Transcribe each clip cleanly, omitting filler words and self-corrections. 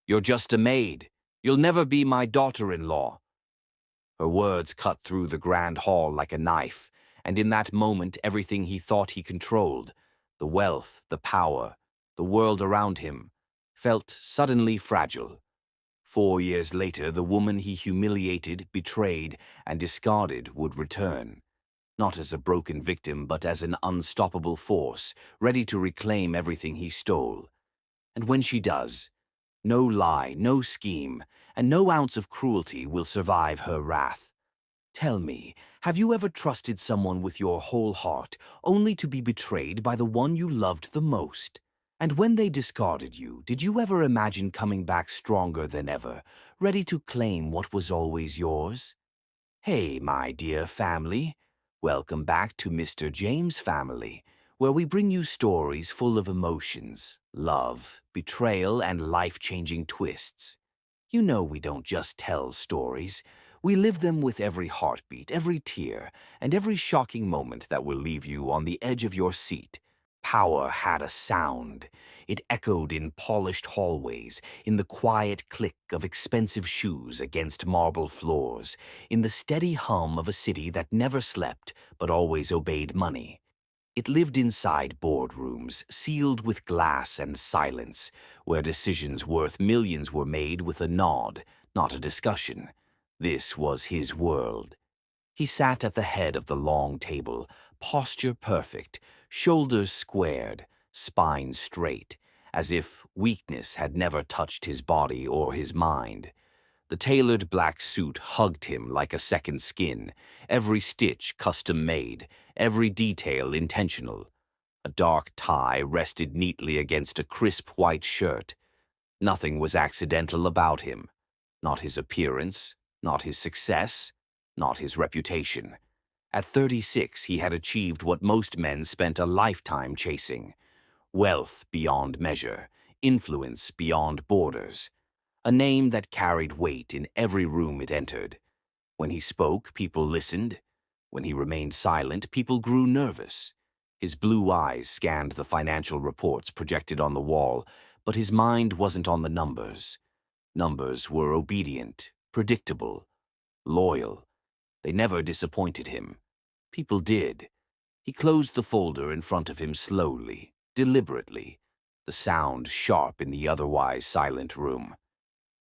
You're just a maid. You'll never be my daughter-in-law." Her words cut through the grand hall like a knife, and in that moment everything he thought he controlled, the wealth, the power, the world around him, felt suddenly fragile. 4 years later, the woman he humiliated, betrayed, and discarded would return, not as a broken victim but as an unstoppable force, ready to reclaim everything he stole. And when she does, no lie, no scheme, and no ounce of cruelty will survive her wrath. Tell me, have you ever trusted someone with your whole heart, only to be betrayed by the one you loved the most? And when they discarded you, did you ever imagine coming back stronger than ever, ready to claim what was always yours? Hey, my dear family. Welcome back to Mr. James' Family, where we bring you stories full of emotions, love, betrayal, and life-changing twists. You know we don't just tell stories. We live them with every heartbeat, every tear, and every shocking moment that will leave you on the edge of your seat. Power had a sound. It echoed in polished hallways, in the quiet click of expensive shoes against marble floors, in the steady hum of a city that never slept but always obeyed money. It lived inside boardrooms, sealed with glass and silence, where decisions worth millions were made with a nod, not a discussion. This was his world. He sat at the head of the long table, posture perfect, shoulders squared, spine straight, as if weakness had never touched his body or his mind. The tailored black suit hugged him like a second skin, every stitch custom-made, every detail intentional. A dark tie rested neatly against a crisp white shirt. Nothing was accidental about him. Not his appearance, not his success, not his reputation. At 36, he had achieved what most men spent a lifetime chasing: wealth beyond measure, influence beyond borders, a name that carried weight in every room it entered. When he spoke, people listened. When he remained silent, people grew nervous. His blue eyes scanned the financial reports projected on the wall, but his mind wasn't on the numbers. Numbers were obedient, predictable, loyal. They never disappointed him. People did. He closed the folder in front of him slowly, deliberately, the sound sharp in the otherwise silent room.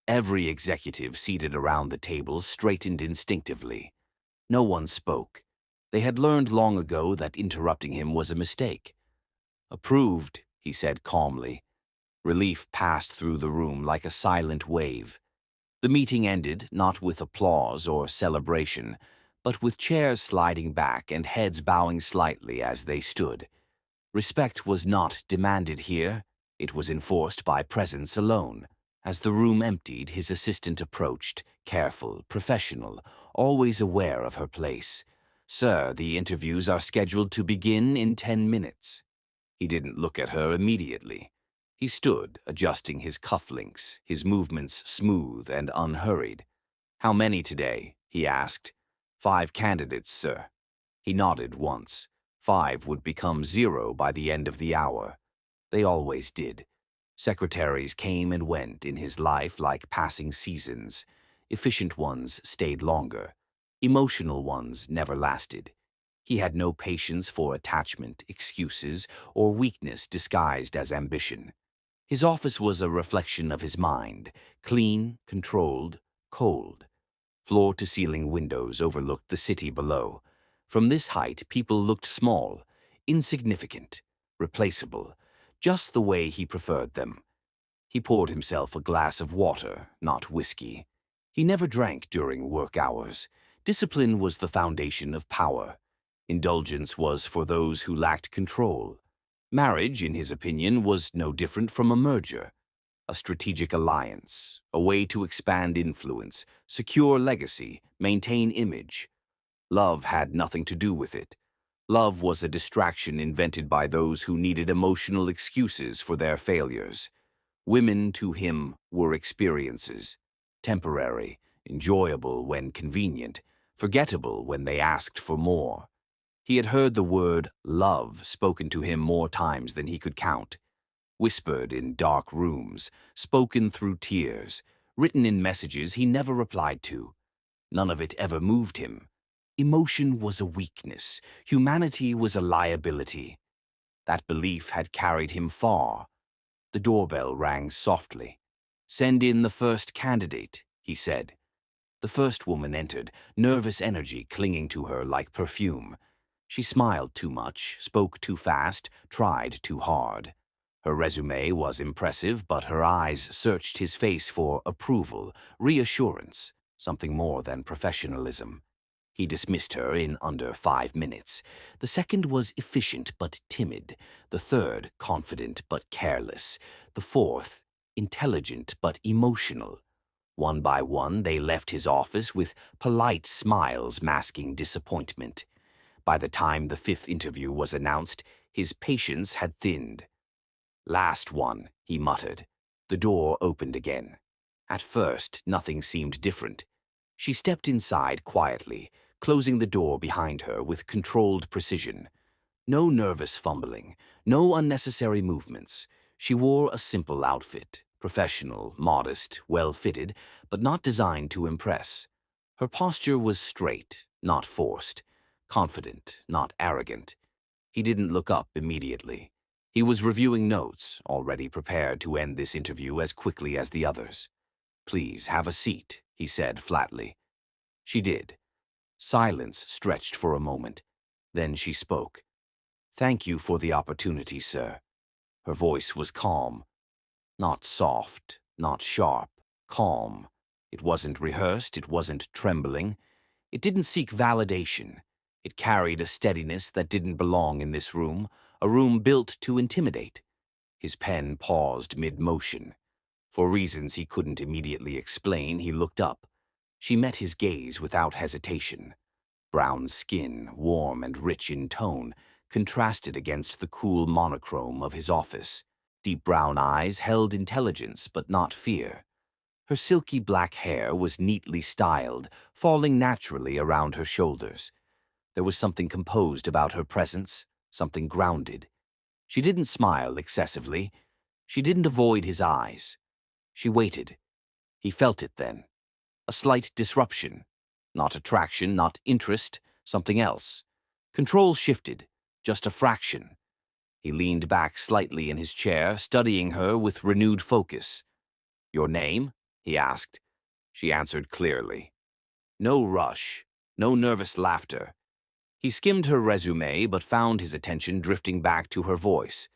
Every executive seated around the table straightened instinctively. No one spoke. They had learned long ago that interrupting him was a mistake. "Approved," he said calmly. Relief passed through the room like a silent wave. The meeting ended not with applause or celebration, but with chairs sliding back and heads bowing slightly as they stood. Respect was not demanded here. It was enforced by presence alone. As the room emptied, his assistant approached, careful, professional, always aware of her place. "Sir, the interviews are scheduled to begin in 10 minutes. He didn't look at her immediately. He stood, adjusting his cufflinks, his movements smooth and unhurried. "How many today?" he asked. "5 candidates, sir." He nodded once. 5 would become 0 by the end of the hour. They always did. Secretaries came and went in his life like passing seasons. Efficient ones stayed longer. Emotional ones never lasted. He had no patience for attachment, excuses, or weakness disguised as ambition. His office was a reflection of his mind, clean, controlled, cold. Floor-to-ceiling windows overlooked the city below. From this height, people looked small, insignificant, replaceable, just the way he preferred them. He poured himself a glass of water, not whiskey. He never drank during work hours. Discipline was the foundation of power. Indulgence was for those who lacked control. Marriage, in his opinion, was no different from a merger, a strategic alliance, a way to expand influence, secure legacy, maintain image. Love had nothing to do with it. Love was a distraction invented by those who needed emotional excuses for their failures. Women, to him, were experiences, temporary, enjoyable when convenient, forgettable when they asked for more. He had heard the word love spoken to him more times than he could count. whispered in dark rooms, spoken through tears, written in messages he never replied to. None of it ever moved him. Emotion was a weakness. Humanity was a liability. That belief had carried him far. The doorbell rang softly. "Send in the first candidate," he said. The first woman entered, nervous energy clinging to her like perfume. She smiled too much, spoke too fast, tried too hard. Her resume was impressive, but her eyes searched his face for approval, reassurance, something more than professionalism. He dismissed her in under 5 minutes. The second was efficient but timid. The third, confident but careless. The fourth, intelligent but emotional. One by one, they left his office with polite smiles masking disappointment. By the time the fifth interview was announced, his patience had thinned. "Last one," he muttered. The door opened again. At first, nothing seemed different. She stepped inside quietly, closing the door behind her with controlled precision. No nervous fumbling, no unnecessary movements. She wore a simple outfit, professional, modest, well-fitted, but not designed to impress. Her posture was straight, not forced, confident, not arrogant. He didn't look up immediately. He was reviewing notes, already prepared to end this interview as quickly as the others. "Please have a seat," he said flatly. She did. Silence stretched for a moment. Then she spoke. "Thank you for the opportunity, sir." Her voice was calm. Not soft, not sharp, calm. It wasn't rehearsed, it wasn't trembling. It didn't seek validation. It carried a steadiness that didn't belong in this room, a room built to intimidate. His pen paused mid-motion. For reasons he couldn't immediately explain, he looked up. She met his gaze without hesitation. Brown skin, warm and rich in tone, contrasted against the cool monochrome of his office. Deep brown eyes held intelligence but not fear. Her silky black hair was neatly styled, falling naturally around her shoulders. There was something composed about her presence, something grounded. She didn't smile excessively. She didn't avoid his eyes. She waited. He felt it then. A slight disruption. Not attraction, not interest, something else. Control shifted, just a fraction. He leaned back slightly in his chair, studying her with renewed focus. "Your name?" he asked. She answered clearly. No rush, no nervous laughter. He skimmed her resume but found his attention drifting back to her voice.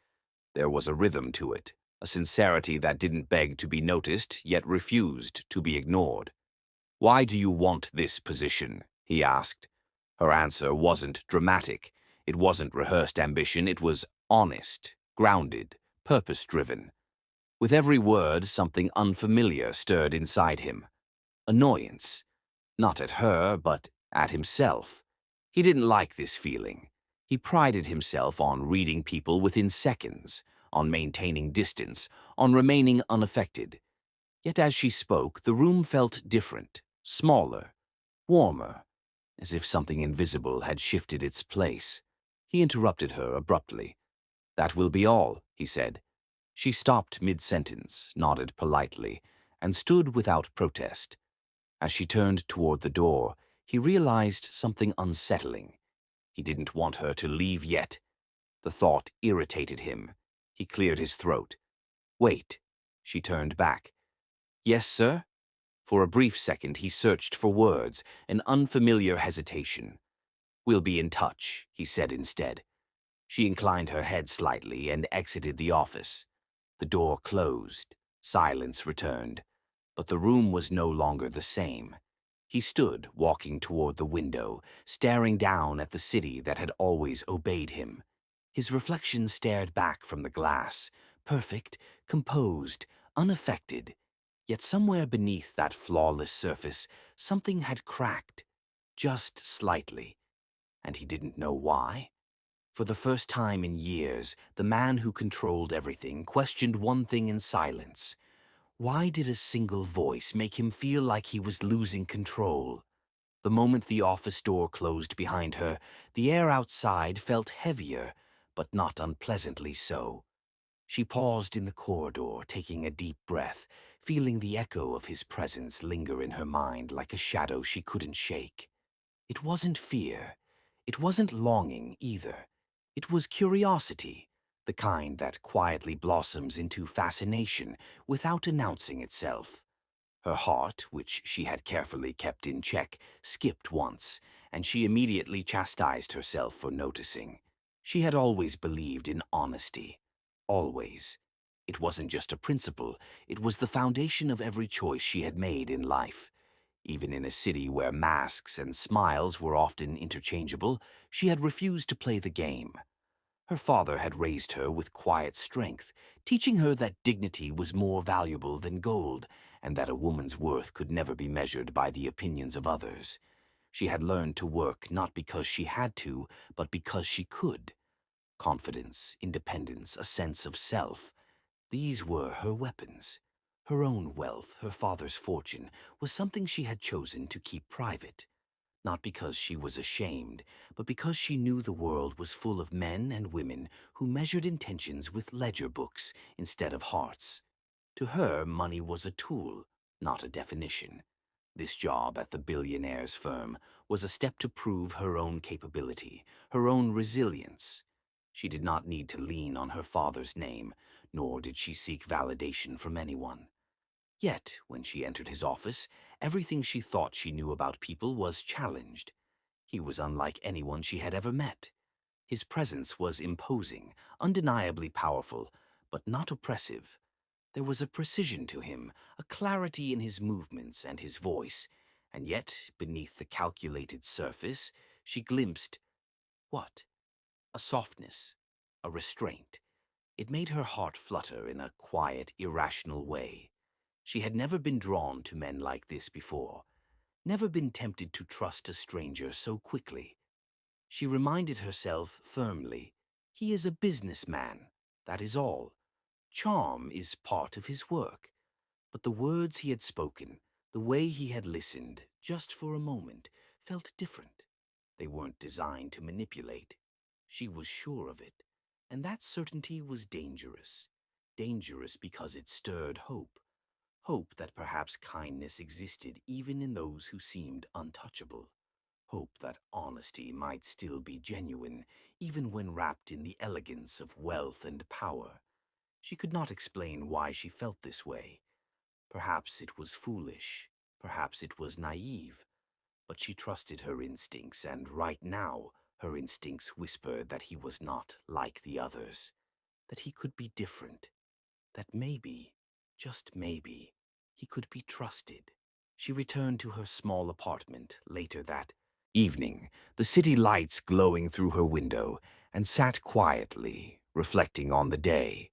There was a rhythm to it, a sincerity that didn't beg to be noticed, yet refused to be ignored. "Why do you want this position?" he asked. Her answer wasn't dramatic. It wasn't rehearsed ambition. It was honest, grounded, purpose-driven. With every word, something unfamiliar stirred inside him. Annoyance. Not at her, but at himself. He didn't like this feeling. He prided himself on reading people within seconds, on maintaining distance, on remaining unaffected. Yet as she spoke, the room felt different, smaller, warmer, as if something invisible had shifted its place. He interrupted her abruptly. "That will be all," he said. She stopped mid-sentence, nodded politely, and stood without protest. As she turned toward the door, he realized something unsettling. He didn't want her to leave yet. The thought irritated him. He cleared his throat. "Wait." She turned back. "Yes, sir?" For a brief second, he searched for words, an unfamiliar hesitation. "We'll be in touch," he said instead. She inclined her head slightly and exited the office. The door closed. Silence returned. But the room was no longer the same. He stood, walking toward the window, staring down at the city that had always obeyed him. His reflection stared back from the glass, perfect, composed, unaffected. Yet somewhere beneath that flawless surface, something had cracked, just slightly. And he didn't know why. For the first time in years, the man who controlled everything questioned one thing in silence. Why did a single voice make him feel like he was losing control? The moment the office door closed behind her, the air outside felt heavier, but not unpleasantly so. She paused in the corridor, taking a deep breath, feeling the echo of his presence linger in her mind like a shadow she couldn't shake. It wasn't fear. It wasn't longing either. It was curiosity, the kind that quietly blossoms into fascination without announcing itself. Her heart, which she had carefully kept in check, skipped once, and she immediately chastised herself for noticing. She had always believed in honesty. Always. It wasn't just a principle, it was the foundation of every choice she had made in life. Even in a city where masks and smiles were often interchangeable, she had refused to play the game. Her father had raised her with quiet strength, teaching her that dignity was more valuable than gold, and that a woman's worth could never be measured by the opinions of others. She had learned to work not because she had to, but because she could. Confidence, independence, a sense of self. These were her weapons. Her own wealth, her father's fortune, was something she had chosen to keep private. Not because she was ashamed, but because she knew the world was full of men and women who measured intentions with ledger books instead of hearts. To her, money was a tool, not a definition. This job at the billionaire's firm was a step to prove her own capability, her own resilience. She did not need to lean on her father's name, nor did she seek validation from anyone. Yet, when she entered his office, everything she thought she knew about people was challenged. He was unlike anyone she had ever met. His presence was imposing, undeniably powerful, but not oppressive. There was a precision to him, a clarity in his movements and his voice, and yet, beneath the calculated surface, she glimpsed what? A softness, a restraint. It made her heart flutter in a quiet, irrational way. She had never been drawn to men like this before, never been tempted to trust a stranger so quickly. She reminded herself firmly, he is a businessman, that is all. Charm is part of his work. But the words he had spoken, the way he had listened, just for a moment, felt different. They weren't designed to manipulate. She was sure of it, and that certainty was dangerous. Dangerous because it stirred hope. Hope that perhaps kindness existed even in those who seemed untouchable. Hope that honesty might still be genuine, even when wrapped in the elegance of wealth and power. She could not explain why she felt this way. Perhaps it was foolish, perhaps it was naive, but she trusted her instincts, and right now her instincts whispered that he was not like the others, that he could be different, that maybe, just maybe, he could be trusted. She returned to her small apartment later that evening, the city lights glowing through her window, and sat quietly, reflecting on the day.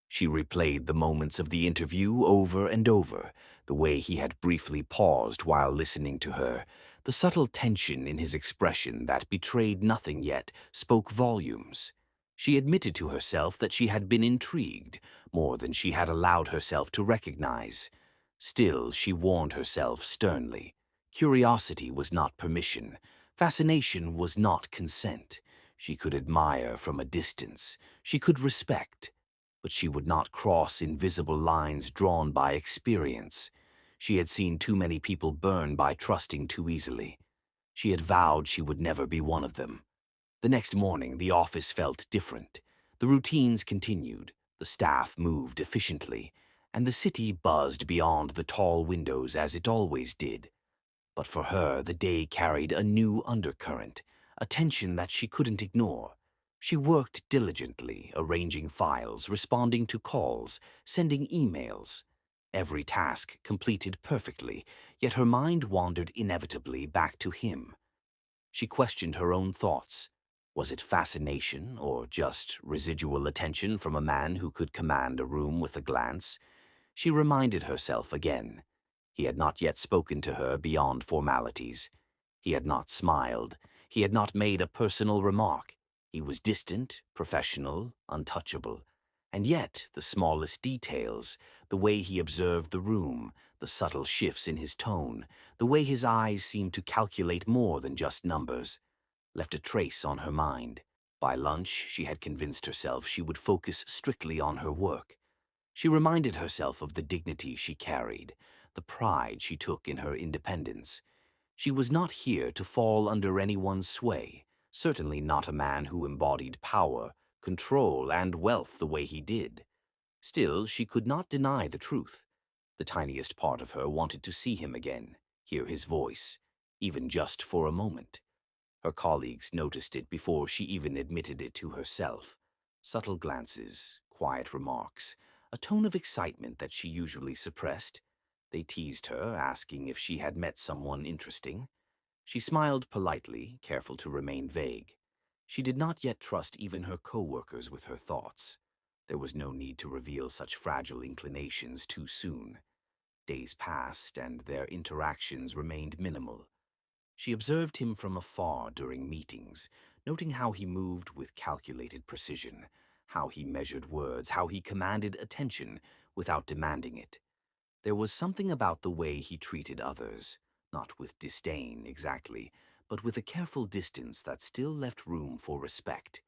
She replayed the moments of the interview over and over, the way he had briefly paused while listening to her. The subtle tension in his expression that betrayed nothing yet spoke volumes. She admitted to herself that she had been intrigued, more than she had allowed herself to recognize. Still, she warned herself sternly. Curiosity was not permission. Fascination was not consent. She could admire from a distance. She could respect. But she would not cross invisible lines drawn by experience. She had seen too many people burn by trusting too easily. She had vowed she would never be one of them. The next morning, the office felt different. The routines continued, the staff moved efficiently, and the city buzzed beyond the tall windows as it always did. But for her, the day carried a new undercurrent, a tension that she couldn't ignore. She worked diligently, arranging files, responding to calls, sending emails. Every task completed perfectly, yet her mind wandered inevitably back to him. She questioned her own thoughts. Was it fascination or just residual attention from a man who could command a room with a glance? She reminded herself again. He had not yet spoken to her beyond formalities. He had not smiled. He had not made a personal remark. He was distant, professional, untouchable. And yet, the smallest details, the way he observed the room, the subtle shifts in his tone, the way his eyes seemed to calculate more than just numbers, left a trace on her mind. By lunch, she had convinced herself she would focus strictly on her work. She reminded herself of the dignity she carried, the pride she took in her independence. She was not here to fall under anyone's sway, certainly not a man who embodied power, control, and wealth the way he did. Still, she could not deny the truth. The tiniest part of her wanted to see him again, hear his voice, even just for a moment. Her colleagues noticed it before she even admitted it to herself. Subtle glances, quiet remarks, a tone of excitement that she usually suppressed. They teased her, asking if she had met someone interesting. She smiled politely, careful to remain vague. She did not yet trust even her co-workers with her thoughts. There was no need to reveal such fragile inclinations too soon. Days passed, and their interactions remained minimal. She observed him from afar during meetings, noting how he moved with calculated precision, how he measured words, how he commanded attention without demanding it. There was something about the way he treated others, not with disdain exactly, but with a careful distance that still left room for respect.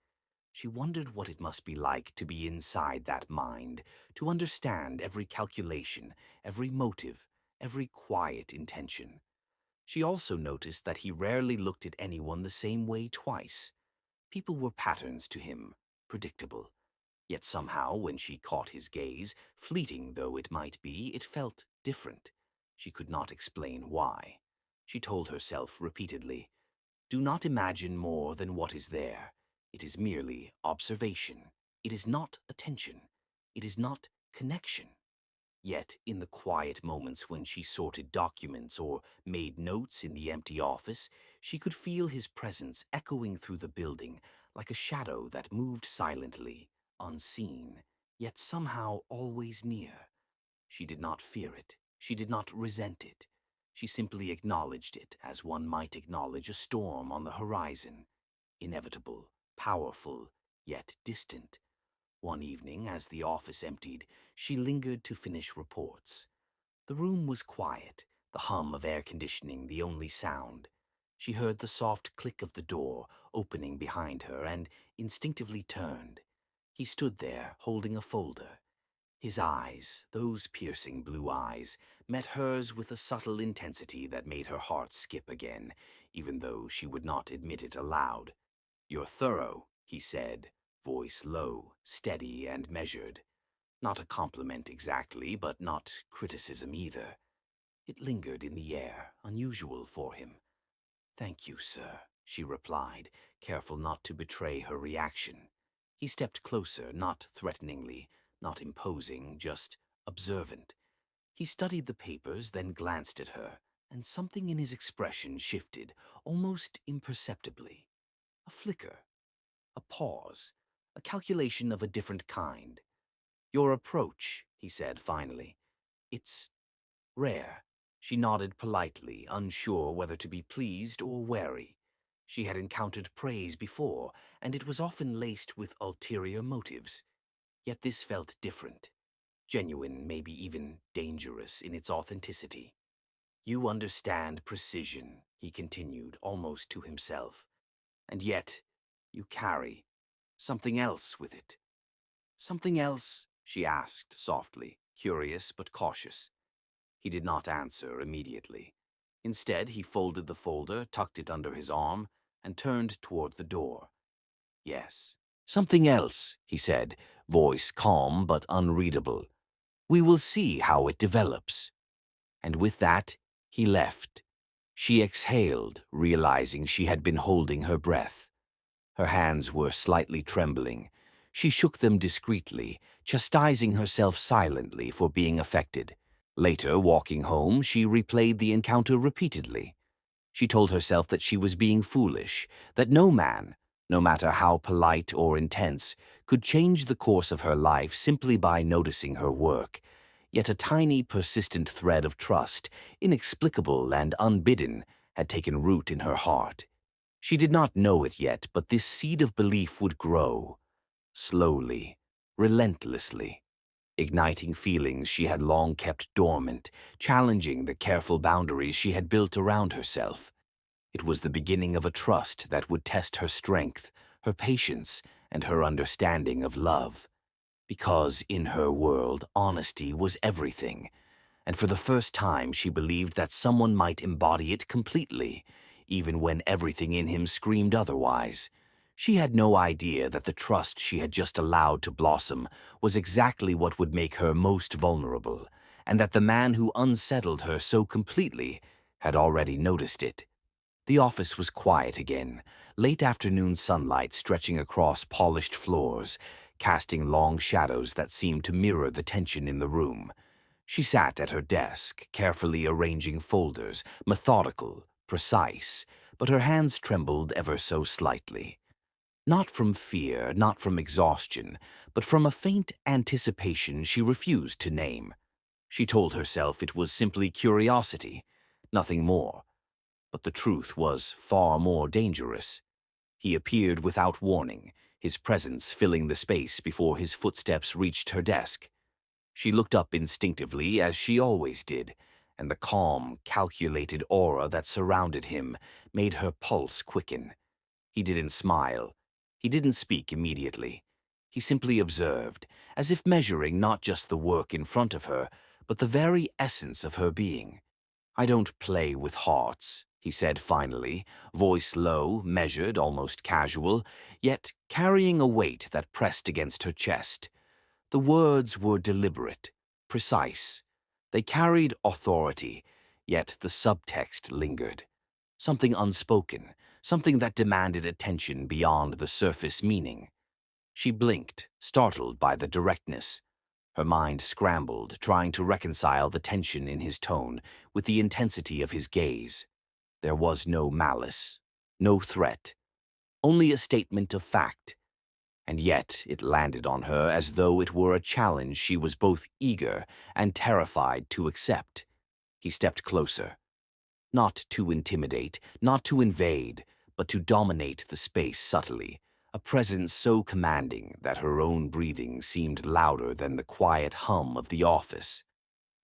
She wondered what it must be like to be inside that mind, to understand every calculation, every motive, every quiet intention. She also noticed that he rarely looked at anyone the same way twice. People were patterns to him, predictable. Yet somehow, when she caught his gaze, fleeting though it might be, it felt different. She could not explain why. She told herself repeatedly, "Do not imagine more than what is there. It is merely observation. It is not attention. It is not connection." Yet, in the quiet moments when she sorted documents or made notes in the empty office, she could feel his presence echoing through the building like a shadow that moved silently, unseen, yet somehow always near. She did not fear it. She did not resent it. She simply acknowledged it as one might acknowledge a storm on the horizon. Inevitable, powerful, yet distant. One evening, as the office emptied, she lingered to finish reports. The room was quiet, the hum of air conditioning the only sound. She heard the soft click of the door opening behind her and instinctively turned. He stood there, holding a folder. His eyes, those piercing blue eyes, met hers with a subtle intensity that made her heart skip again, even though she would not admit it aloud. "You're thorough," he said, voice low, steady, and measured. Not a compliment exactly, but not criticism either. It lingered in the air, unusual for him. "Thank you, sir," she replied, careful not to betray her reaction. He stepped closer, not threateningly, not imposing, just observant. He studied the papers, then glanced at her, and something in his expression shifted, almost imperceptibly. A flicker, a pause, a calculation of a different kind. "Your approach," he said finally. "It's rare." She nodded politely, unsure whether to be pleased or wary. She had encountered praise before, and it was often laced with ulterior motives. Yet this felt different. Genuine, maybe even dangerous in its authenticity. "You understand precision," he continued, almost to himself. "And yet, you carry something else with it." "Something else?" she asked softly, curious but cautious. He did not answer immediately. Instead, he folded the folder, tucked it under his arm, and turned toward the door. "Yes, something else," he said, voice calm but unreadable. "We will see how it develops." And with that, he left. She exhaled, realizing she had been holding her breath. Her hands were slightly trembling. She shook them discreetly, chastising herself silently for being affected. Later, walking home, she replayed the encounter repeatedly. She told herself that she was being foolish, that no man, no matter how polite or intense, could change the course of her life simply by noticing her work. Yet a tiny, persistent thread of trust, inexplicable and unbidden, had taken root in her heart. She did not know it yet, but this seed of belief would grow, slowly, relentlessly, igniting feelings she had long kept dormant, challenging the careful boundaries she had built around herself. It was the beginning of a trust that would test her strength, her patience, and her understanding of love. Because in her world, honesty was everything, and for the first time she believed that someone might embody it completely, even when everything in him screamed otherwise. She had no idea that the trust she had just allowed to blossom was exactly what would make her most vulnerable, and that the man who unsettled her so completely had already noticed it. The office was quiet again, late afternoon sunlight stretching across polished floors, casting long shadows that seemed to mirror the tension in the room. She sat at her desk, carefully arranging folders, methodical, precise, but her hands trembled ever so slightly. Not from fear, not from exhaustion, but from a faint anticipation she refused to name. She told herself it was simply curiosity, nothing more. But the truth was far more dangerous. He appeared without warning, his presence filling the space before his footsteps reached her desk. She looked up instinctively, as she always did, and the calm, calculated aura that surrounded him made her pulse quicken. He didn't smile. He didn't speak immediately. He simply observed, as if measuring not just the work in front of her, but the very essence of her being. "I don't play with hearts," he said finally, voice low, measured, almost casual, yet carrying a weight that pressed against her chest. The words were deliberate, precise. They carried authority, yet the subtext lingered. Something unspoken, something that demanded attention beyond the surface meaning. She blinked, startled by the directness. Her mind scrambled, trying to reconcile the tension in his tone with the intensity of his gaze. There was no malice, no threat, only a statement of fact. And yet it landed on her as though it were a challenge she was both eager and terrified to accept. He stepped closer. Not to intimidate, not to invade, but to dominate the space subtly, a presence so commanding that her own breathing seemed louder than the quiet hum of the office.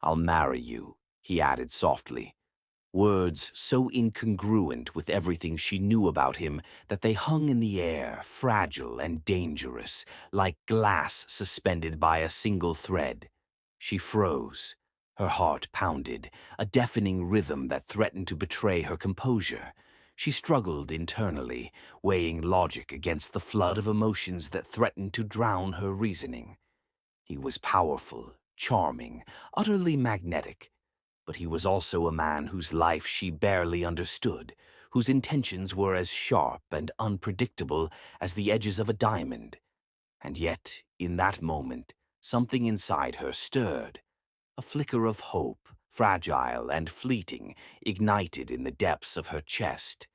"I'll marry you," he added softly. Words so incongruent with everything she knew about him that they hung in the air, fragile and dangerous, like glass suspended by a single thread. She froze. Her heart pounded, a deafening rhythm that threatened to betray her composure. She struggled internally, weighing logic against the flood of emotions that threatened to drown her reasoning. He was powerful, charming, utterly magnetic. But he was also a man whose life she barely understood, whose intentions were as sharp and unpredictable as the edges of a diamond. And yet, in that moment, something inside her stirred. A flicker of hope, fragile and fleeting, ignited in the depths of her chest.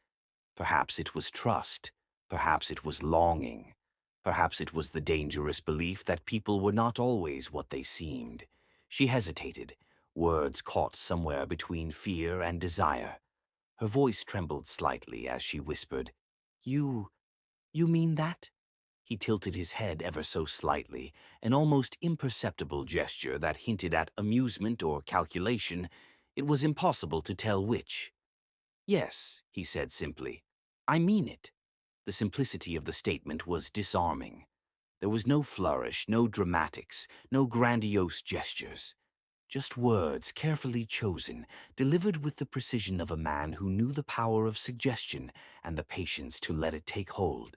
Perhaps it was trust. Perhaps it was longing. Perhaps it was the dangerous belief that people were not always what they seemed. She hesitated, words caught somewhere between fear and desire. Her voice trembled slightly as she whispered, "You mean that?" He tilted his head ever so slightly, an almost imperceptible gesture that hinted at amusement or calculation. It was impossible to tell which. "Yes," he said simply. "I mean it." The simplicity of the statement was disarming. There was no flourish, no dramatics, no grandiose gestures. Just words carefully chosen, delivered with the precision of a man who knew the power of suggestion and the patience to let it take hold.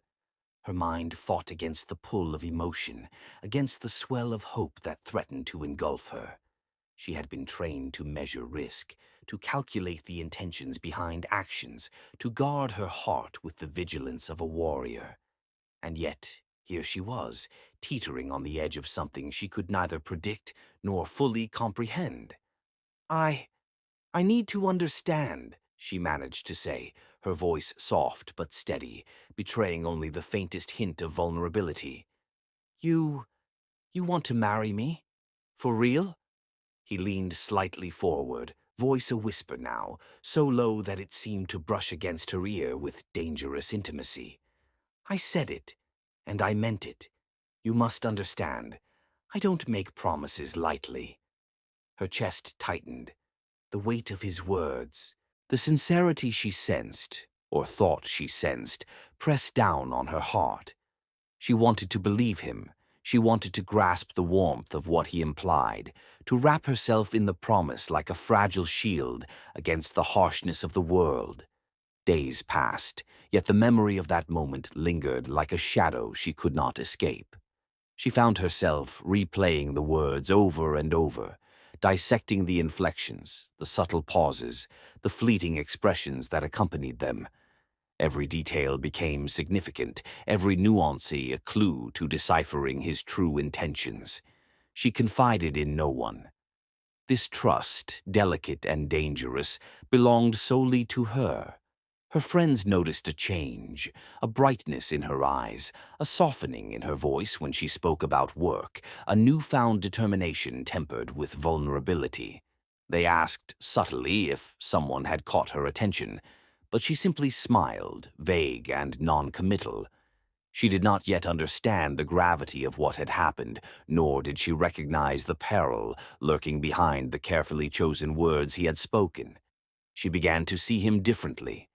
Her mind fought against the pull of emotion, against the swell of hope that threatened to engulf her. She had been trained to measure risk, to calculate the intentions behind actions, to guard her heart with the vigilance of a warrior. And yet, here she was, teetering on the edge of something she could neither predict nor fully comprehend. I I need to understand," she managed to say, her voice soft but steady, betraying only the faintest hint of vulnerability. You want to marry me? For real?" He leaned slightly forward, voice a whisper now, so low that it seemed to brush against her ear with dangerous intimacy. "I said it, and I meant it. You must understand. I don't make promises lightly." Her chest tightened. The weight of his words, the sincerity she sensed, or thought she sensed, pressed down on her heart. She wanted to believe him. She wanted to grasp the warmth of what he implied, to wrap herself in the promise like a fragile shield against the harshness of the world. Days passed, yet the memory of that moment lingered like a shadow she could not escape. She found herself replaying the words over and over, dissecting the inflections, the subtle pauses, the fleeting expressions that accompanied them. Every detail became significant, every nuance a clue to deciphering his true intentions. She confided in no one. This trust, delicate and dangerous, belonged solely to her. Her friends noticed a change, a brightness in her eyes, a softening in her voice when she spoke about work, a newfound determination tempered with vulnerability. They asked subtly if someone had caught her attention, but she simply smiled, vague and non-committal. She did not yet understand the gravity of what had happened, nor did she recognize the peril lurking behind the carefully chosen words he had spoken. She began to see him differently.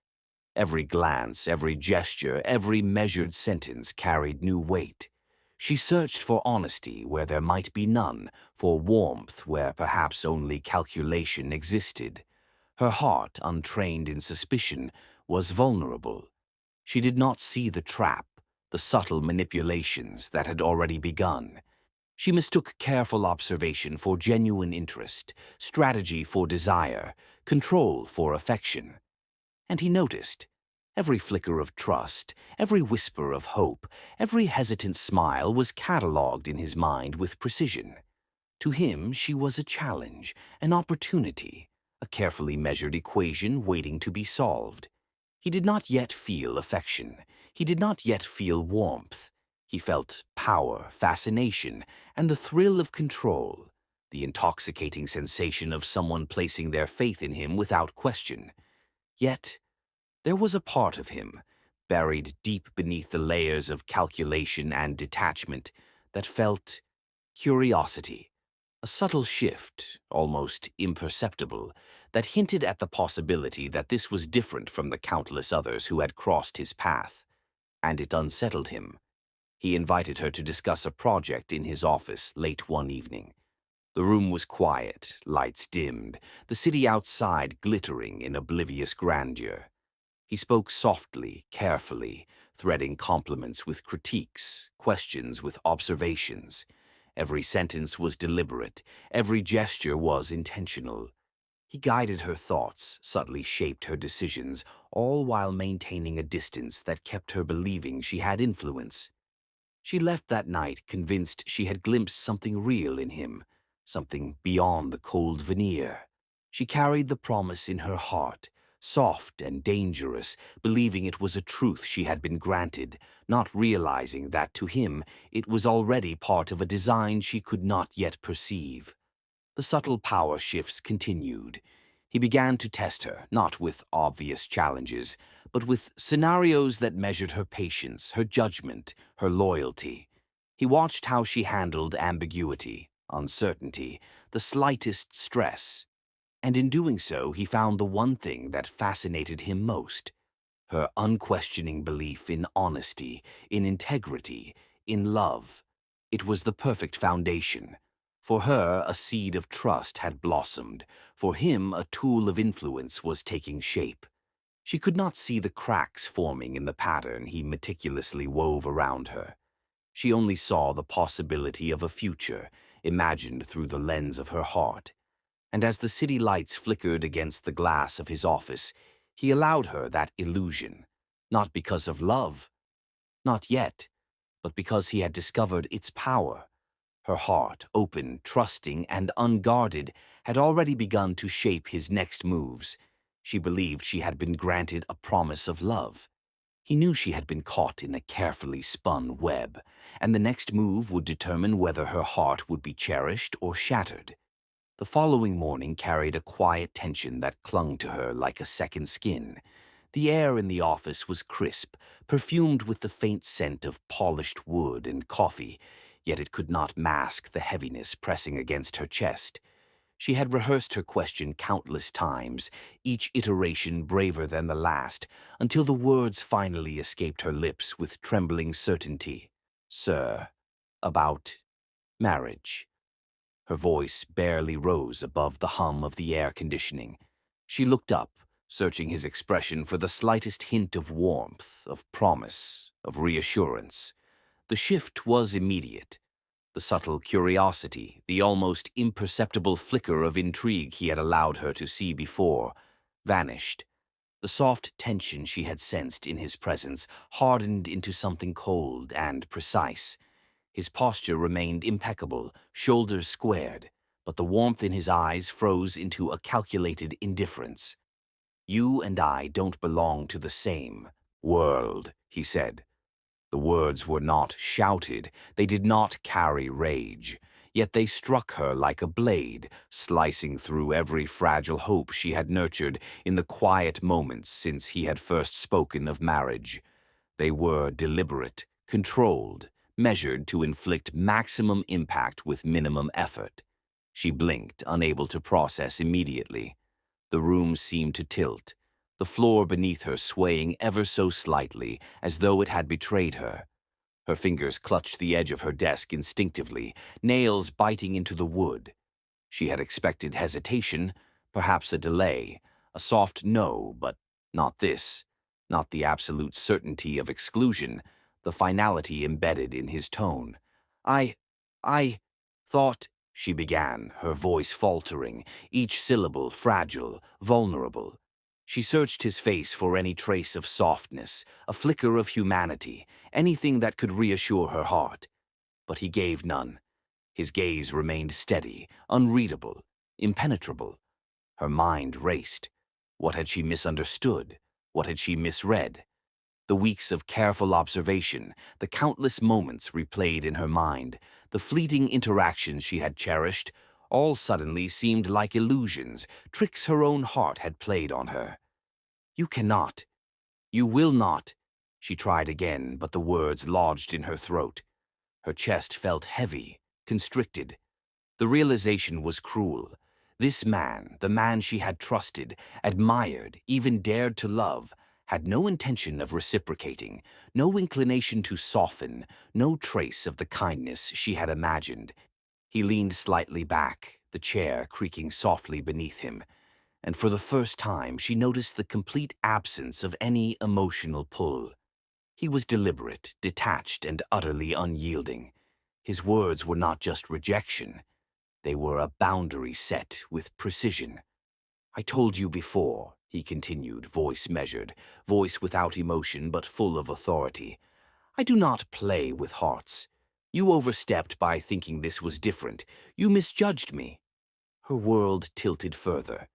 Every glance, every gesture, every measured sentence carried new weight. She searched for honesty where there might be none, for warmth where perhaps only calculation existed. Her heart, untrained in suspicion, was vulnerable. She did not see the trap, the subtle manipulations that had already begun. She mistook careful observation for genuine interest, strategy for desire, control for affection. And he noticed. Every flicker of trust, every whisper of hope, every hesitant smile was catalogued in his mind with precision. To him, she was a challenge, an opportunity, a carefully measured equation waiting to be solved. He did not yet feel affection. He did not yet feel warmth. He felt power, fascination, and the thrill of control, the intoxicating sensation of someone placing their faith in him without question. Yet, there was a part of him, buried deep beneath the layers of calculation and detachment, that felt curiosity, a subtle shift, almost imperceptible, that hinted at the possibility that this was different from the countless others who had crossed his path. And it unsettled him. He invited her to discuss a project in his office late one evening. The room was quiet, lights dimmed, the city outside glittering in oblivious grandeur. He spoke softly, carefully, threading compliments with critiques, questions with observations. Every sentence was deliberate, every gesture was intentional. He guided her thoughts, subtly shaped her decisions, all while maintaining a distance that kept her believing she had influence. She left that night convinced she had glimpsed something real in him, something beyond the cold veneer. She carried the promise in her heart, soft and dangerous, believing it was a truth she had been granted, not realizing that to him it was already part of a design she could not yet perceive. The subtle power shifts continued. He began to test her, not with obvious challenges, but with scenarios that measured her patience, her judgment, her loyalty. He watched how she handled ambiguity, uncertainty, the slightest stress. And in doing so, he found the one thing that fascinated him most: her unquestioning belief in honesty, in integrity, in love. It was the perfect foundation. For her, a seed of trust had blossomed. For him, a tool of influence was taking shape. She could not see the cracks forming in the pattern he meticulously wove around her. She only saw the possibility of a future, imagined through the lens of her heart. And as the city lights flickered against the glass of his office, he allowed her that illusion, not because of love, not yet, but because he had discovered its power. Her heart, open, trusting, and unguarded, had already begun to shape his next moves. She believed she had been granted a promise of love. He knew she had been caught in a carefully spun web, and the next move would determine whether her heart would be cherished or shattered. The following morning carried a quiet tension that clung to her like a second skin. The air in the office was crisp, perfumed with the faint scent of polished wood and coffee, yet it could not mask the heaviness pressing against her chest. She had rehearsed her question countless times, each iteration braver than the last, until the words finally escaped her lips with trembling certainty. "Sir, about marriage." Her voice barely rose above the hum of the air conditioning. She looked up, searching his expression for the slightest hint of warmth, of promise, of reassurance. The shift was immediate. The subtle curiosity, the almost imperceptible flicker of intrigue he had allowed her to see before, vanished. The soft tension she had sensed in his presence hardened into something cold and precise. His posture remained impeccable, shoulders squared, but the warmth in his eyes froze into a calculated indifference. "You and I don't belong to the same world," he said. The words were not shouted, they did not carry rage, yet they struck her like a blade, slicing through every fragile hope she had nurtured in the quiet moments since he had first spoken of marriage. They were deliberate, controlled, measured to inflict maximum impact with minimum effort. She blinked, unable to process immediately. The room seemed to tilt, the floor beneath her swaying ever so slightly, as though it had betrayed her. Her fingers clutched the edge of her desk instinctively, nails biting into the wood. She had expected hesitation, perhaps a delay, a soft no, but not this, not the absolute certainty of exclusion, the finality embedded in his tone. I thought," she began, her voice faltering, each syllable fragile, vulnerable. She searched his face for any trace of softness, a flicker of humanity, anything that could reassure her heart. But he gave none. His gaze remained steady, unreadable, impenetrable. Her mind raced. What had she misunderstood? What had she misread? The weeks of careful observation, the countless moments replayed in her mind, the fleeting interactions she had cherished, all suddenly seemed like illusions, tricks her own heart had played on her. "You cannot. You will not." She tried again, but the words lodged in her throat. Her chest felt heavy, constricted. The realization was cruel. This man, the man she had trusted, admired, even dared to love, had no intention of reciprocating, no inclination to soften, no trace of the kindness she had imagined. He leaned slightly back, the chair creaking softly beneath him, and for the first time she noticed the complete absence of any emotional pull. He was deliberate, detached, and utterly unyielding. His words were not just rejection. They were a boundary set with precision. "I told you before," he continued, voice measured, voice without emotion but full of authority. "I do not play with hearts. You overstepped by thinking this was different. You misjudged me." Her world tilted further.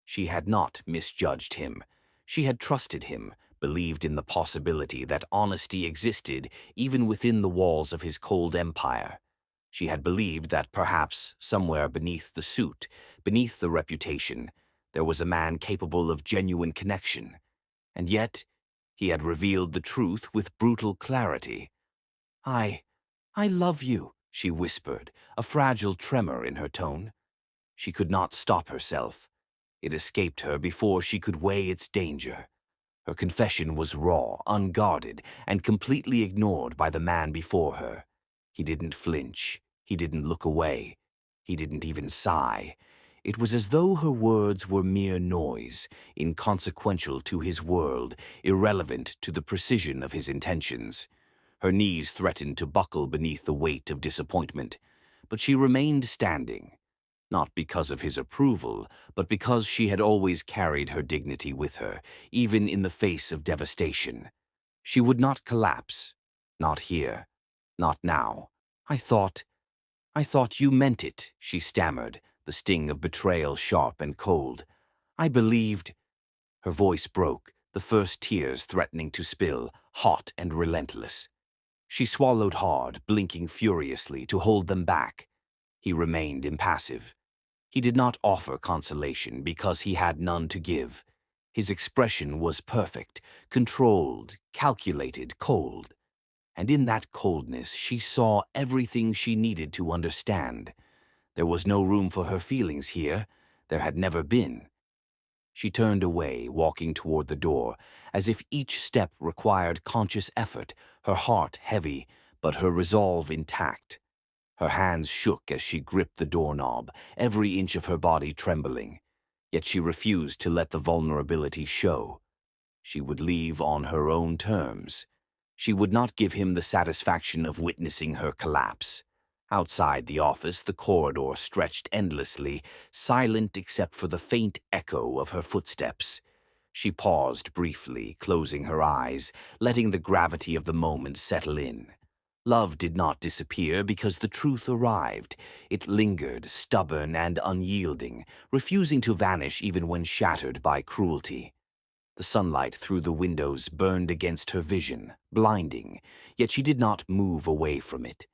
She had not misjudged him. She had trusted him, believed in the possibility that honesty existed even within the walls of his cold empire. She had believed that perhaps, somewhere beneath the suit, beneath the reputation, there was a man capable of genuine connection. And yet, he had revealed the truth with brutal clarity. I I love you," she whispered, a fragile tremor in her tone. She could not stop herself. It escaped her before she could weigh its danger. Her confession was raw, unguarded, and completely ignored by the man before her. He didn't flinch. He didn't look away. He didn't even sigh. It was as though her words were mere noise, inconsequential to his world, irrelevant to the precision of his intentions. Her knees threatened to buckle beneath the weight of disappointment, but she remained standing. Not because of his approval, but because she had always carried her dignity with her, even in the face of devastation. She would not collapse. Not here. Not now. I thought you meant it," she stammered, the sting of betrayal sharp and cold. "I believed—" Her voice broke, the first tears threatening to spill, hot and relentless. She swallowed hard, blinking furiously to hold them back. He remained impassive. He did not offer consolation because he had none to give. His expression was perfect, controlled, calculated, cold. And in that coldness she saw everything she needed to understand. There was no room for her feelings here. There had never been. She turned away, walking toward the door, as if each step required conscious effort, her heart heavy, but her resolve intact. Her hands shook as she gripped the doorknob, every inch of her body trembling. Yet she refused to let the vulnerability show. She would leave on her own terms. She would not give him the satisfaction of witnessing her collapse. Outside the office, the corridor stretched endlessly, silent except for the faint echo of her footsteps. She paused briefly, closing her eyes, letting the gravity of the moment settle in. Love did not disappear because the truth arrived. It lingered, stubborn and unyielding, refusing to vanish even when shattered by cruelty. The sunlight through the windows burned against her vision, blinding, yet she did not move away from it.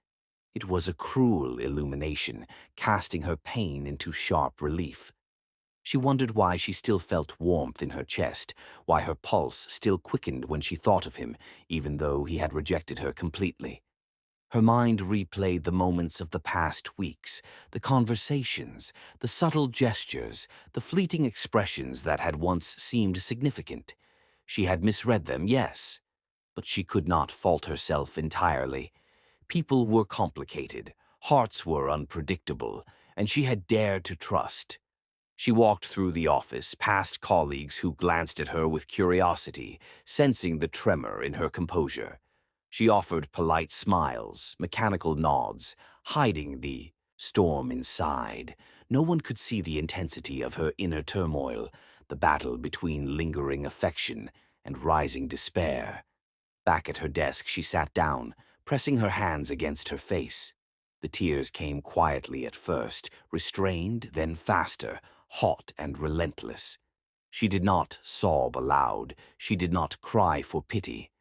It was a cruel illumination, casting her pain into sharp relief. She wondered why she still felt warmth in her chest, why her pulse still quickened when she thought of him, even though he had rejected her completely. Her mind replayed the moments of the past weeks, the conversations, the subtle gestures, the fleeting expressions that had once seemed significant. She had misread them, yes, but she could not fault herself entirely. People were complicated, hearts were unpredictable, and she had dared to trust. She walked through the office, past colleagues who glanced at her with curiosity, sensing the tremor in her composure. She offered polite smiles, mechanical nods, hiding the storm inside. No one could see the intensity of her inner turmoil, the battle between lingering affection and rising despair. Back at her desk, she sat down, pressing her hands against her face. The tears came quietly at first, restrained, then faster, hot and relentless. She did not sob aloud. She did not cry for pity.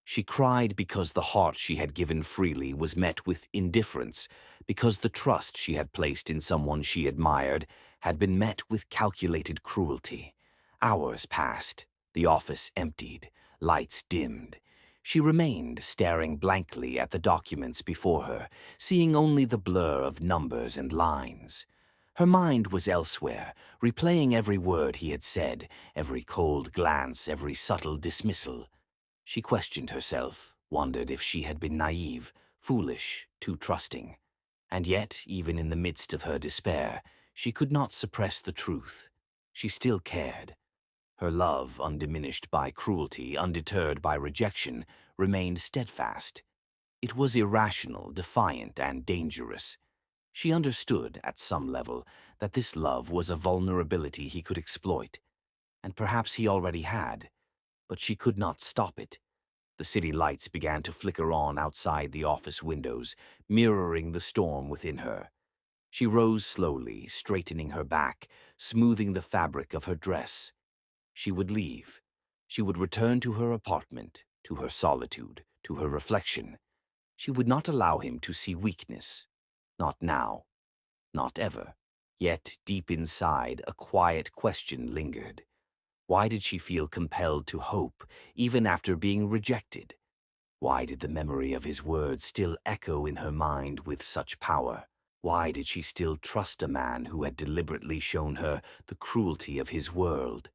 She cried because the heart she had given freely was met with indifference, because the trust she had placed in someone she admired had been met with calculated cruelty. Hours passed, the office emptied, lights dimmed. She remained staring blankly at the documents before her, seeing only the blur of numbers and lines. Her mind was elsewhere, replaying every word he had said, every cold glance, every subtle dismissal. She questioned herself, wondered if she had been naive, foolish, too trusting. And yet, even in the midst of her despair, she could not suppress the truth. She still cared. Her love, undiminished by cruelty, undeterred by rejection, remained steadfast. It was irrational, defiant, and dangerous. She understood, at some level, that this love was a vulnerability he could exploit, and perhaps he already had, but she could not stop it. The city lights began to flicker on outside the office windows, mirroring the storm within her. She rose slowly, straightening her back, smoothing the fabric of her dress. She would leave. She would return to her apartment, to her solitude, to her reflection. She would not allow him to see weakness. Not now. Not ever. Yet, deep inside, a quiet question lingered. Why did she feel compelled to hope, even after being rejected? Why did the memory of his words still echo in her mind with such power? Why did she still trust a man who had deliberately shown her the cruelty of his world?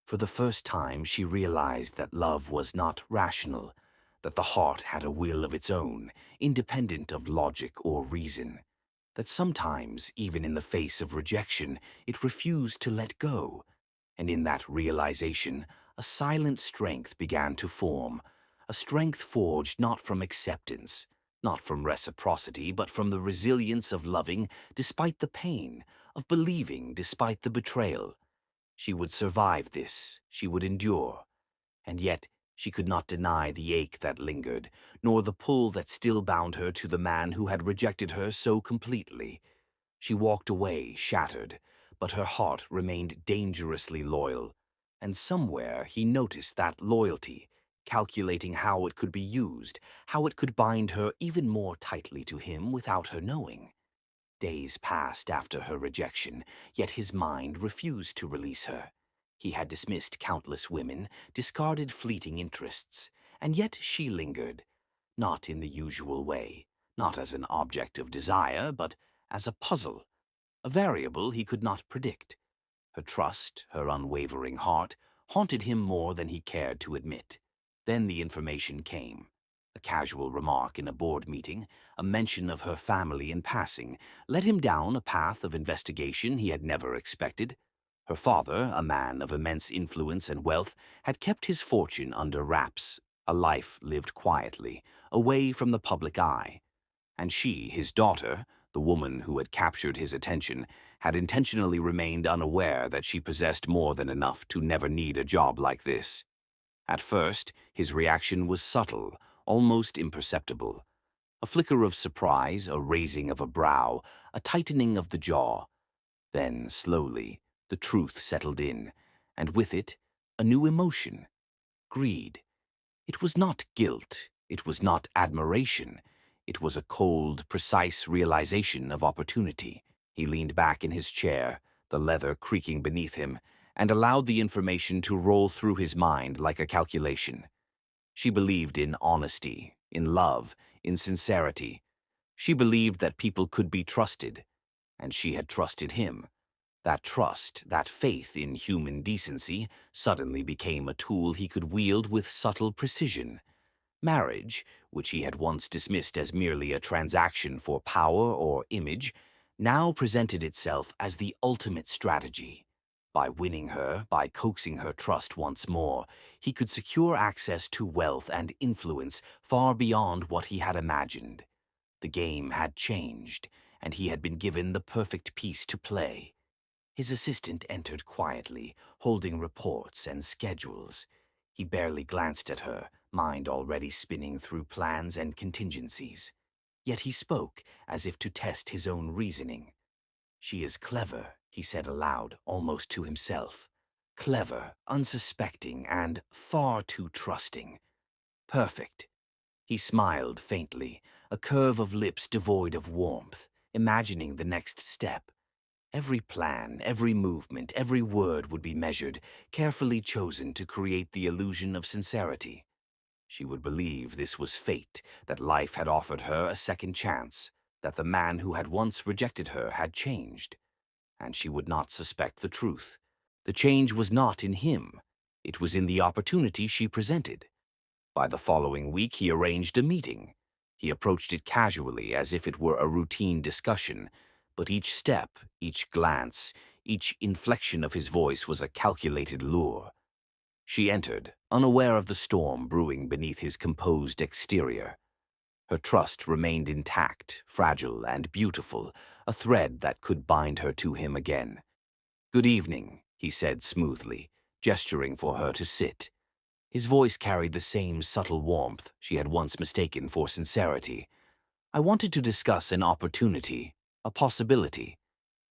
For the first time, she realized that love was not rational, that the heart had a will of its own, independent of logic or reason, that sometimes, even in the face of rejection, it refused to let go. And in that realization, a silent strength began to form, a strength forged not from acceptance, not from reciprocity, but from the resilience of loving despite the pain, of believing despite the betrayal. She would survive this, she would endure, and yet she could not deny the ache that lingered, nor the pull that still bound her to the man who had rejected her so completely. She walked away, shattered, but her heart remained dangerously loyal, and somewhere he noticed that loyalty, calculating how it could be used, how it could bind her even more tightly to him without her knowing. Days passed after her rejection, yet his mind refused to release her. He had dismissed countless women, discarded fleeting interests, and yet she lingered, not in the usual way, not as an object of desire, but as a puzzle, a variable he could not predict. Her trust, her unwavering heart, haunted him more than he cared to admit. Then the information came. A casual remark in a board meeting, a mention of her family in passing, led him down a path of investigation he had never expected. Her father, a man of immense influence and wealth, had kept his fortune under wraps, a life lived quietly, away from the public eye. And she, his daughter, the woman who had captured his attention, had intentionally remained unaware that she possessed more than enough to never need a job like this. At first, his reaction was subtle, almost imperceptible. A flicker of surprise, a raising of a brow, a tightening of the jaw. Then, slowly, the truth settled in, and with it, a new emotion: greed. It was not guilt, it was not admiration. It was a cold, precise realization of opportunity. He leaned back in his chair, the leather creaking beneath him, and allowed the information to roll through his mind like a calculation. She believed in honesty, in love, in sincerity. She believed that people could be trusted, and she had trusted him. That trust, that faith in human decency, suddenly became a tool he could wield with subtle precision. Marriage, which he had once dismissed as merely a transaction for power or image, now presented itself as the ultimate strategy. By winning her, by coaxing her trust once more, he could secure access to wealth and influence far beyond what he had imagined. The game had changed, and he had been given the perfect piece to play. His assistant entered quietly, holding reports and schedules. He barely glanced at her, mind already spinning through plans and contingencies. Yet he spoke as if to test his own reasoning. "She is clever," he said aloud, almost to himself. "Clever, unsuspecting, and far too trusting. Perfect." He smiled faintly, a curve of lips devoid of warmth, imagining the next step. Every plan, every movement, every word would be measured, carefully chosen to create the illusion of sincerity. She would believe this was fate, that life had offered her a second chance, that the man who had once rejected her had changed. And she would not suspect the truth. The change was not in him. It was in the opportunity she presented. By the following week, he arranged a meeting. He approached it casually, as if it were a routine discussion, but each step, each glance, each inflection of his voice was a calculated lure. She entered, unaware of the storm brewing beneath his composed exterior. Her trust remained intact, fragile and beautiful, a thread that could bind her to him again. "Good evening," he said smoothly, gesturing for her to sit. His voice carried the same subtle warmth she had once mistaken for sincerity. "I wanted to discuss an opportunity, a possibility."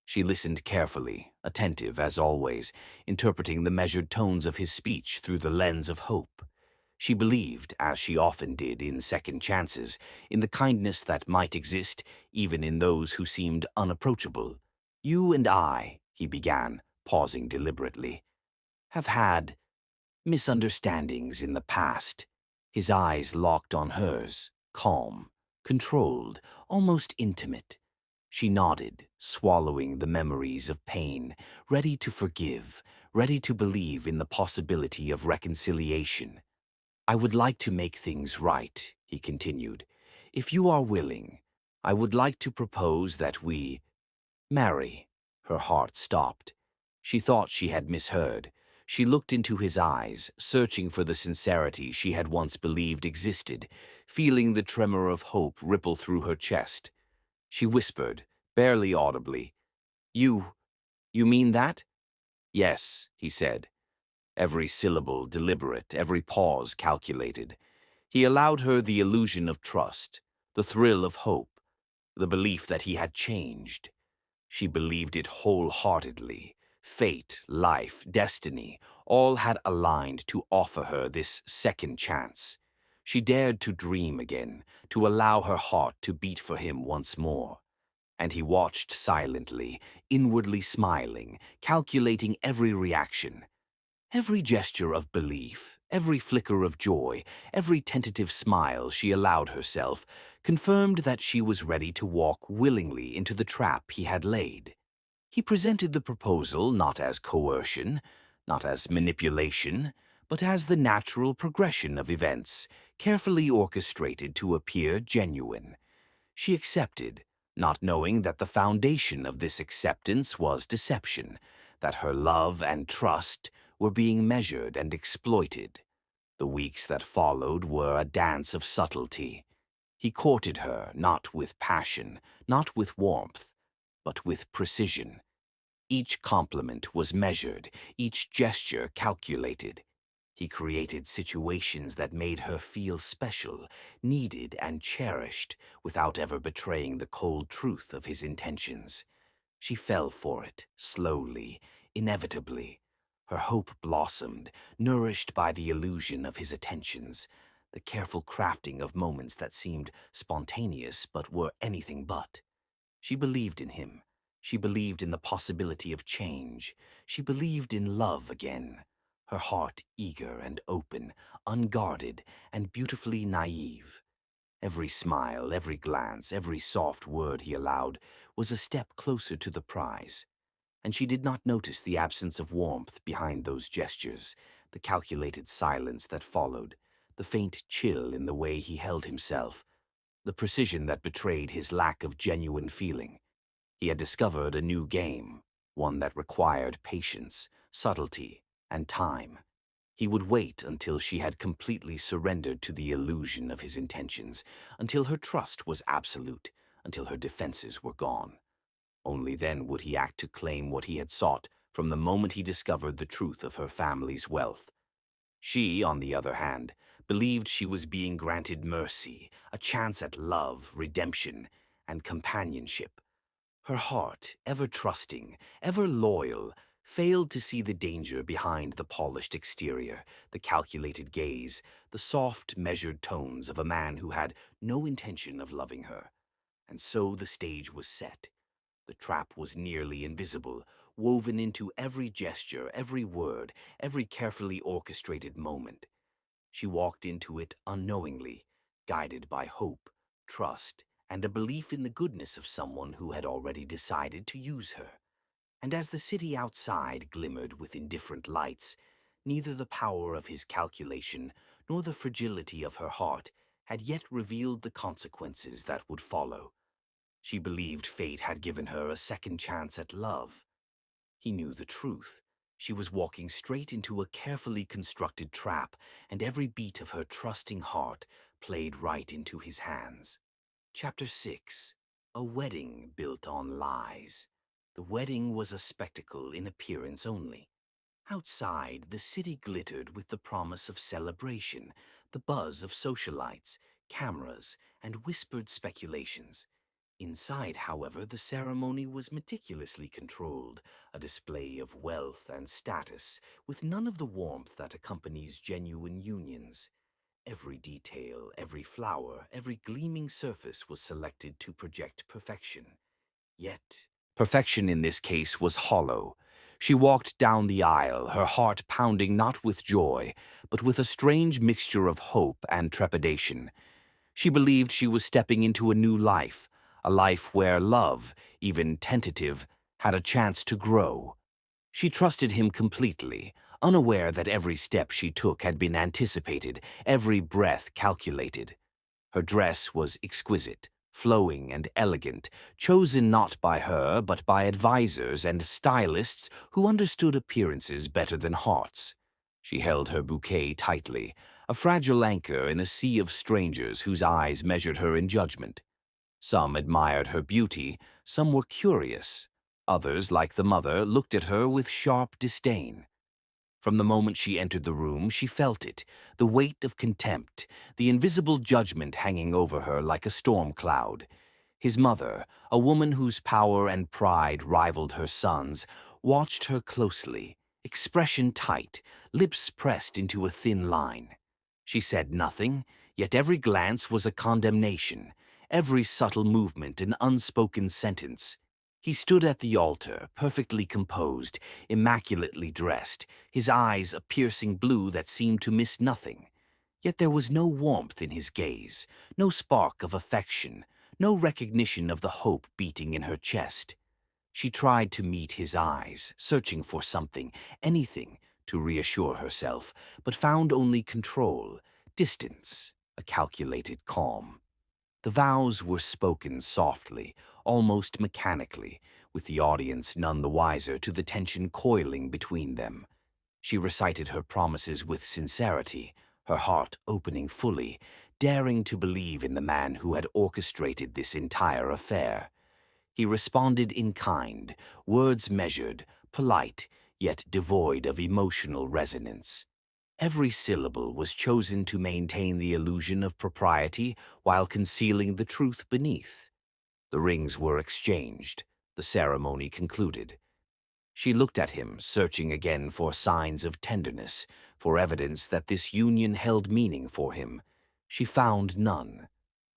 She listened carefully, attentive as always, interpreting the measured tones of his speech through the lens of hope. She believed, as she often did in second chances, in the kindness that might exist even in those who seemed unapproachable. "You and I," he began, pausing deliberately, "have had misunderstandings in the past." His eyes locked on hers, calm, controlled, almost intimate. She nodded, swallowing the memories of pain, ready to forgive, ready to believe in the possibility of reconciliation. "I would like to make things right," he continued. "If you are willing, I would like to propose that we marry." Her heart stopped. She thought she had misheard. She looked into his eyes, searching for the sincerity she had once believed existed, feeling the tremor of hope ripple through her chest. She whispered, barely audibly, You mean that?" "Yes," he said, every syllable deliberate, every pause calculated. He allowed her the illusion of trust, the thrill of hope, the belief that he had changed. She believed it wholeheartedly. Fate, life, destiny, all had aligned to offer her this second chance. She dared to dream again, to allow her heart to beat for him once more. And he watched silently, inwardly smiling, calculating every reaction. Every gesture of belief, every flicker of joy, every tentative smile she allowed herself, confirmed that she was ready to walk willingly into the trap he had laid. He presented the proposal not as coercion, not as manipulation, but as the natural progression of events, carefully orchestrated to appear genuine. She accepted, not knowing that the foundation of this acceptance was deception, that her love and trust were being measured and exploited. The weeks that followed were a dance of subtlety. He courted her not with passion, not with warmth, but with precision. Each compliment was measured, each gesture calculated. He created situations that made her feel special, needed, and cherished without ever betraying the cold truth of his intentions. She fell for it, slowly, inevitably. Her hope blossomed, nourished by the illusion of his attentions, the careful crafting of moments that seemed spontaneous but were anything but. She believed in him. She believed in the possibility of change. She believed in love again, her heart eager and open, unguarded and beautifully naive. Every smile, every glance, every soft word he allowed was a step closer to the prize. And she did not notice the absence of warmth behind those gestures, the calculated silence that followed, the faint chill in the way he held himself, the precision that betrayed his lack of genuine feeling. He had discovered a new game, one that required patience, subtlety, and time. He would wait until she had completely surrendered to the illusion of his intentions, until her trust was absolute, until her defenses were gone. Only then would he act to claim what he had sought from the moment he discovered the truth of her family's wealth. She, on the other hand, believed she was being granted mercy, a chance at love, redemption, and companionship. Her heart, ever trusting, ever loyal, failed to see the danger behind the polished exterior, the calculated gaze, the soft, measured tones of a man who had no intention of loving her. And so the stage was set. The trap was nearly invisible, woven into every gesture, every word, every carefully orchestrated moment. She walked into it unknowingly, guided by hope, trust, and a belief in the goodness of someone who had already decided to use her. And as the city outside glimmered with indifferent lights, neither the power of his calculation nor the fragility of her heart had yet revealed the consequences that would follow. She believed fate had given her a second chance at love. He knew the truth. She was walking straight into a carefully constructed trap, and every beat of her trusting heart played right into his hands. Chapter 6. A Wedding Built on Lies. The wedding was a spectacle in appearance only. Outside, the city glittered with the promise of celebration, the buzz of socialites, cameras, and whispered speculations. Inside, however, the ceremony was meticulously controlled, a display of wealth and status, with none of the warmth that accompanies genuine unions. Every detail, every flower, every gleaming surface was selected to project perfection. Yet, perfection in this case was hollow. She walked down the aisle, her heart pounding not with joy, but with a strange mixture of hope and trepidation. She believed she was stepping into a life where love, even tentative, had a chance to grow. She trusted him completely, unaware that every step she took had been anticipated, every breath calculated. Her dress was exquisite, flowing and elegant, chosen not by her but by advisors and stylists who understood appearances better than hearts. She held her bouquet tightly, a fragile anchor in a sea of strangers whose eyes measured her in judgment. Some admired her beauty, some were curious. Others, like the mother, looked at her with sharp disdain. From the moment she entered the room, she felt it, the weight of contempt, the invisible judgment hanging over her like a storm cloud. His mother, a woman whose power and pride rivaled her son's, watched her closely, expression tight, lips pressed into a thin line. She said nothing, yet every glance was a condemnation, every subtle movement an unspoken sentence. He stood at the altar, perfectly composed, immaculately dressed, his eyes a piercing blue that seemed to miss nothing. Yet there was no warmth in his gaze, no spark of affection, no recognition of the hope beating in her chest. She tried to meet his eyes, searching for something, anything, to reassure herself, but found only control, distance, a calculated calm. The vows were spoken softly, almost mechanically, with the audience none the wiser to the tension coiling between them. She recited her promises with sincerity, her heart opening fully, daring to believe in the man who had orchestrated this entire affair. He responded in kind, words measured, polite, yet devoid of emotional resonance. Every syllable was chosen to maintain the illusion of propriety while concealing the truth beneath. The rings were exchanged. The ceremony concluded. She looked at him, searching again for signs of tenderness, for evidence that this union held meaning for him. She found none.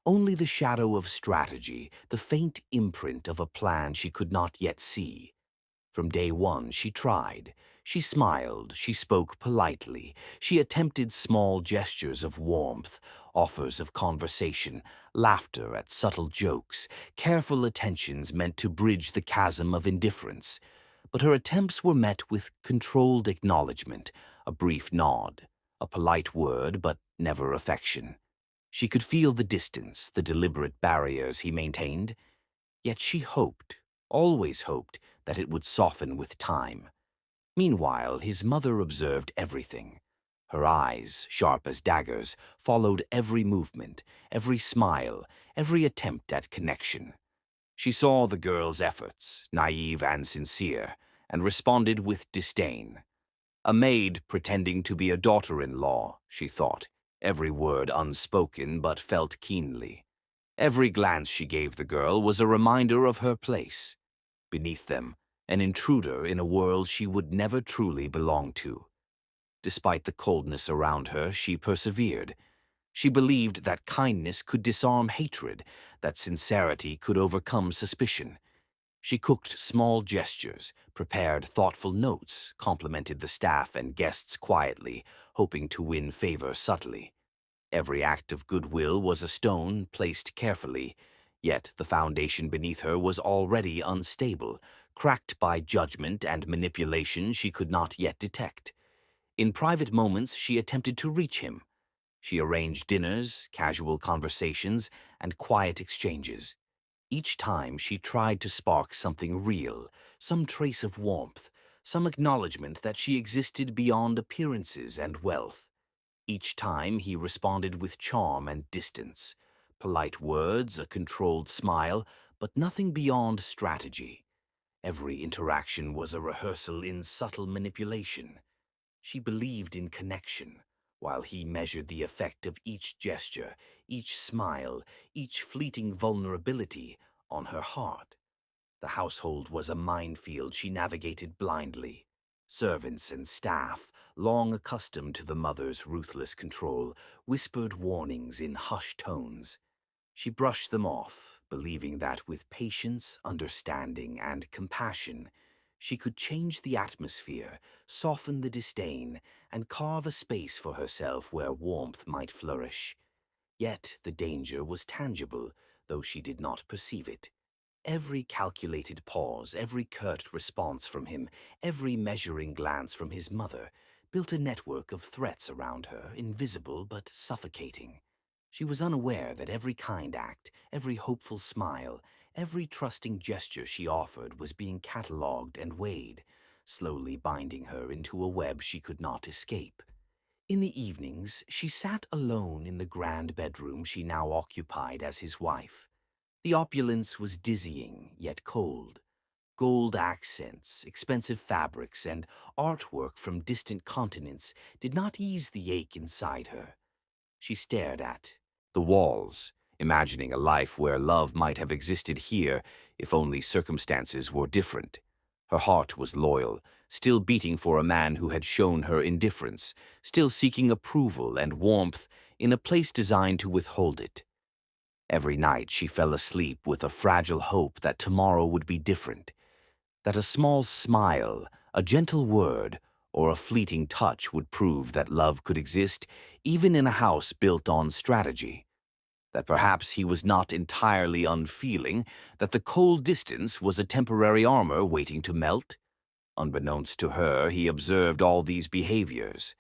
Only the shadow of strategy, the faint imprint of a plan she could not yet see. From day one she tried. She smiled, she spoke politely, she attempted small gestures of warmth, offers of conversation, laughter at subtle jokes, careful attentions meant to bridge the chasm of indifference. But her attempts were met with controlled acknowledgement, a brief nod, a polite word, but never affection. She could feel the distance, the deliberate barriers he maintained, yet she hoped, always hoped, that it would soften with time. Meanwhile, his mother observed everything. Her eyes, sharp as daggers, followed every movement, every smile, every attempt at connection. She saw the girl's efforts, naive and sincere, and responded with disdain. A maid pretending to be a daughter-in-law, she thought, every word unspoken but felt keenly. Every glance she gave the girl was a reminder of her place. Beneath them, an intruder in a world she would never truly belong to. Despite the coldness around her, she persevered. She believed that kindness could disarm hatred, that sincerity could overcome suspicion. She cooked small gestures, prepared thoughtful notes, complimented the staff and guests quietly, hoping to win favor subtly. Every act of goodwill was a stone placed carefully, yet the foundation beneath her was already unstable, cracked by judgment and manipulation she could not yet detect. In private moments, she attempted to reach him. She arranged dinners, casual conversations, and quiet exchanges. Each time she tried to spark something real, some trace of warmth, some acknowledgement that she existed beyond appearances and wealth. Each time he responded with charm and distance, polite words, a controlled smile, but nothing beyond strategy. Every interaction was a rehearsal in subtle manipulation. She believed in connection, while he measured the effect of each gesture, each smile, each fleeting vulnerability on her heart. The household was a minefield she navigated blindly. Servants and staff, long accustomed to the mother's ruthless control, whispered warnings in hushed tones. She brushed them off, believing that with patience, understanding, and compassion, she could change the atmosphere, soften the disdain, and carve a space for herself where warmth might flourish. Yet the danger was tangible, though she did not perceive it. Every calculated pause, every curt response from him, every measuring glance from his mother, built a network of threats around her, invisible but suffocating. She was unaware that every kind act, every hopeful smile, every trusting gesture she offered was being catalogued and weighed, slowly binding her into a web she could not escape. In the evenings, she sat alone in the grand bedroom she now occupied as his wife. The opulence was dizzying, yet cold. Gold accents, expensive fabrics, and artwork from distant continents did not ease the ache inside her. She stared at the walls, imagining a life where love might have existed here if only circumstances were different. Her heart was loyal, still beating for a man who had shown her indifference, still seeking approval and warmth in a place designed to withhold it. Every night she fell asleep with a fragile hope that tomorrow would be different, that a small smile, a gentle word, or a fleeting touch would prove that love could exist even in a house built on strategy. that perhaps he was not entirely unfeeling, that the cold distance was a temporary armor waiting to melt. Unbeknownst to her, he observed all these behaviors.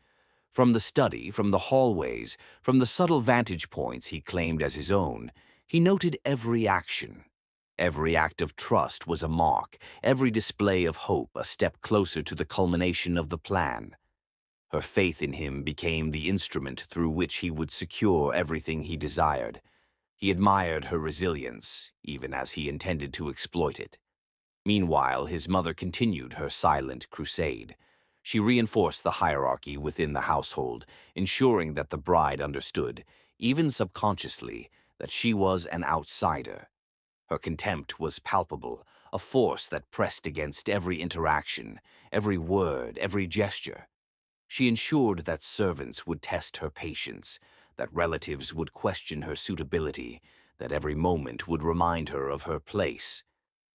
From the study, from the hallways, from the subtle vantage points he claimed as his own, he noted every action. Every act of trust was a mark, every display of hope a step closer to the culmination of the plan. Her faith in him became the instrument through which he would secure everything he desired. He admired her resilience, even as he intended to exploit it. Meanwhile, his mother continued her silent crusade. She reinforced the hierarchy within the household, ensuring that the bride understood, even subconsciously, that she was an outsider. Her contempt was palpable, a force that pressed against every interaction, every word, every gesture. She ensured that servants would test her patience, that relatives would question her suitability, that every moment would remind her of her place.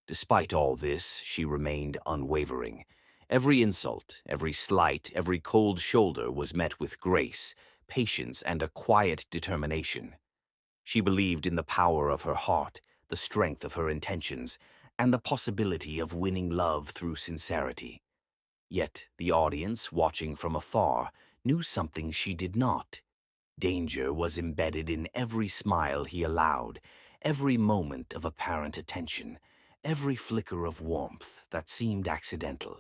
Despite all this, she remained unwavering. Every insult, every slight, every cold shoulder was met with grace, patience, and a quiet determination. She believed in the power of her heart, the strength of her intentions, and the possibility of winning love through sincerity. Yet the audience, watching from afar, knew something she did not. Danger was embedded in every smile he allowed, every moment of apparent attention, every flicker of warmth that seemed accidental.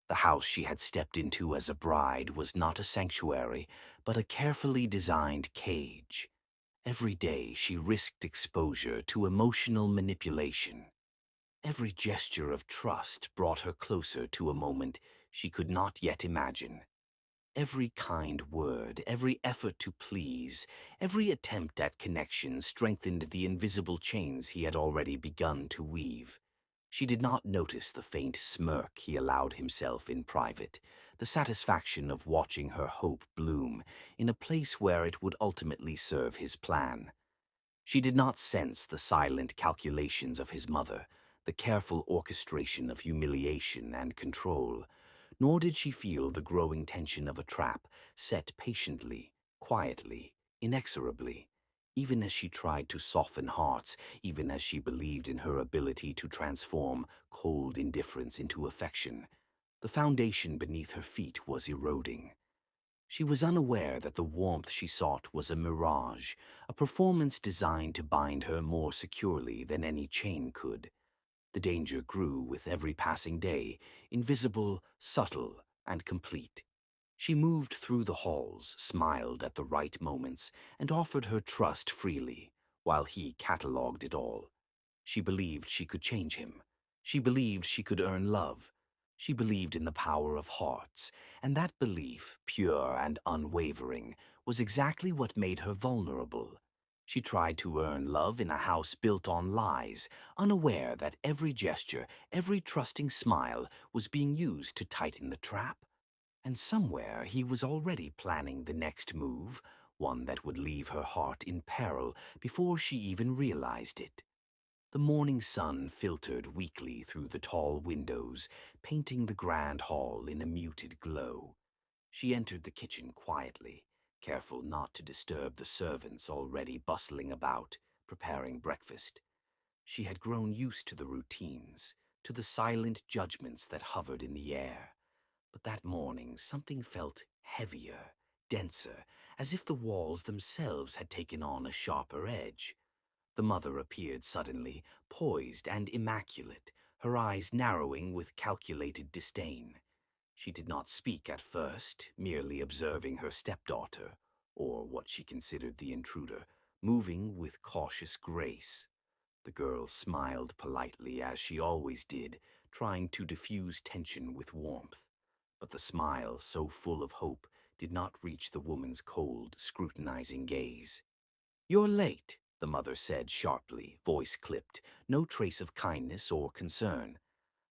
The house she had stepped into as a bride was not a sanctuary, but a carefully designed cage. Every day she risked exposure to emotional manipulation. Every gesture of trust brought her closer to a moment she could not yet imagine. Every kind word, every effort to please, every attempt at connection strengthened the invisible chains he had already begun to weave. She did not notice the faint smirk he allowed himself in private, the satisfaction of watching her hope bloom in a place where it would ultimately serve his plan. She did not sense the silent calculations of his mother, the careful orchestration of humiliation and control, nor did she feel the growing tension of a trap set patiently, quietly, inexorably. Even as she tried to soften hearts, even as she believed in her ability to transform cold indifference into affection, the foundation beneath her feet was eroding. She was unaware that the warmth she sought was a mirage, a performance designed to bind her more securely than any chain could. The danger grew with every passing day, invisible, subtle, and complete. She moved through the halls, smiled at the right moments, and offered her trust freely, while he catalogued it all. She believed she could change him. She believed she could earn love. She believed in the power of hearts, and that belief, pure and unwavering, was exactly what made her vulnerable. She tried to earn love in a house built on lies, unaware that every gesture, every trusting smile was being used to tighten the trap. And somewhere he was already planning the next move, one that would leave her heart in peril before she even realized it. The morning sun filtered weakly through the tall windows, painting the grand hall in a muted glow. She entered the kitchen quietly, careful not to disturb the servants already bustling about, preparing breakfast. She had grown used to the routines, to the silent judgments that hovered in the air. But that morning something felt heavier, denser, as if the walls themselves had taken on a sharper edge. The mother appeared suddenly, poised and immaculate, her eyes narrowing with calculated disdain. She did not speak at first, merely observing her stepdaughter, or what she considered the intruder, moving with cautious grace. The girl smiled politely, as she always did, trying to diffuse tension with warmth. But the smile, so full of hope, did not reach the woman's cold, scrutinizing gaze. "You're late," the mother said sharply, voice clipped, no trace of kindness or concern.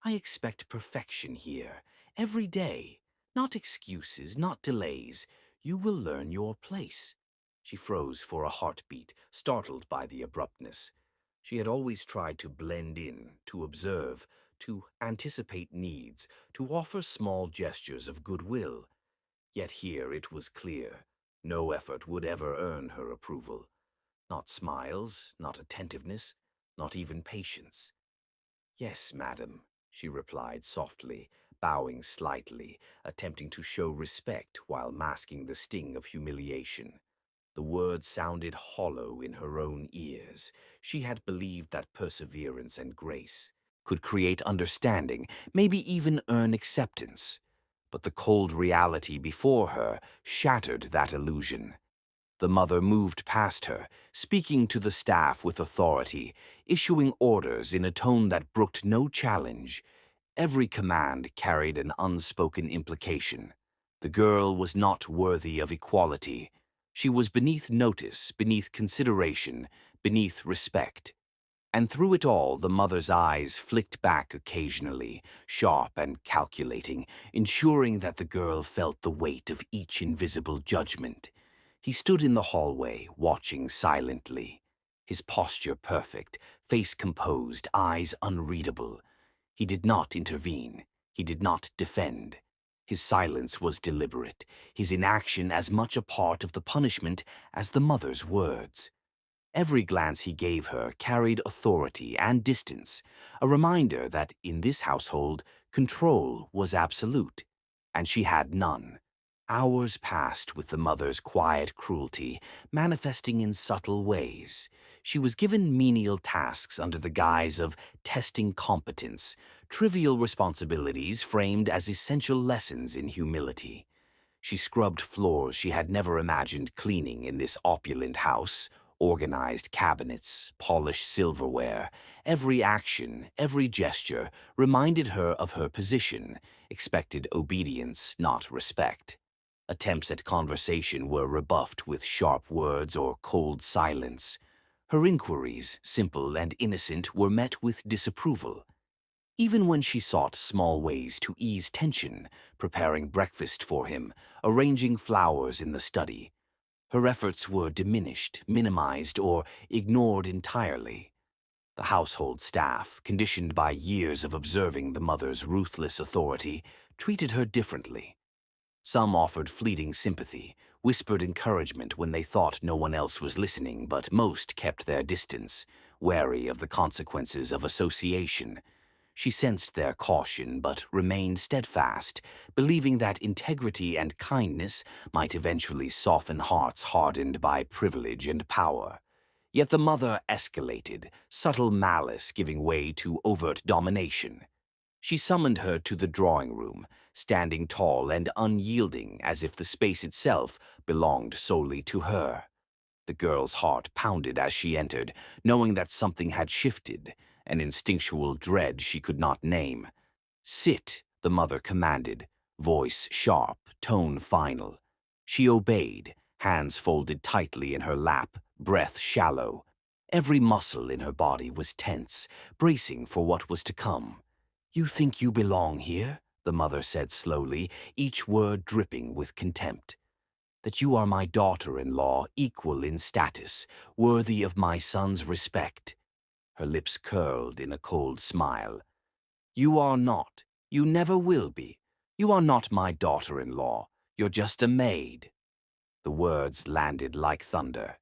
"I expect perfection here, every day. Not excuses, not delays. You will learn your place." She froze for a heartbeat, startled by the abruptness. She had always tried to blend in, to observe, to anticipate needs, to offer small gestures of goodwill. Yet here it was clear. No effort would ever earn her approval. Not smiles, not attentiveness, not even patience. "Yes, madam," she replied softly, bowing slightly, attempting to show respect while masking the sting of humiliation. The words sounded hollow in her own ears. She had believed that perseverance and grace could create understanding, maybe even earn acceptance. But the cold reality before her shattered that illusion. The mother moved past her, speaking to the staff with authority, issuing orders in a tone that brooked no challenge. Every command carried an unspoken implication. The girl was not worthy of equality. She was beneath notice, beneath consideration, beneath respect. And through it all, the mother's eyes flicked back occasionally, sharp and calculating, ensuring that the girl felt the weight of each invisible judgment. He stood in the hallway, watching silently, his posture perfect, face composed, eyes unreadable. He did not intervene. He did not defend. His silence was deliberate, his inaction as much a part of the punishment as the mother's words. Every glance he gave her carried authority and distance, a reminder that in this household, control was absolute, and she had none. Hours passed with the mother's quiet cruelty, manifesting in subtle ways. She was given menial tasks under the guise of testing competence, trivial responsibilities framed as essential lessons in humility. She scrubbed floors she had never imagined cleaning in this opulent house, organized cabinets, polished silverware. Every action, every gesture reminded her of her position, expected obedience, not respect. Attempts at conversation were rebuffed with sharp words or cold silence. Her inquiries, simple and innocent, were met with disapproval. Even when she sought small ways to ease tension, preparing breakfast for him, arranging flowers in the study, her efforts were diminished, minimized, or ignored entirely. The household staff, conditioned by years of observing the mother's ruthless authority, treated her differently. Some offered fleeting sympathy, whispered encouragement when they thought no one else was listening, but most kept their distance, wary of the consequences of association. She sensed their caution but remained steadfast, believing that integrity and kindness might eventually soften hearts hardened by privilege and power. Yet the mother escalated, subtle malice giving way to overt domination. She summoned her to the drawing room, standing tall and unyielding as if the space itself belonged solely to her. The girl's heart pounded as she entered, knowing that something had shifted, an instinctual dread she could not name. "Sit," the mother commanded, voice sharp, tone final. She obeyed, hands folded tightly in her lap, breath shallow. Every muscle in her body was tense, bracing for what was to come. "You think you belong here?" the mother said slowly, each word dripping with contempt. "That you are my daughter-in-law, equal in status, worthy of my son's respect." Her lips curled in a cold smile. "You are not. You never will be. You are not my daughter-in-law. You're just a maid." The words landed like thunder.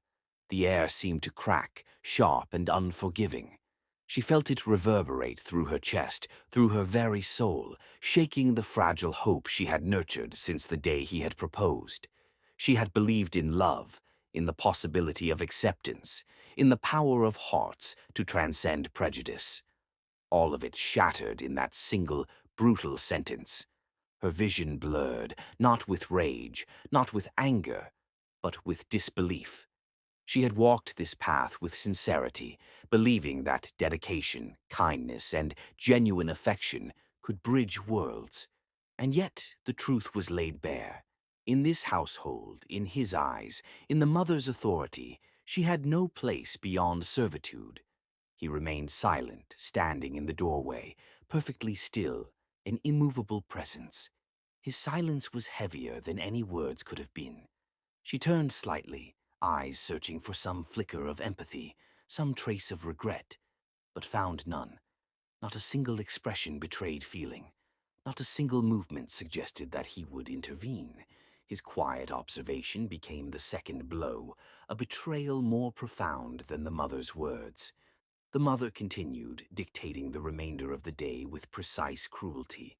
The air seemed to crack, sharp and unforgiving. She felt it reverberate through her chest, through her very soul, shaking the fragile hope she had nurtured since the day he had proposed. She had believed in love, in the possibility of acceptance, in the power of hearts to transcend prejudice. All of it shattered in that single, brutal sentence. Her vision blurred, not with rage, not with anger, but with disbelief. She had walked this path with sincerity, believing that dedication, kindness, and genuine affection could bridge worlds. And yet the truth was laid bare. In this household, in his eyes, in the mother's authority, she had no place beyond servitude. He remained silent, standing in the doorway, perfectly still, an immovable presence. His silence was heavier than any words could have been. She turned slightly, eyes searching for some flicker of empathy, some trace of regret, but found none. Not a single expression betrayed feeling. Not a single movement suggested that he would intervene. His quiet observation became the second blow, a betrayal more profound than the mother's words. The mother continued, dictating the remainder of the day with precise cruelty.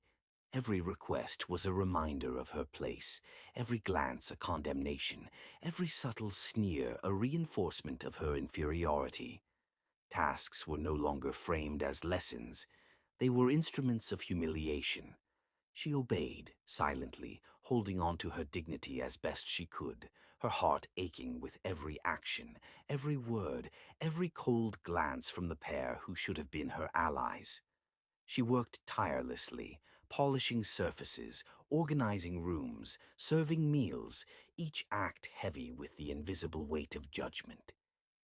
Every request was a reminder of her place, every glance a condemnation, every subtle sneer a reinforcement of her inferiority. Tasks were no longer framed as lessons, they were instruments of humiliation. She obeyed, silently, holding on to her dignity as best she could, her heart aching with every action, every word, every cold glance from the pair who should have been her allies. She worked tirelessly, polishing surfaces, organizing rooms, serving meals, each act heavy with the invisible weight of judgment.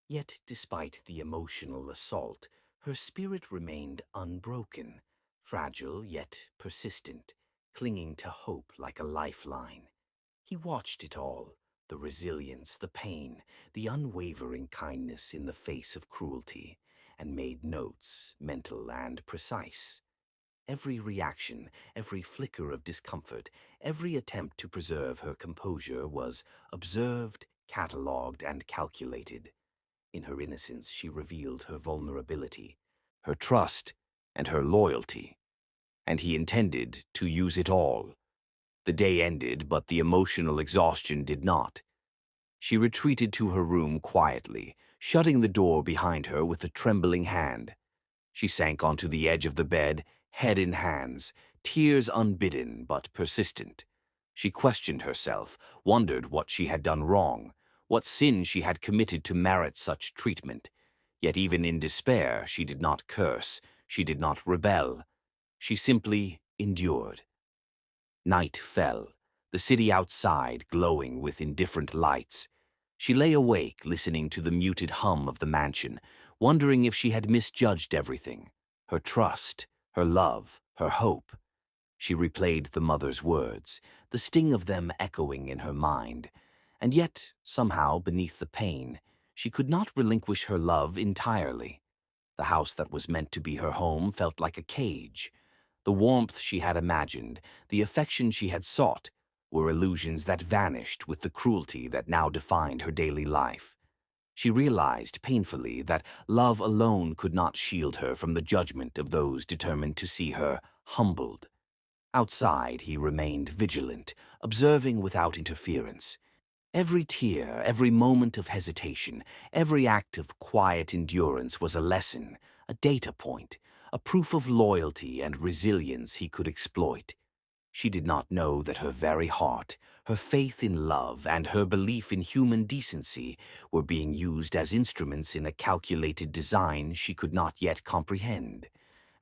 Yet, despite the emotional assault, her spirit remained unbroken, fragile yet persistent, clinging to hope like a lifeline. He watched it all, the resilience, the pain, the unwavering kindness in the face of cruelty, and made notes, mental and precise. Every reaction, every flicker of discomfort, every attempt to preserve her composure was observed, catalogued, and calculated. In her innocence, she revealed her vulnerability, her trust, and her loyalty, and he intended to use it all. The day ended, but the emotional exhaustion did not. She retreated to her room quietly, shutting the door behind her with a trembling hand. She sank onto the edge of the bed, head in hands, tears unbidden but persistent. She questioned herself, wondered what she had done wrong, what sin she had committed to merit such treatment. Yet even in despair, she did not curse, she did not rebel. She simply endured. Night fell, the city outside glowing with indifferent lights. She lay awake, listening to the muted hum of the mansion, wondering if she had misjudged everything, her trust, her love, her hope. She replayed the mother's words, the sting of them echoing in her mind. And yet, somehow, beneath the pain, she could not relinquish her love entirely. The house that was meant to be her home felt like a cage. The warmth she had imagined, the affection she had sought, were illusions that vanished with the cruelty that now defined her daily life. She realized painfully that love alone could not shield her from the judgment of those determined to see her humbled. Outside, he remained vigilant, observing without interference. Every tear, every moment of hesitation, every act of quiet endurance was a lesson, a data point, a proof of loyalty and resilience he could exploit. She did not know that her very heart, her faith in love, and her belief in human decency were being used as instruments in a calculated design she could not yet comprehend.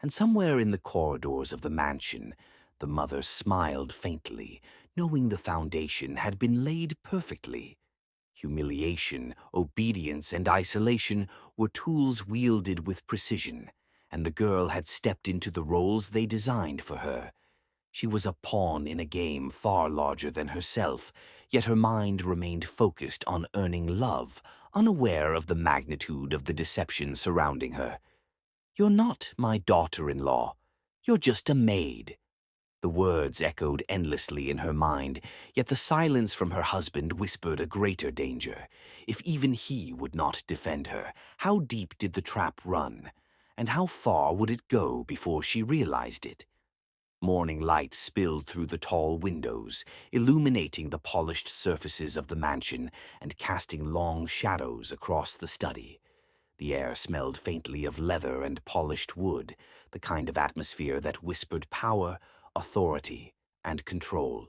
And somewhere in the corridors of the mansion, the mother smiled faintly, knowing the foundation had been laid perfectly. Humiliation, obedience, and isolation were tools wielded with precision, and the girl had stepped into the roles they designed for her. She was a pawn in a game far larger than herself, yet her mind remained focused on earning love, unaware of the magnitude of the deception surrounding her. "You're not my daughter-in-law. You're just a maid." The words echoed endlessly in her mind, yet the silence from her husband whispered a greater danger. If even he would not defend her, how deep did the trap run? And how far would it go before she realized it? Morning light spilled through the tall windows, illuminating the polished surfaces of the mansion and casting long shadows across the study. The air smelled faintly of leather and polished wood, the kind of atmosphere that whispered power, authority, and control.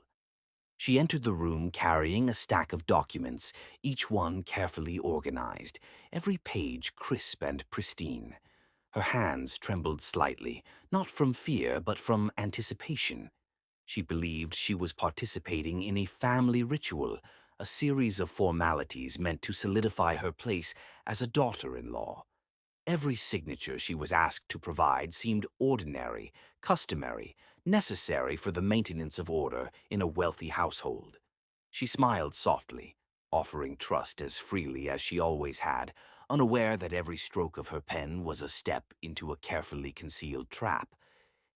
She entered the room carrying a stack of documents, each one carefully organized, every page crisp and pristine. Her hands trembled slightly, not from fear but from anticipation. She believed she was participating in a family ritual, a series of formalities meant to solidify her place as a daughter-in-law. Every signature she was asked to provide seemed ordinary, customary, necessary for the maintenance of order in a wealthy household. She smiled softly, offering trust as freely as she always had, unaware that every stroke of her pen was a step into a carefully concealed trap.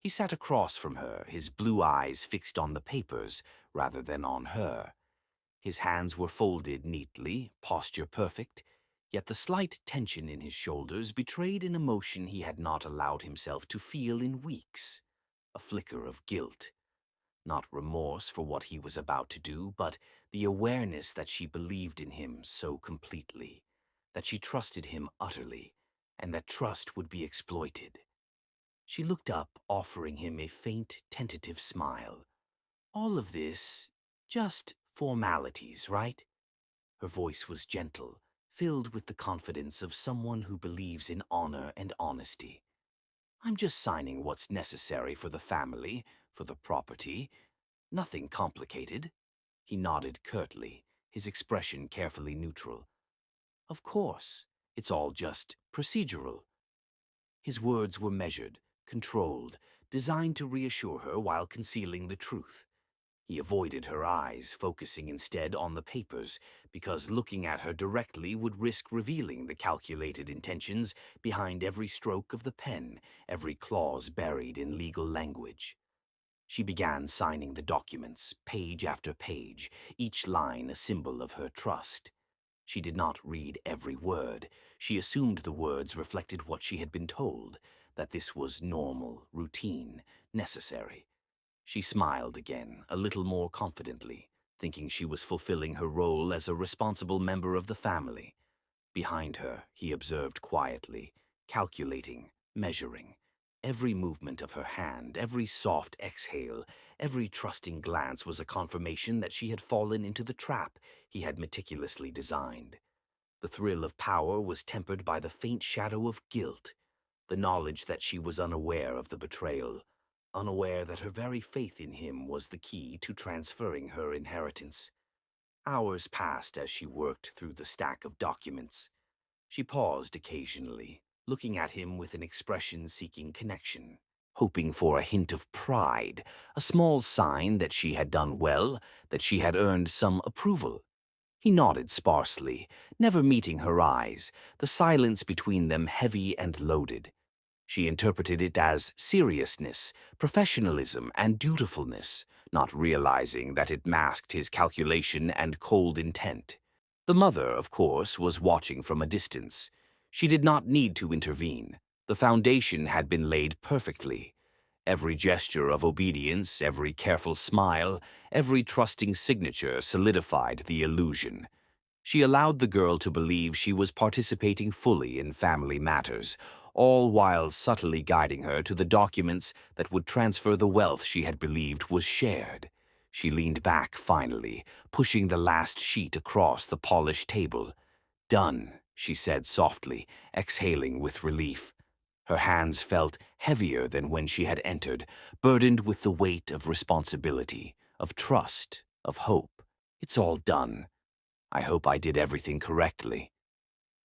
He sat across from her, his blue eyes fixed on the papers rather than on her. His hands were folded neatly, posture perfect, yet the slight tension in his shoulders betrayed an emotion he had not allowed himself to feel in weeks. A flicker of guilt. Not remorse for what he was about to do, but the awareness that she believed in him so completely, that she trusted him utterly, and that trust would be exploited. She looked up, offering him a faint, tentative smile. All of this, just formalities, right? Her voice was gentle, filled with the confidence of someone who believes in honor and honesty. I'm just signing what's necessary for the family, for the property. Nothing complicated. He nodded curtly, his expression carefully neutral. Of course, it's all just procedural. His words were measured, controlled, designed to reassure her while concealing the truth. He avoided her eyes, focusing instead on the papers, because looking at her directly would risk revealing the calculated intentions behind every stroke of the pen, every clause buried in legal language. She began signing the documents, page after page, each line a symbol of her trust. She did not read every word. She assumed the words reflected what she had been told, that this was normal, routine, necessary. She smiled again, a little more confidently, thinking she was fulfilling her role as a responsible member of the family. Behind her, he observed quietly, calculating, measuring. Every movement of her hand, every soft exhale, every trusting glance was a confirmation that she had fallen into the trap he had meticulously designed. The thrill of power was tempered by the faint shadow of guilt, the knowledge that she was unaware of the betrayal, unaware that her very faith in him was the key to transferring her inheritance. Hours passed as she worked through the stack of documents. She paused occasionally, looking at him with an expression seeking connection, hoping for a hint of pride, a small sign that she had done well, that she had earned some approval. He nodded sparsely, never meeting her eyes, the silence between them heavy and loaded. She interpreted it as seriousness, professionalism, and dutifulness, not realizing that it masked his calculation and cold intent. The mother, of course, was watching from a distance. She did not need to intervene. The foundation had been laid perfectly. Every gesture of obedience, every careful smile, every trusting signature solidified the illusion. She allowed the girl to believe she was participating fully in family matters, all while subtly guiding her to the documents that would transfer the wealth she had believed was shared. She leaned back finally, pushing the last sheet across the polished table. "Done," she said softly, exhaling with relief. Her hands felt heavier than when she had entered, burdened with the weight of responsibility, of trust, of hope. "It's all done. I hope I did everything correctly."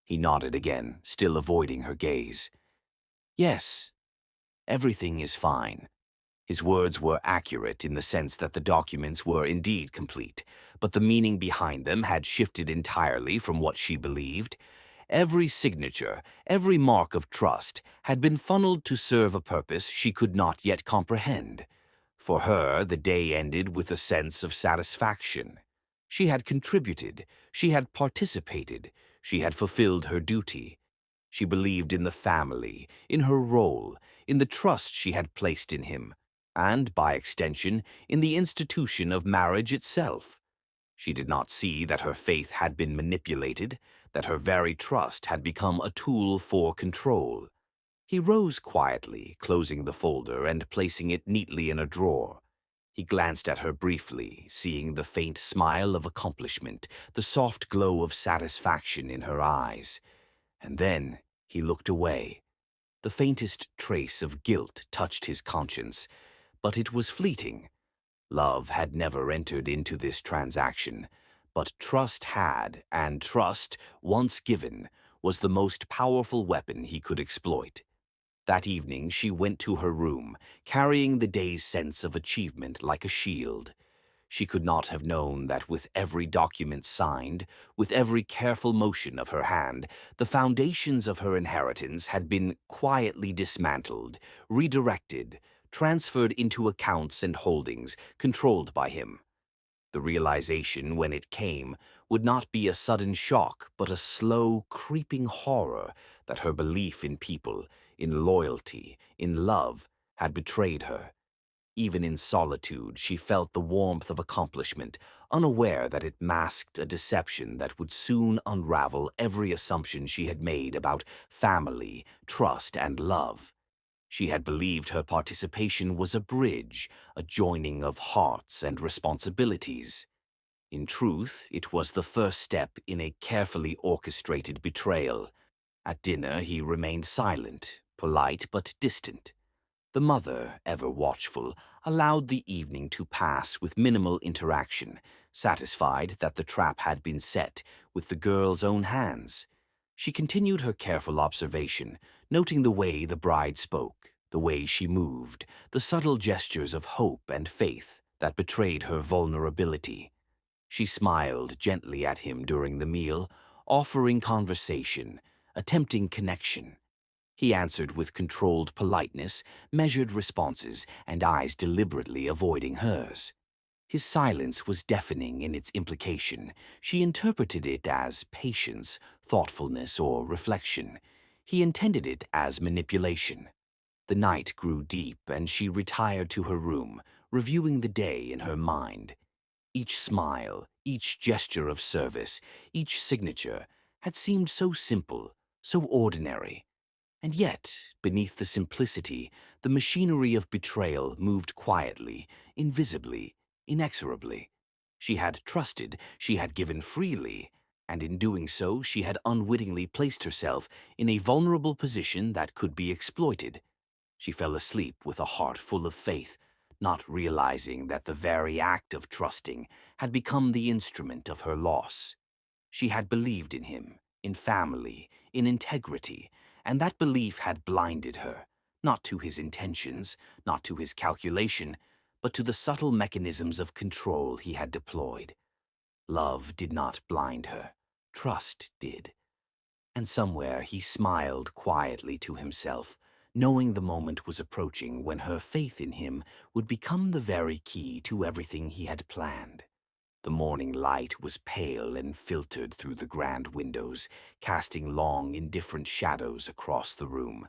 He nodded again, still avoiding her gaze. "Yes, everything is fine." His words were accurate in the sense that the documents were indeed complete, but the meaning behind them had shifted entirely from what she believed. Every signature, every mark of trust, had been funneled to serve a purpose she could not yet comprehend. For her, the day ended with a sense of satisfaction. She had contributed, she had participated, she had fulfilled her duty. She believed in the family, in her role, in the trust she had placed in him, and, by extension, in the institution of marriage itself. She did not see that her faith had been manipulated, that her very trust had become a tool for control. He rose quietly, closing the folder and placing it neatly in a drawer. He glanced at her briefly, seeing the faint smile of accomplishment, the soft glow of satisfaction in her eyes. And then he looked away. The faintest trace of guilt touched his conscience, but it was fleeting. Love had never entered into this transaction, but trust had, and trust, once given, was the most powerful weapon he could exploit. That evening she went to her room, carrying the day's sense of achievement like a shield. She could not have known that with every document signed, with every careful motion of her hand, the foundations of her inheritance had been quietly dismantled, redirected, transferred into accounts and holdings controlled by him. The realization, when it came, would not be a sudden shock, but a slow, creeping horror that her belief in people, in loyalty, in love, had betrayed her. Even in solitude, she felt the warmth of accomplishment, unaware that it masked a deception that would soon unravel every assumption she had made about family, trust, and love. She had believed her participation was a bridge, a joining of hearts and responsibilities. In truth, it was the first step in a carefully orchestrated betrayal. At dinner, he remained silent, polite but distant. The mother, ever watchful, allowed the evening to pass with minimal interaction, satisfied that the trap had been set with the girl's own hands. She continued her careful observation, noting the way the bride spoke, the way she moved, the subtle gestures of hope and faith that betrayed her vulnerability. She smiled gently at him during the meal, offering conversation, attempting connection. He answered with controlled politeness, measured responses, and eyes deliberately avoiding hers. His silence was deafening in its implication. She interpreted it as patience, thoughtfulness, or reflection. He intended it as manipulation. The night grew deep, and she retired to her room, reviewing the day in her mind. Each smile, each gesture of service, each signature had seemed so simple, so ordinary. And yet, beneath the simplicity, the machinery of betrayal moved quietly, invisibly, inexorably. She had trusted, she had given freely, and in doing so she had unwittingly placed herself in a vulnerable position that could be exploited. She fell asleep with a heart full of faith, not realizing that the very act of trusting had become the instrument of her loss. She had believed in him, in family, in integrity, and that belief had blinded her, not to his intentions, not to his calculation, but to the subtle mechanisms of control he had deployed. Love did not blind her. Trust did. And somewhere he smiled quietly to himself, knowing the moment was approaching when her faith in him would become the very key to everything he had planned. The morning light was pale and filtered through the grand windows, casting long, indifferent shadows across the room.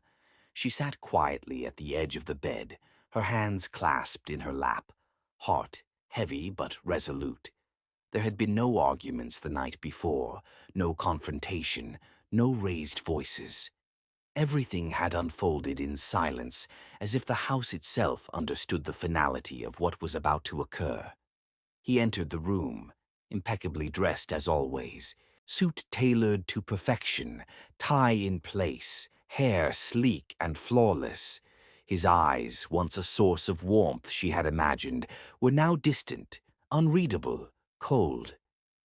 She sat quietly at the edge of the bed, her hands clasped in her lap, heart heavy but resolute. There had been no arguments the night before, no confrontation, no raised voices. Everything had unfolded in silence, as if the house itself understood the finality of what was about to occur. He entered the room, impeccably dressed as always, suit tailored to perfection, tie in place, hair sleek and flawless. His eyes, once a source of warmth she had imagined, were now distant, unreadable, cold.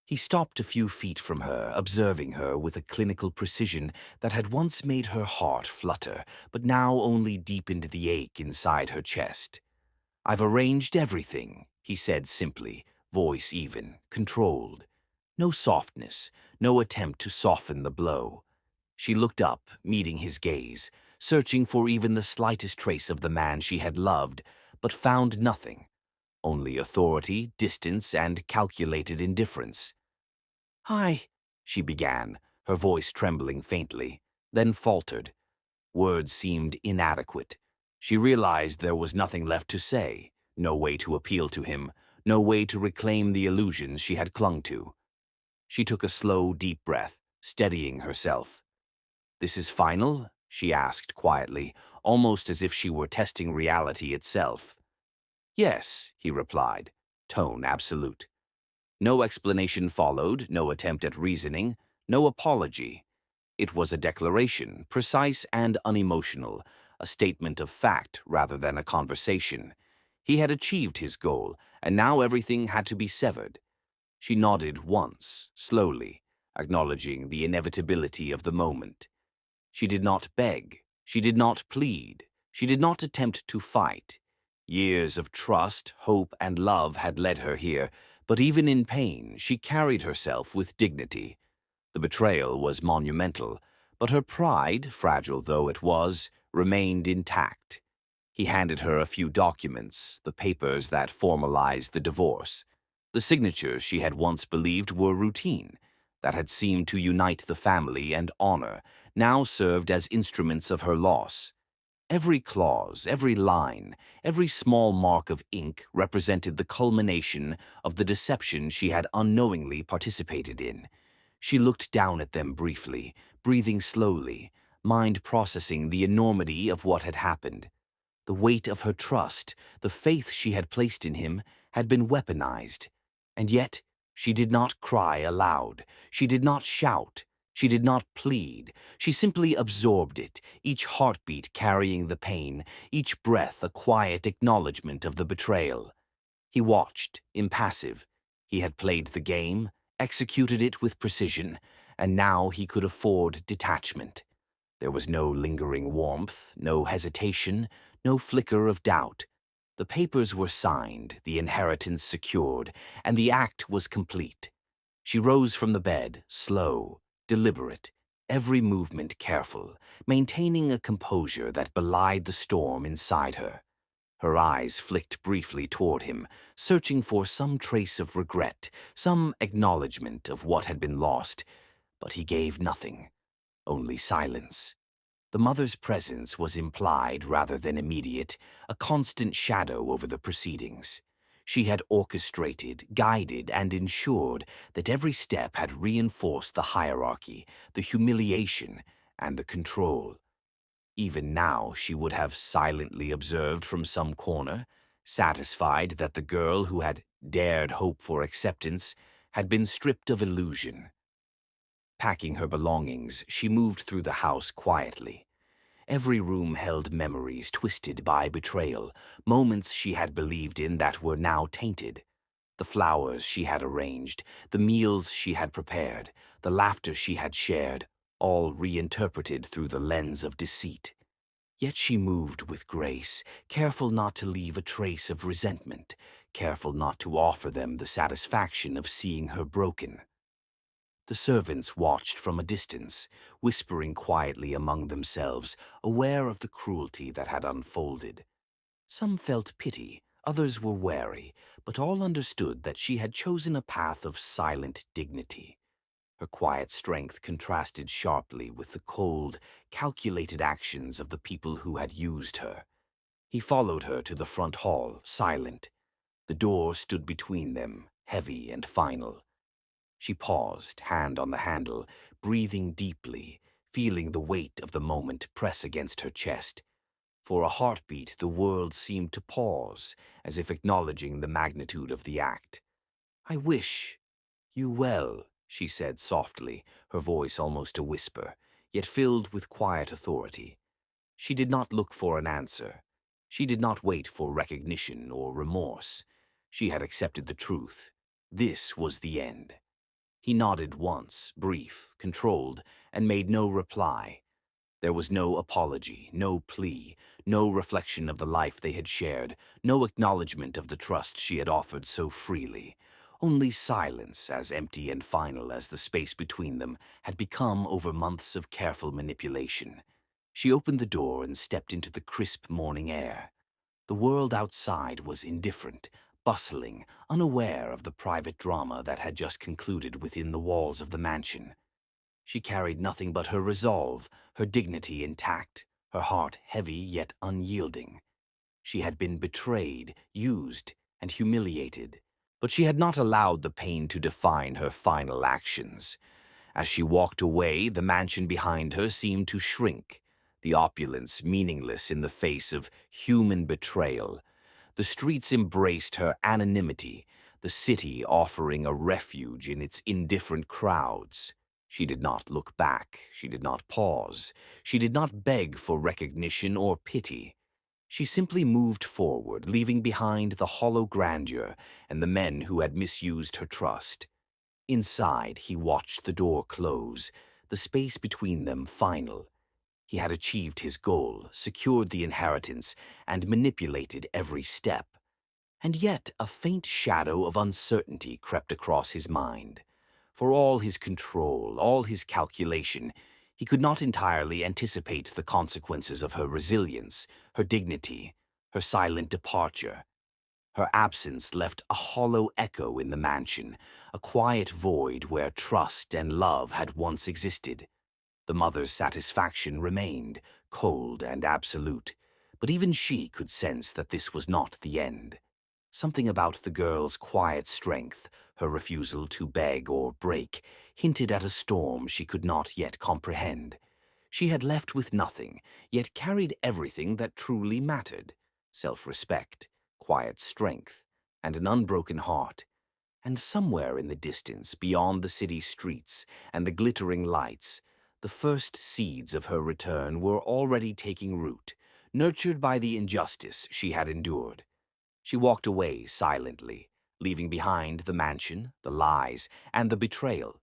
He stopped a few feet from her, observing her with a clinical precision that had once made her heart flutter, but now only deepened the ache inside her chest. "I've arranged everything," he said simply, voice even, controlled. No softness, no attempt to soften the blow. She looked up, meeting his gaze, searching for even the slightest trace of the man she had loved, but found nothing. Only authority, distance, and calculated indifference. "Hi," she began, her voice trembling faintly, then faltered. Words seemed inadequate. She realized there was nothing left to say, no way to appeal to him, no way to reclaim the illusions she had clung to. She took a slow, deep breath, steadying herself. "This is final?" she asked quietly, almost as if she were testing reality itself. "Yes," he replied, tone absolute. No explanation followed, no attempt at reasoning, no apology. It was a declaration, precise and unemotional, a statement of fact rather than a conversation. He had achieved his goal, and now everything had to be severed. She nodded once, slowly, acknowledging the inevitability of the moment. She did not beg, she did not plead, she did not attempt to fight. Years of trust, hope, and love had led her here, but even in pain, she carried herself with dignity. The betrayal was monumental, but her pride, fragile though it was, remained intact. He handed her a few documents, the papers that formalized the divorce. The signatures she had once believed were routine, that had seemed to unite the family and honor, now served as instruments of her loss. Every clause, every line, every small mark of ink represented the culmination of the deception she had unknowingly participated in. She looked down at them briefly, breathing slowly, mind processing the enormity of what had happened. The weight of her trust, the faith she had placed in him, had been weaponized. And yet, she did not cry aloud. She did not shout. She did not plead. She simply absorbed it, each heartbeat carrying the pain, each breath a quiet acknowledgement of the betrayal. He watched, impassive. He had played the game, executed it with precision, and now he could afford detachment. There was no lingering warmth, no hesitation, no flicker of doubt. The papers were signed, the inheritance secured, and the act was complete. She rose from the bed, slow, deliberate, every movement careful, maintaining a composure that belied the storm inside her. Her eyes flicked briefly toward him, searching for some trace of regret, some acknowledgement of what had been lost, but he gave nothing, only silence. The mother's presence was implied rather than immediate, a constant shadow over the proceedings. She had orchestrated, guided, and ensured that every step had reinforced the hierarchy, the humiliation, and the control. Even now she would have silently observed from some corner, satisfied that the girl who had dared hope for acceptance had been stripped of illusion. Packing her belongings, she moved through the house quietly. Every room held memories twisted by betrayal, moments she had believed in that were now tainted. The flowers she had arranged, the meals she had prepared, the laughter she had shared, all reinterpreted through the lens of deceit. Yet she moved with grace, careful not to leave a trace of resentment, careful not to offer them the satisfaction of seeing her broken. The servants watched from a distance, whispering quietly among themselves, aware of the cruelty that had unfolded. Some felt pity, others were wary, but all understood that she had chosen a path of silent dignity. Her quiet strength contrasted sharply with the cold, calculated actions of the people who had used her. He followed her to the front hall, silent. The door stood between them, heavy and final. She paused, hand on the handle, breathing deeply, feeling the weight of the moment press against her chest. For a heartbeat, the world seemed to pause, as if acknowledging the magnitude of the act. "I wish you well," she said softly, her voice almost a whisper, yet filled with quiet authority. She did not look for an answer. She did not wait for recognition or remorse. She had accepted the truth. This was the end. He nodded once, brief, controlled, and made no reply. There was no apology, no plea, no reflection of the life they had shared, no acknowledgement of the trust she had offered so freely. Only silence, as empty and final as the space between them, had become over months of careful manipulation. She opened the door and stepped into the crisp morning air. The world outside was indifferent, bustling, unaware of the private drama that had just concluded within the walls of the mansion. She carried nothing but her resolve, her dignity intact, her heart heavy yet unyielding. She had been betrayed, used, and humiliated, but she had not allowed the pain to define her final actions. As she walked away, the mansion behind her seemed to shrink, the opulence meaningless in the face of human betrayal. The streets embraced her anonymity, the city offering a refuge in its indifferent crowds. She did not look back, she did not pause, she did not beg for recognition or pity. She simply moved forward, leaving behind the hollow grandeur and the men who had misused her trust. Inside, he watched the door close, the space between them final. He had achieved his goal, secured the inheritance, and manipulated every step. And yet a faint shadow of uncertainty crept across his mind. For all his control, all his calculation, he could not entirely anticipate the consequences of her resilience, her dignity, her silent departure. Her absence left a hollow echo in the mansion, a quiet void where trust and love had once existed. The mother's satisfaction remained, cold and absolute, but even she could sense that this was not the end. Something about the girl's quiet strength, her refusal to beg or break, hinted at a storm she could not yet comprehend. She had left with nothing, yet carried everything that truly mattered: self-respect, quiet strength, and an unbroken heart. And somewhere in the distance, beyond the city streets and the glittering lights, the first seeds of her return were already taking root, nurtured by the injustice she had endured. She walked away silently, leaving behind the mansion, the lies, and the betrayal.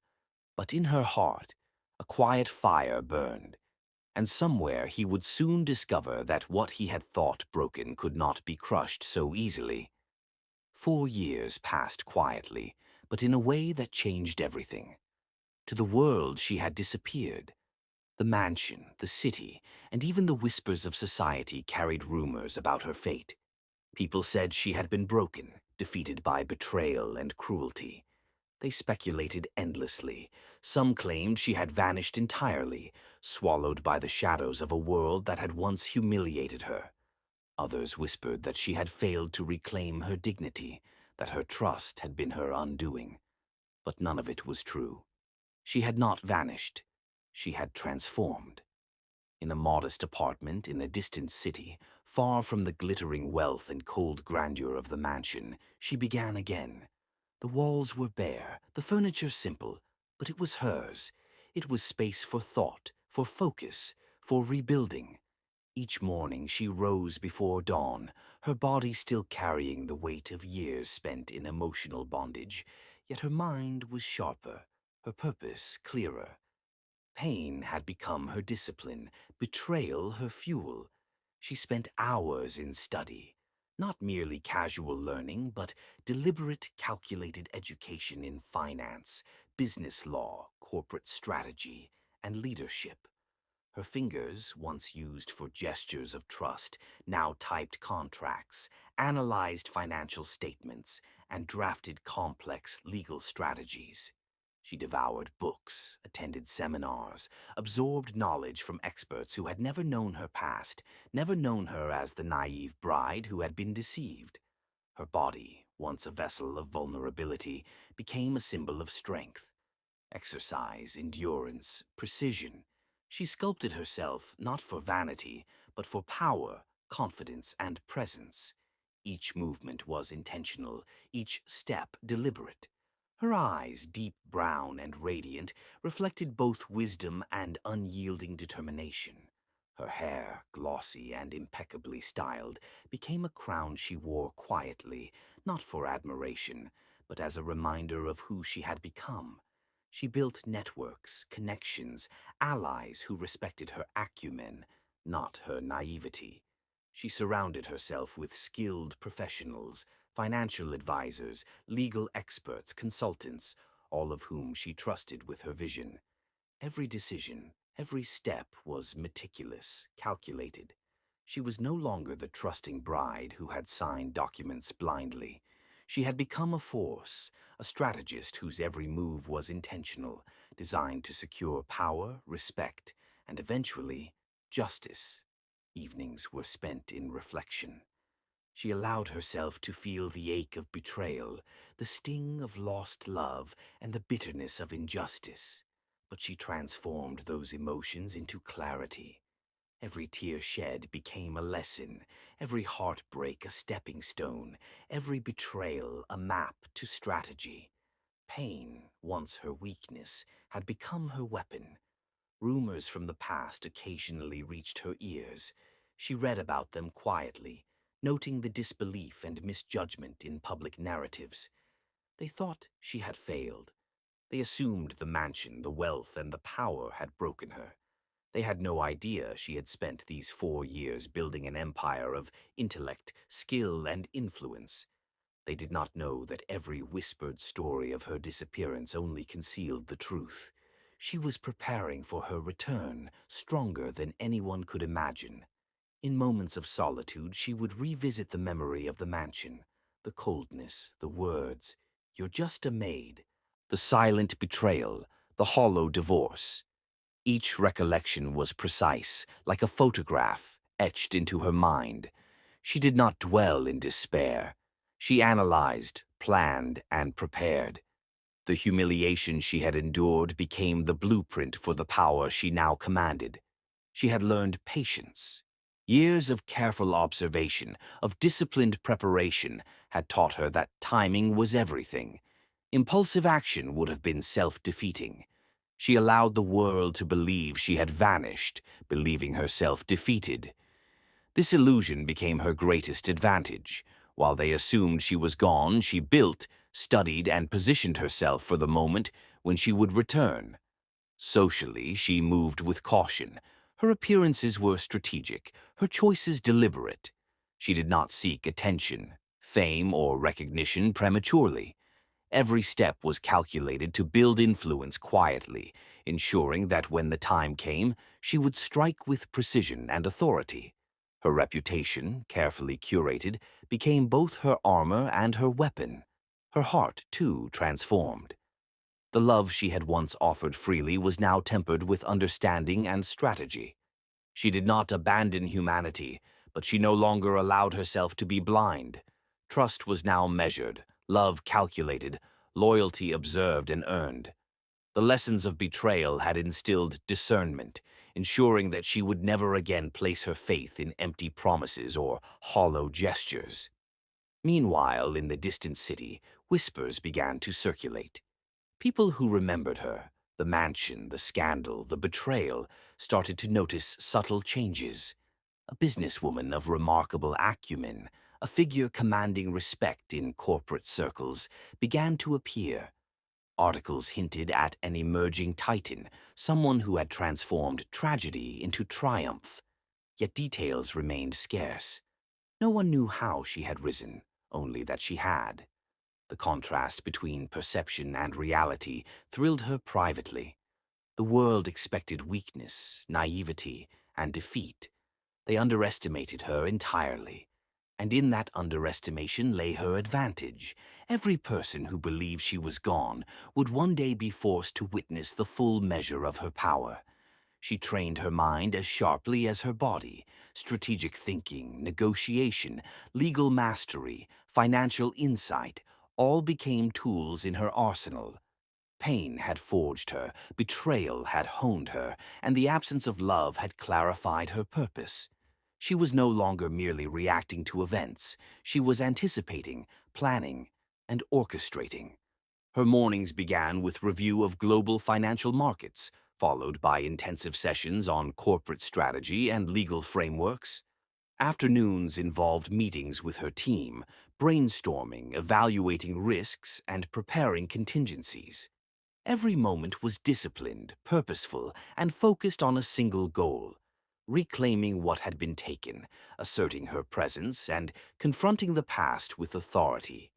But in her heart, a quiet fire burned, and somewhere he would soon discover that what he had thought broken could not be crushed so easily. 4 years passed quietly, but in a way that changed everything. To the world she had disappeared. The mansion, the city, and even the whispers of society carried rumors about her fate. People said she had been broken, defeated by betrayal and cruelty. They speculated endlessly. Some claimed she had vanished entirely, swallowed by the shadows of a world that had once humiliated her. Others whispered that she had failed to reclaim her dignity, that her trust had been her undoing. But none of it was true. She had not vanished. She had transformed. In a modest apartment in a distant city, far from the glittering wealth and cold grandeur of the mansion, she began again. The walls were bare, the furniture simple, but it was hers. It was space for thought, for focus, for rebuilding. Each morning she rose before dawn, her body still carrying the weight of years spent in emotional bondage, yet her mind was sharper, her purpose clearer. Pain had become her discipline, betrayal her fuel. She spent hours in study, not merely casual learning, but deliberate, calculated education in finance, business law, corporate strategy, and leadership. Her fingers, once used for gestures of trust, now typed contracts, analyzed financial statements, and drafted complex legal strategies. She devoured books, attended seminars, absorbed knowledge from experts who had never known her past, never known her as the naive bride who had been deceived. Her body, once a vessel of vulnerability, became a symbol of strength. Exercise, endurance, precision. She sculpted herself not for vanity, but for power, confidence, and presence. Each movement was intentional, each step deliberate. Her eyes, deep brown and radiant, reflected both wisdom and unyielding determination. Her hair, glossy and impeccably styled, became a crown she wore quietly, not for admiration, but as a reminder of who she had become. She built networks, connections, allies who respected her acumen, not her naivety. She surrounded herself with skilled professionals, financial advisors, legal experts, consultants, all of whom she trusted with her vision. Every decision, every step was meticulous, calculated. She was no longer the trusting bride who had signed documents blindly. She had become a force, a strategist whose every move was intentional, designed to secure power, respect, and eventually, justice. Evenings were spent in reflection. She allowed herself to feel the ache of betrayal, the sting of lost love, and the bitterness of injustice. But she transformed those emotions into clarity. Every tear shed became a lesson, every heartbreak a stepping stone, every betrayal a map to strategy. Pain, once her weakness, had become her weapon. Rumors from the past occasionally reached her ears. She read about them quietly, noting the disbelief and misjudgment in public narratives. They thought she had failed. They assumed the mansion, the wealth, and the power had broken her. They had no idea she had spent these 4 years building an empire of intellect, skill, and influence. They did not know that every whispered story of her disappearance only concealed the truth. She was preparing for her return, stronger than anyone could imagine. In moments of solitude, she would revisit the memory of the mansion, The coldness, the words, "You're just a maid." The silent betrayal, the hollow divorce. Each recollection was precise, like a photograph etched into her mind. She did not dwell in despair. She analyzed, planned, and prepared. The humiliation she had endured became the blueprint for the power she now commanded. She had learned patience. Years of careful observation, of disciplined preparation, had taught her that timing was everything. Impulsive action would have been self-defeating. She allowed the world to believe she had vanished, believing herself defeated. This illusion became her greatest advantage. While they assumed she was gone, she built, studied, and positioned herself for the moment when she would return. Socially, she moved with caution. Her appearances were strategic, her choices deliberate. She did not seek attention, fame, or recognition prematurely. Every step was calculated to build influence quietly, ensuring that when the time came, she would strike with precision and authority. Her reputation, carefully curated, became both her armor and her weapon. Her heart, too, transformed. The love she had once offered freely was now tempered with understanding and strategy. She did not abandon humanity, but she no longer allowed herself to be blind. Trust was now measured, love calculated, loyalty observed and earned. The lessons of betrayal had instilled discernment, ensuring that she would never again place her faith in empty promises or hollow gestures. Meanwhile, in the distant city, whispers began to circulate. People who remembered her, the mansion, the scandal, the betrayal, started to notice subtle changes. A businesswoman of remarkable acumen, a figure commanding respect in corporate circles, began to appear. Articles hinted at an emerging titan, someone who had transformed tragedy into triumph. Yet details remained scarce. No one knew how she had risen, only that she had. The contrast between perception and reality thrilled her privately. The world expected weakness, naivety, and defeat. They underestimated her entirely. And in that underestimation lay her advantage. Every person who believed she was gone would one day be forced to witness the full measure of her power. She trained her mind as sharply as her body. Strategic thinking, negotiation, legal mastery, financial insight, all became tools in her arsenal. Pain had forged her, betrayal had honed her, and the absence of love had clarified her purpose. She was no longer merely reacting to events. She was anticipating, planning, and orchestrating. Her mornings began with review of global financial markets, followed by intensive sessions on corporate strategy and legal frameworks. Afternoons involved meetings with her team, brainstorming, evaluating risks, and preparing contingencies. Every moment was disciplined, purposeful, and focused on a single goal: reclaiming what had been taken, asserting her presence, and confronting the past with authority.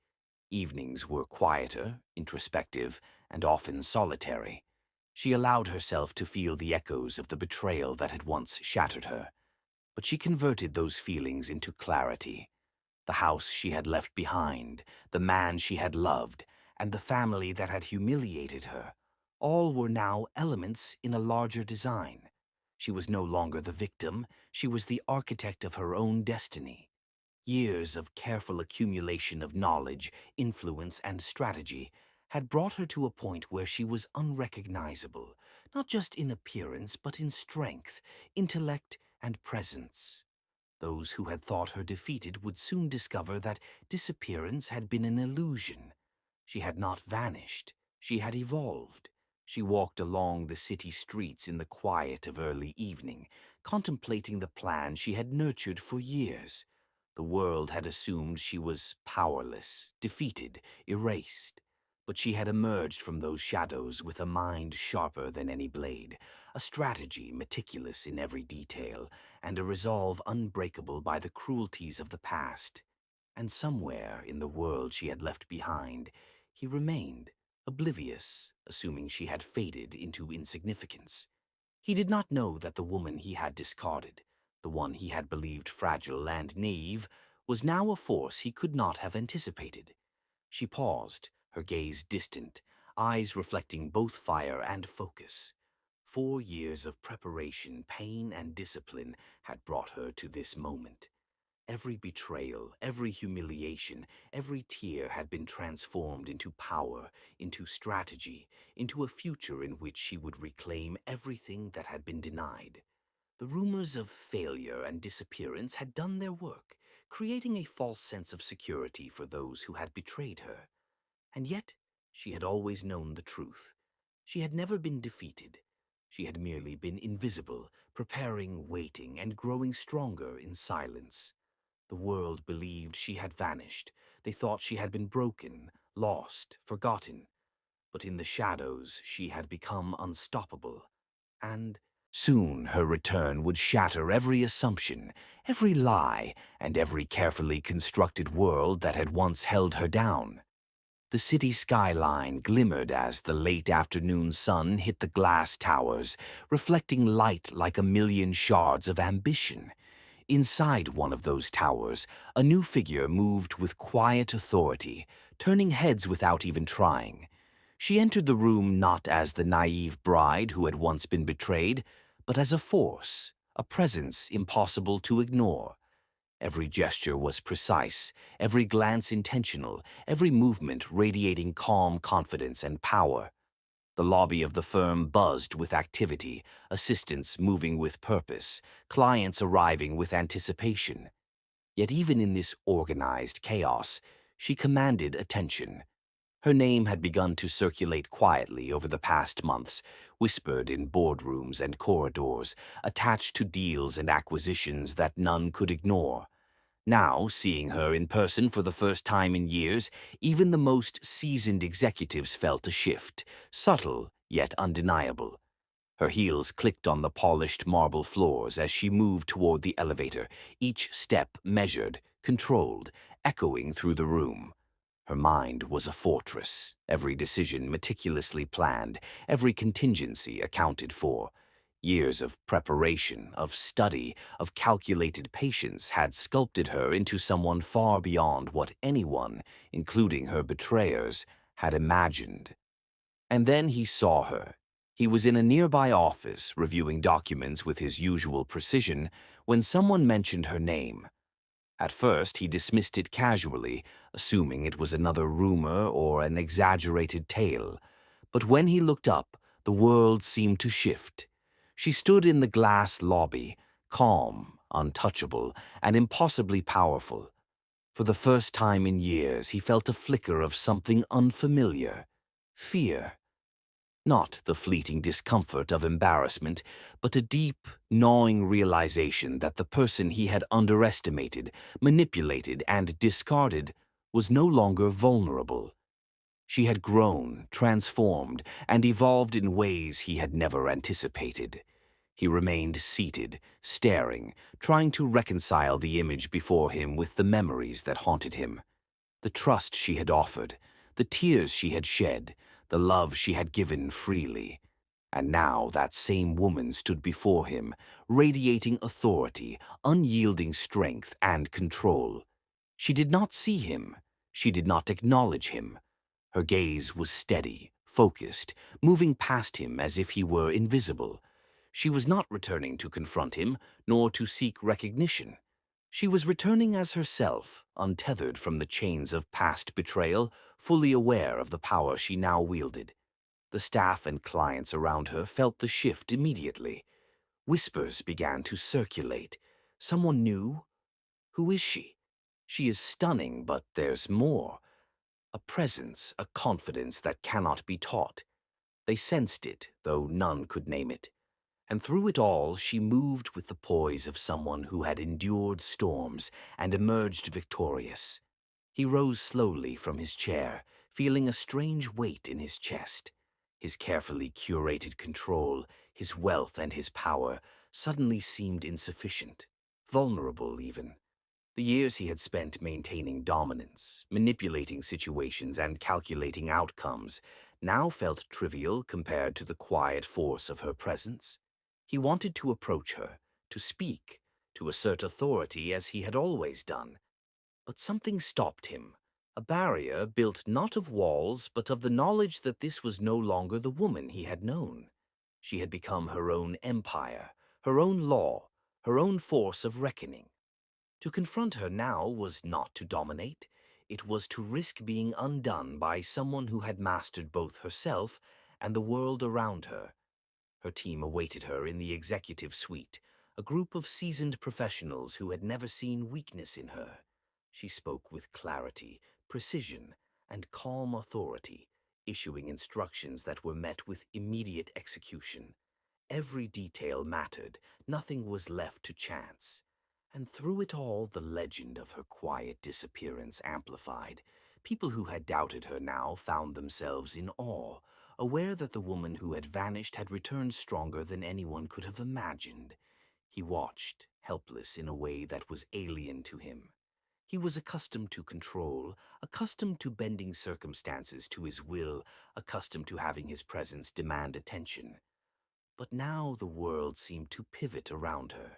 Evenings were quieter, introspective, and often solitary. She allowed herself to feel the echoes of the betrayal that had once shattered her. But she converted those feelings into clarity. The house she had left behind, the man she had loved, and the family that had humiliated her, all were now elements in a larger design. She was no longer the victim, she was the architect of her own destiny. Years of careful accumulation of knowledge, influence, and strategy had brought her to a point where she was unrecognizable, not just in appearance but in strength, intellect, and presence. Those who had thought her defeated would soon discover that disappearance had been an illusion. She had not vanished, she had evolved. She walked along the city streets in the quiet of early evening, contemplating the plan she had nurtured for years. The world had assumed she was powerless, defeated, erased. But she had emerged from those shadows with a mind sharper than any blade, a strategy meticulous in every detail, and a resolve unbreakable by the cruelties of the past. And somewhere in the world she had left behind, he remained, oblivious, assuming she had faded into insignificance. He did not know that the woman he had discarded, the one he had believed fragile and naive, was now a force he could not have anticipated. She paused, her gaze distant, eyes reflecting both fire and focus. 4 years of preparation, pain, and discipline had brought her to this moment. Every betrayal, every humiliation, every tear had been transformed into power, into strategy, into a future in which she would reclaim everything that had been denied. The rumors of failure and disappearance had done their work, creating a false sense of security for those who had betrayed her. And yet, she had always known the truth. She had never been defeated. She had merely been invisible, preparing, waiting, and growing stronger in silence. The world believed she had vanished. They thought she had been broken, lost, forgotten. But in the shadows, she had become unstoppable. And soon her return would shatter every assumption, every lie, and every carefully constructed world that had once held her down. The city skyline glimmered as the late afternoon sun hit the glass towers, reflecting light like a million shards of ambition. Inside one of those towers, a new figure moved with quiet authority, turning heads without even trying. She entered the room not as the naive bride who had once been betrayed, but as a force, a presence impossible to ignore. Every gesture was precise, every glance intentional, every movement radiating calm confidence and power. The lobby of the firm buzzed with activity, assistants moving with purpose, clients arriving with anticipation. Yet even in this organized chaos, she commanded attention. Her name had begun to circulate quietly over the past months, whispered in boardrooms and corridors, attached to deals and acquisitions that none could ignore. Now, seeing her in person for the first time in years, even the most seasoned executives felt a shift, subtle yet undeniable. Her heels clicked on the polished marble floors as she moved toward the elevator, each step measured, controlled, echoing through the room. Her mind was a fortress, every decision meticulously planned, every contingency accounted for. Years of preparation, of study, of calculated patience had sculpted her into someone far beyond what anyone, including her betrayers, had imagined. And then he saw her. He was in a nearby office, reviewing documents with his usual precision, when someone mentioned her name. At first, he dismissed it casually, assuming it was another rumor or an exaggerated tale. But when he looked up, the world seemed to shift. She stood in the glass lobby, calm, untouchable, and impossibly powerful. For the first time in years, he felt a flicker of something unfamiliar. Fear. Not the fleeting discomfort of embarrassment, but a deep, gnawing realization that the person he had underestimated, manipulated, and discarded was no longer vulnerable. She had grown, transformed, and evolved in ways he had never anticipated. He remained seated, staring, trying to reconcile the image before him with the memories that haunted him. The trust she had offered, the tears she had shed, the love she had given freely. And now that same woman stood before him, radiating authority, unyielding strength, and control. She did not see him. She did not acknowledge him. Her gaze was steady, focused, moving past him as if he were invisible. She was not returning to confront him, nor to seek recognition. She was returning as herself, untethered from the chains of past betrayal, fully aware of the power she now wielded. The staff and clients around her felt the shift immediately. Whispers began to circulate. Someone new? Who is she? She is stunning, but there's more. A presence, a confidence that cannot be taught. They sensed it, though none could name it. And through it all, she moved with the poise of someone who had endured storms and emerged victorious. He rose slowly from his chair, feeling a strange weight in his chest. His carefully curated control, his wealth and his power, suddenly seemed insufficient, vulnerable even. The years he had spent maintaining dominance, manipulating situations, and calculating outcomes now felt trivial compared to the quiet force of her presence. He wanted to approach her, to speak, to assert authority as he had always done. But something stopped him. A barrier built not of walls, but of the knowledge that this was no longer the woman he had known. She had become her own empire, her own law, her own force of reckoning. To confront her now was not to dominate. It was to risk being undone by someone who had mastered both herself and the world around her. Her team awaited her in the executive suite, a group of seasoned professionals who had never seen weakness in her. She spoke with clarity, precision, and calm authority, issuing instructions that were met with immediate execution. Every detail mattered, nothing was left to chance. And through it all, the legend of her quiet disappearance amplified. People who had doubted her now found themselves in awe, aware that the woman who had vanished had returned stronger than anyone could have imagined. He watched, helpless in a way that was alien to him. He was accustomed to control, accustomed to bending circumstances to his will, accustomed to having his presence demand attention. But now the world seemed to pivot around her.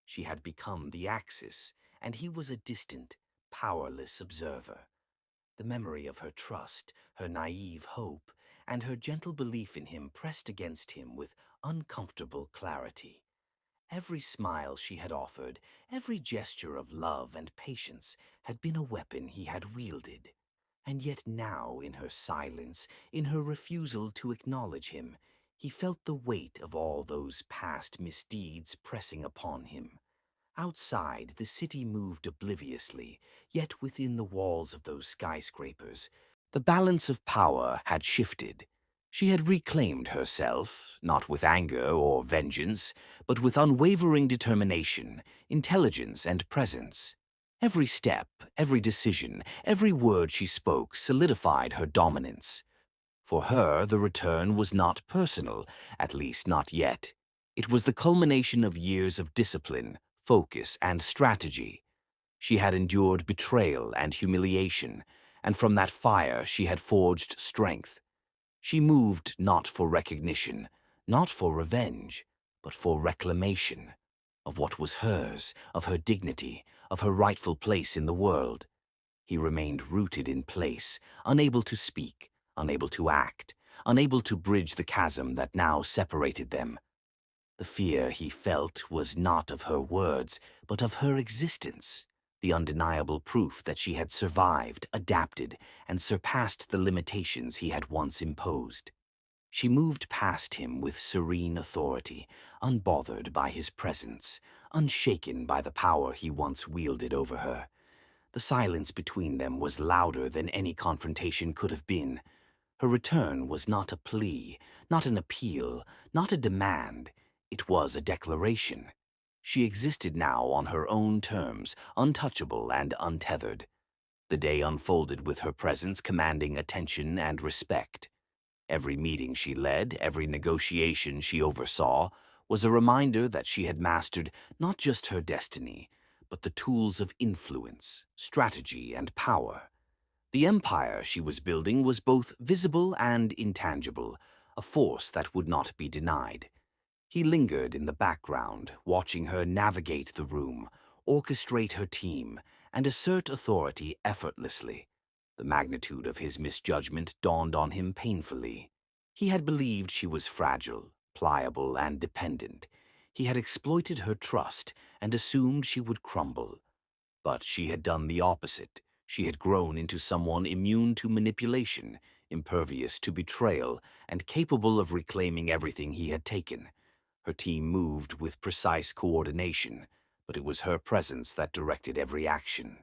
She had become the axis, and he was a distant, powerless observer. The memory of her trust, her naive hope, and her gentle belief in him pressed against him with uncomfortable clarity. Every smile she had offered, every gesture of love and patience had been a weapon he had wielded. And yet now, in her silence, in her refusal to acknowledge him, he felt the weight of all those past misdeeds pressing upon him. Outside, the city moved obliviously, yet within the walls of those skyscrapers, the balance of power had shifted. She had reclaimed herself, not with anger or vengeance, but with unwavering determination, intelligence, and presence. Every step, every decision, every word she spoke solidified her dominance. For her, the return was not personal, at least not yet. It was the culmination of years of discipline, focus, and strategy. She had endured betrayal and humiliation, and from that fire she had forged strength. She moved not for recognition, not for revenge, but for reclamation of what was hers, of her dignity, of her rightful place in the world. He remained rooted in place, unable to speak, unable to act, unable to bridge the chasm that now separated them. The fear he felt was not of her words, but of her existence, the undeniable proof that she had survived, adapted, and surpassed the limitations he had once imposed. She moved past him with serene authority, unbothered by his presence, unshaken by the power he once wielded over her. The silence between them was louder than any confrontation could have been. Her return was not a plea, not an appeal, not a demand. It was a declaration. She existed now on her own terms, untouchable and untethered. The day unfolded with her presence commanding attention and respect. Every meeting she led, every negotiation she oversaw, was a reminder that she had mastered not just her destiny, but the tools of influence, strategy, and power. The empire she was building was both visible and intangible, a force that would not be denied. He lingered in the background, watching her navigate the room, orchestrate her team, and assert authority effortlessly. The magnitude of his misjudgment dawned on him painfully. He had believed she was fragile, pliable, and dependent. He had exploited her trust and assumed she would crumble. But she had done the opposite. She had grown into someone immune to manipulation, impervious to betrayal, and capable of reclaiming everything he had taken. Her team moved with precise coordination, but it was her presence that directed every action.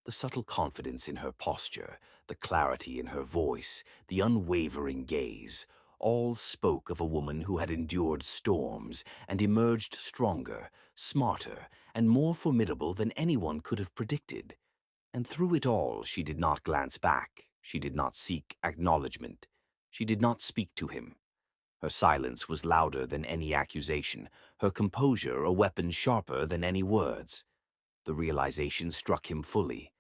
The subtle confidence in her posture, the clarity in her voice, the unwavering gaze, all spoke of a woman who had endured storms and emerged stronger, smarter, and more formidable than anyone could have predicted. And through it all, she did not glance back. She did not seek acknowledgement. She did not speak to him. Her silence was louder than any accusation, her composure a weapon sharper than any words. The realization struck him fully.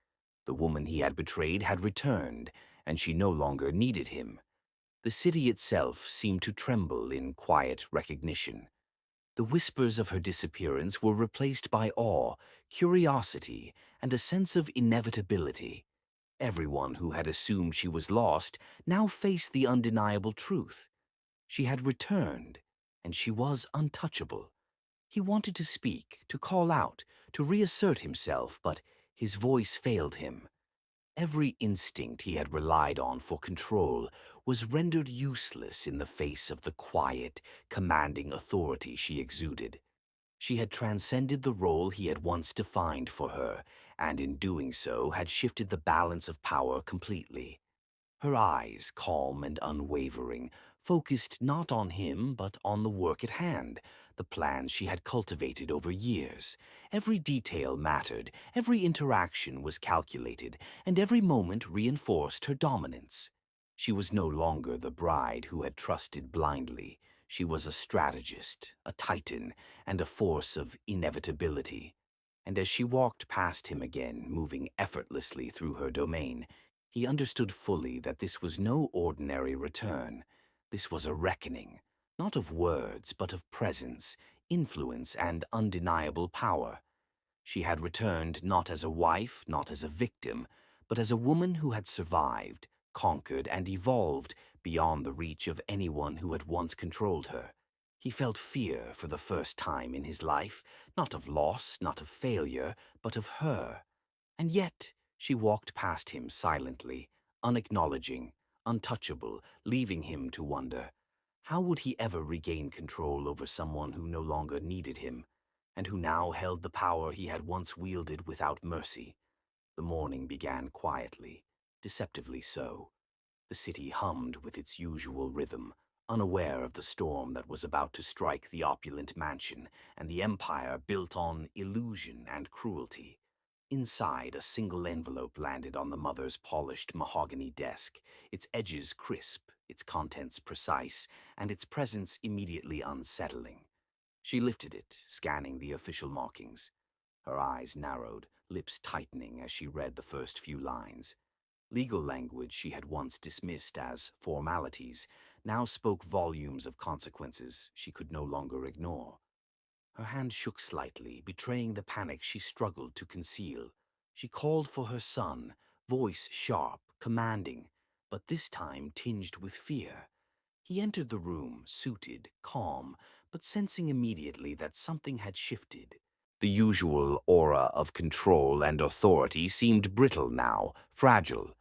The woman he had betrayed had returned, and she no longer needed him. The city itself seemed to tremble in quiet recognition. The whispers of her disappearance were replaced by awe, curiosity, and a sense of inevitability. Everyone who had assumed she was lost now faced the undeniable truth. She had returned, and she was untouchable. He wanted to speak, to call out, to reassert himself, but his voice failed him. Every instinct he had relied on for control was rendered useless in the face of the quiet, commanding authority she exuded. She had transcended the role he had once defined for her, and in doing so had shifted the balance of power completely. Her eyes, calm and unwavering, focused not on him but on the work at hand, the plans she had cultivated over years. Every detail mattered, every interaction was calculated, and every moment reinforced her dominance. She was no longer the bride who had trusted blindly. She was a strategist, a titan, and a force of inevitability. And as she walked past him again, moving effortlessly through her domain, he understood fully that this was no ordinary return. This was a reckoning, not of words, but of presence, influence, and undeniable power. She had returned not as a wife, not as a victim, but as a woman who had survived, conquered, and evolved beyond the reach of anyone who had once controlled her. He felt fear for the first time in his life, not of loss, not of failure, but of her. And yet she walked past him silently, unacknowledging, untouchable, leaving him to wonder. How would he ever regain control over someone who no longer needed him, and who now held the power he had once wielded without mercy? The morning began quietly, deceptively so. The city hummed with its usual rhythm, unaware of the storm that was about to strike the opulent mansion and the empire built on illusion and cruelty. Inside, a single envelope landed on the mother's polished mahogany desk, its edges crisp, its contents precise, and its presence immediately unsettling. She lifted it, scanning the official markings. Her eyes narrowed, lips tightening as she read the first few lines. Legal language she had once dismissed as formalities now spoke volumes of consequences she could no longer ignore. Her hand shook slightly, betraying the panic she struggled to conceal. She called for her son, voice sharp, commanding, but this time tinged with fear. He entered the room, suited, calm, but sensing immediately that something had shifted. The usual aura of control and authority seemed brittle now, fragile.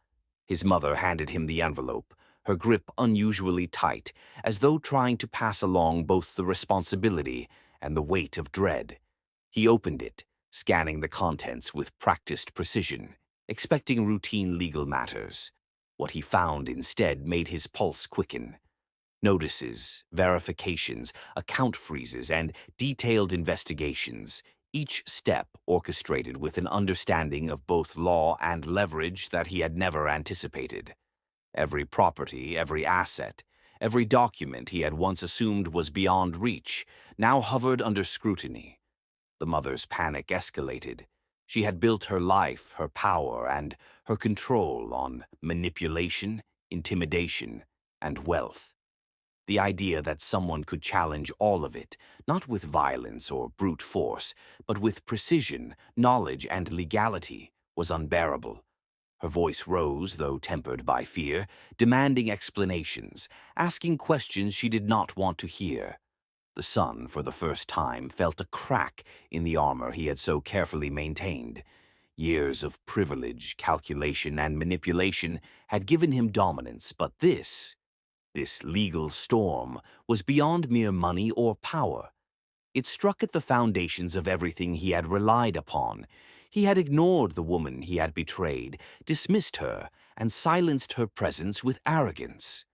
His mother handed him the envelope, her grip unusually tight, as though trying to pass along both the responsibility and the weight of dread. He opened it, scanning the contents with practiced precision, expecting routine legal matters. What he found instead made his pulse quicken. Notices, verifications, account freezes, and detailed investigations, each step orchestrated with an understanding of both law and leverage that he had never anticipated. Every property, every asset, every document he had once assumed was beyond reach, now hovered under scrutiny. The mother's panic escalated. She had built her life, her power, and her control on manipulation, intimidation, and wealth. The idea that someone could challenge all of it, not with violence or brute force, but with precision, knowledge, and legality, was unbearable. Her voice rose, though tempered by fear, demanding explanations, asking questions she did not want to hear. The son, for the first time, felt a crack in the armor he had so carefully maintained. Years of privilege, calculation, and manipulation had given him dominance, but this legal storm, was beyond mere money or power. It struck at the foundations of everything he had relied upon. He had ignored the woman he had betrayed, dismissed her, and silenced her presence with arrogance.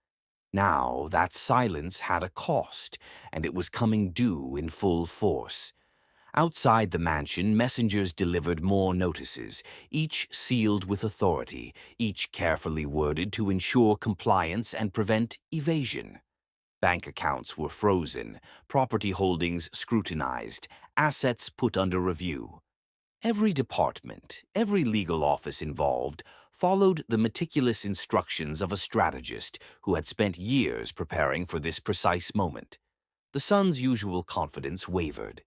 Now that silence had a cost, and it was coming due in full force. Outside the mansion, messengers delivered more notices, each sealed with authority, each carefully worded to ensure compliance and prevent evasion. Bank accounts were frozen, property holdings scrutinized, assets put under review. Every department, every legal office involved, followed the meticulous instructions of a strategist who had spent years preparing for this precise moment. The son's usual confidence wavered.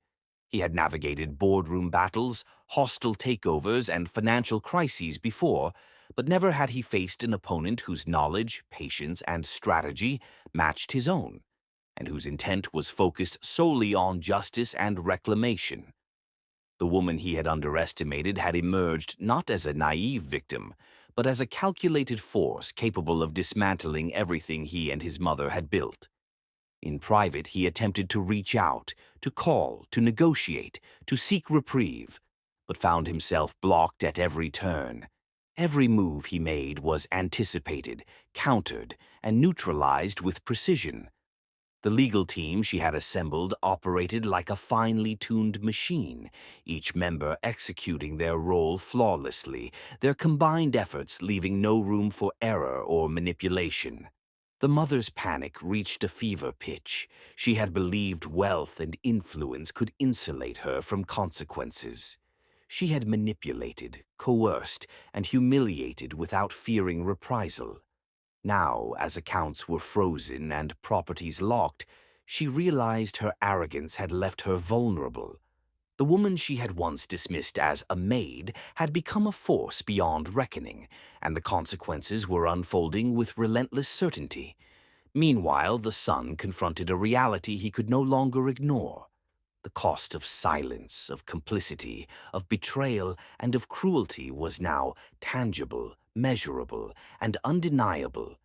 He had navigated boardroom battles, hostile takeovers, and financial crises before, but never had he faced an opponent whose knowledge, patience, and strategy matched his own, and whose intent was focused solely on justice and reclamation. The woman he had underestimated had emerged not as a naive victim, but as a calculated force capable of dismantling everything he and his mother had built. In private, he attempted to reach out, to call, to negotiate, to seek reprieve, but found himself blocked at every turn. Every move he made was anticipated, countered, and neutralized with precision. The legal team she had assembled operated like a finely tuned machine, each member executing their role flawlessly, their combined efforts leaving no room for error or manipulation. The mother's panic reached a fever pitch. She had believed wealth and influence could insulate her from consequences. She had manipulated, coerced, and humiliated without fearing reprisal. Now, as accounts were frozen and properties locked, she realized her arrogance had left her vulnerable. The woman she had once dismissed as a maid had become a force beyond reckoning, and the consequences were unfolding with relentless certainty. Meanwhile, the son confronted a reality he could no longer ignore. The cost of silence, of complicity, of betrayal, and of cruelty was now tangible, measurable, and undeniable.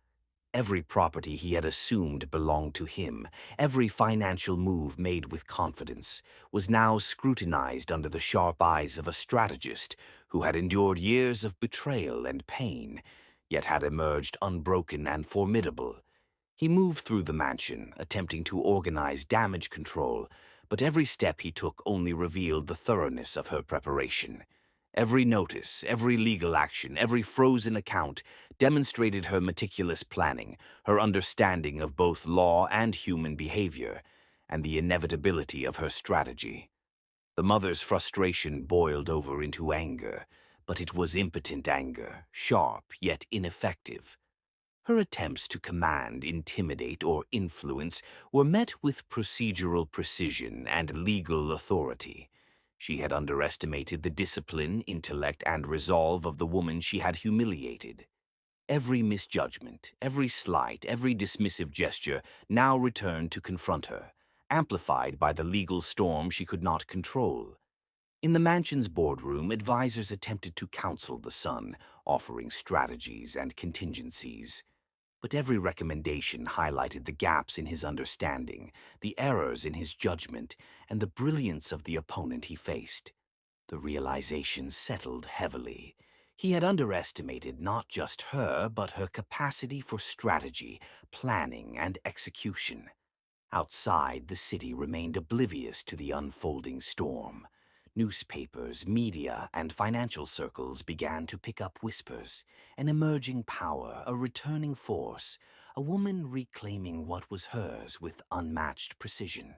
Every property he had assumed belonged to him, every financial move made with confidence, was now scrutinized under the sharp eyes of a strategist who had endured years of betrayal and pain, yet had emerged unbroken and formidable. He moved through the mansion, attempting to organize damage control, but every step he took only revealed the thoroughness of her preparation. Every notice, every legal action, every frozen account demonstrated her meticulous planning, her understanding of both law and human behavior, and the inevitability of her strategy. The mother's frustration boiled over into anger, but it was impotent anger, sharp yet ineffective. Her attempts to command, intimidate, or influence were met with procedural precision and legal authority. She had underestimated the discipline, intellect, and resolve of the woman she had humiliated. Every misjudgment, every slight, every dismissive gesture now returned to confront her, amplified by the legal storm she could not control. In the mansion's boardroom, advisors attempted to counsel the son, offering strategies and contingencies. But every recommendation highlighted the gaps in his understanding, the errors in his judgment, and the brilliance of the opponent he faced. The realization settled heavily. He had underestimated not just her, but her capacity for strategy, planning, and execution. Outside, the city remained oblivious to the unfolding storm. Newspapers, media, and financial circles began to pick up whispers. An emerging power, a returning force, a woman reclaiming what was hers with unmatched precision.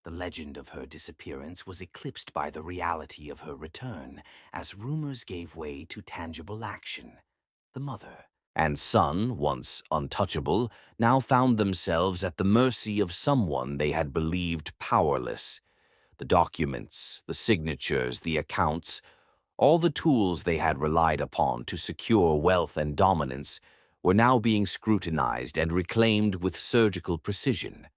The legend of her disappearance was eclipsed by the reality of her return as rumors gave way to tangible action. The mother and son, once untouchable, now found themselves at the mercy of someone they had believed powerless. The documents, the signatures, the accounts, all the tools they had relied upon to secure wealth and dominance were now being scrutinized and reclaimed with surgical precision.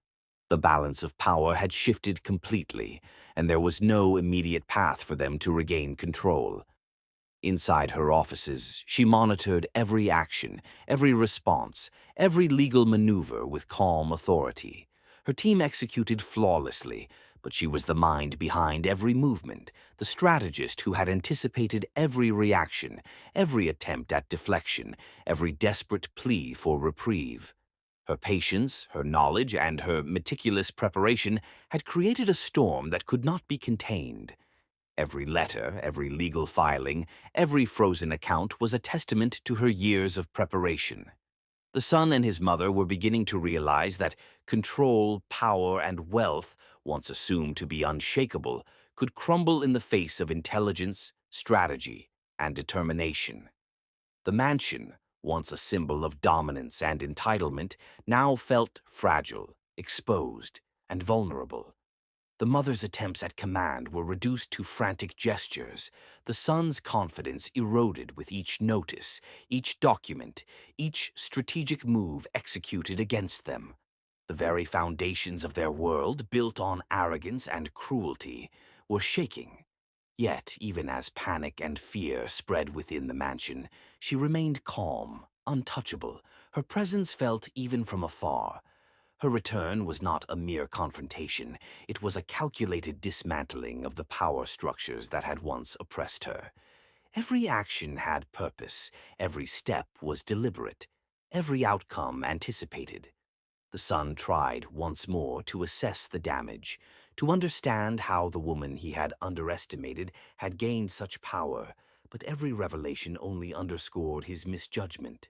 The balance of power had shifted completely, and there was no immediate path for them to regain control. Inside her offices, she monitored every action, every response, every legal maneuver with calm authority. Her team executed flawlessly, but she was the mind behind every movement, the strategist who had anticipated every reaction, every attempt at deflection, every desperate plea for reprieve. Her patience, her knowledge, and her meticulous preparation had created a storm that could not be contained. Every letter, every legal filing, every frozen account was a testament to her years of preparation. The son and his mother were beginning to realize that control, power, and wealth, once assumed to be unshakable, could crumble in the face of intelligence, strategy, and determination. The mansion, once a symbol of dominance and entitlement, now felt fragile, exposed, and vulnerable. The mother's attempts at command were reduced to frantic gestures. The son's confidence eroded with each notice, each document, each strategic move executed against them. The very foundations of their world, built on arrogance and cruelty, were shaking. Yet, even as panic and fear spread within the mansion, she remained calm, untouchable, her presence felt even from afar. Her return was not a mere confrontation, it was a calculated dismantling of the power structures that had once oppressed her. Every action had purpose, every step was deliberate, every outcome anticipated. The son tried once more to assess the damage, to understand how the woman he had underestimated had gained such power, but every revelation only underscored his misjudgment.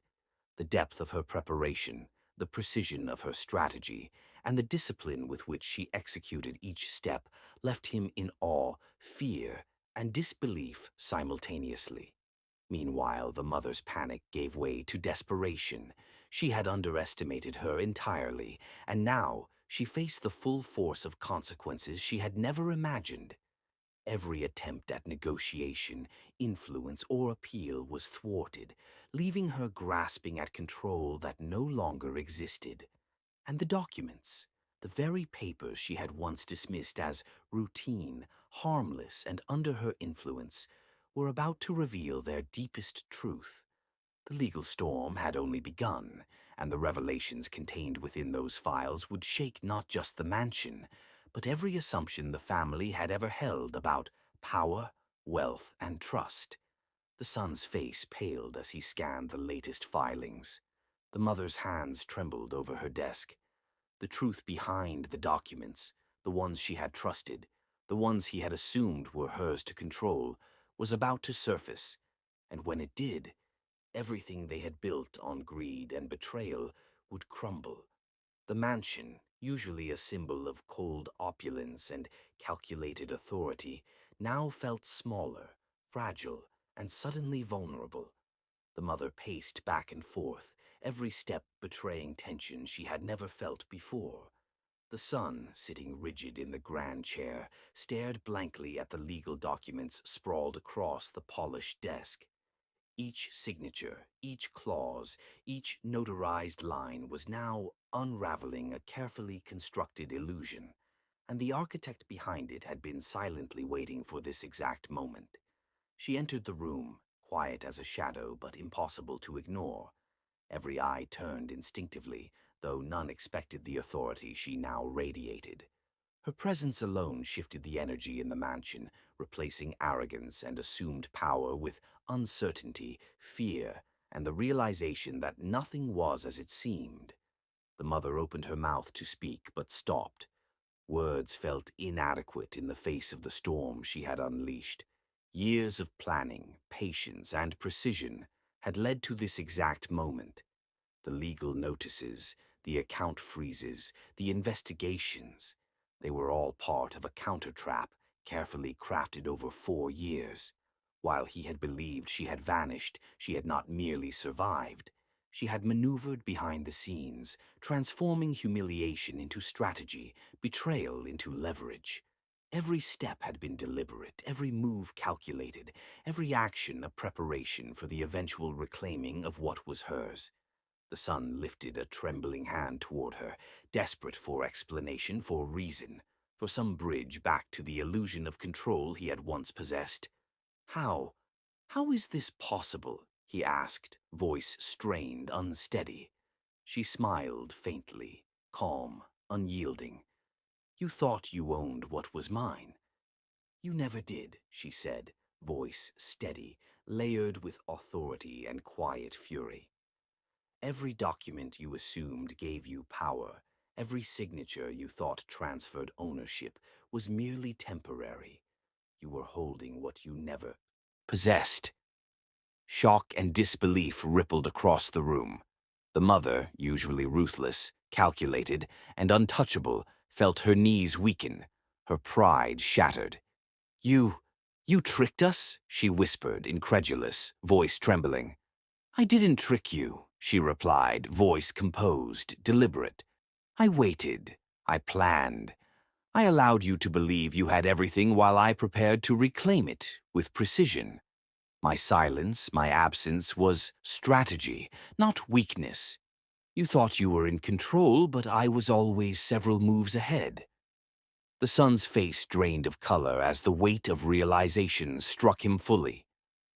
The depth of her preparation, the precision of her strategy, and the discipline with which she executed each step left him in awe, fear, and disbelief simultaneously. Meanwhile, the mother's panic gave way to desperation. She had underestimated her entirely, and now she faced the full force of consequences she had never imagined. Every attempt at negotiation, influence, or appeal was thwarted, leaving her grasping at control that no longer existed. And the documents, the very papers she had once dismissed as routine, harmless, and under her influence, were about to reveal their deepest truth. The legal storm had only begun, and the revelations contained within those files would shake not just the mansion, but every assumption the family had ever held about power, wealth, and trust. The son's face paled as he scanned the latest filings. The mother's hands trembled over her desk. The truth behind the documents, the ones she had trusted, the ones he had assumed were hers to control, was about to surface, and when it did, everything they had built on greed and betrayal would crumble. The mansion, usually a symbol of cold opulence and calculated authority, now felt smaller, fragile, and suddenly vulnerable. The mother paced back and forth, every step betraying tension she had never felt before. The son, sitting rigid in the grand chair, stared blankly at the legal documents sprawled across the polished desk. Each signature, each clause, each notarized line was now unraveling a carefully constructed illusion, and the architect behind it had been silently waiting for this exact moment. She entered the room, quiet as a shadow but impossible to ignore. Every eye turned instinctively, though none expected the authority she now radiated. Her presence alone shifted the energy in the mansion, replacing arrogance and assumed power with uncertainty, fear, and the realization that nothing was as it seemed. The mother opened her mouth to speak, but stopped. Words felt inadequate in the face of the storm she had unleashed. Years of planning, patience, and precision had led to this exact moment. The legal notices, the account freezes, the investigations, they were all part of a counter-trap carefully crafted over 4 years. While he had believed she had vanished, she had not merely survived. She had maneuvered behind the scenes, transforming humiliation into strategy, betrayal into leverage. Every step had been deliberate, every move calculated, every action a preparation for the eventual reclaiming of what was hers. The son lifted a trembling hand toward her, desperate for explanation, for reason, for some bridge back to the illusion of control he had once possessed. How? How is this possible? He asked, voice strained, unsteady. She smiled faintly, calm, unyielding. You thought you owned what was mine. You never did, she said, voice steady, layered with authority and quiet fury. Every document you assumed gave you power, every signature you thought transferred ownership, was merely temporary. You were holding what you never possessed. Shock and disbelief rippled across the room. The mother, usually ruthless, calculated, and untouchable, felt her knees weaken, her pride shattered. You tricked us? She whispered, incredulous, voice trembling. I didn't trick you, she replied, voice composed, deliberate. I waited. I planned. I allowed you to believe you had everything while I prepared to reclaim it with precision. My silence, my absence was strategy, not weakness. You thought you were in control, but I was always several moves ahead. The son's face drained of color as the weight of realization struck him fully.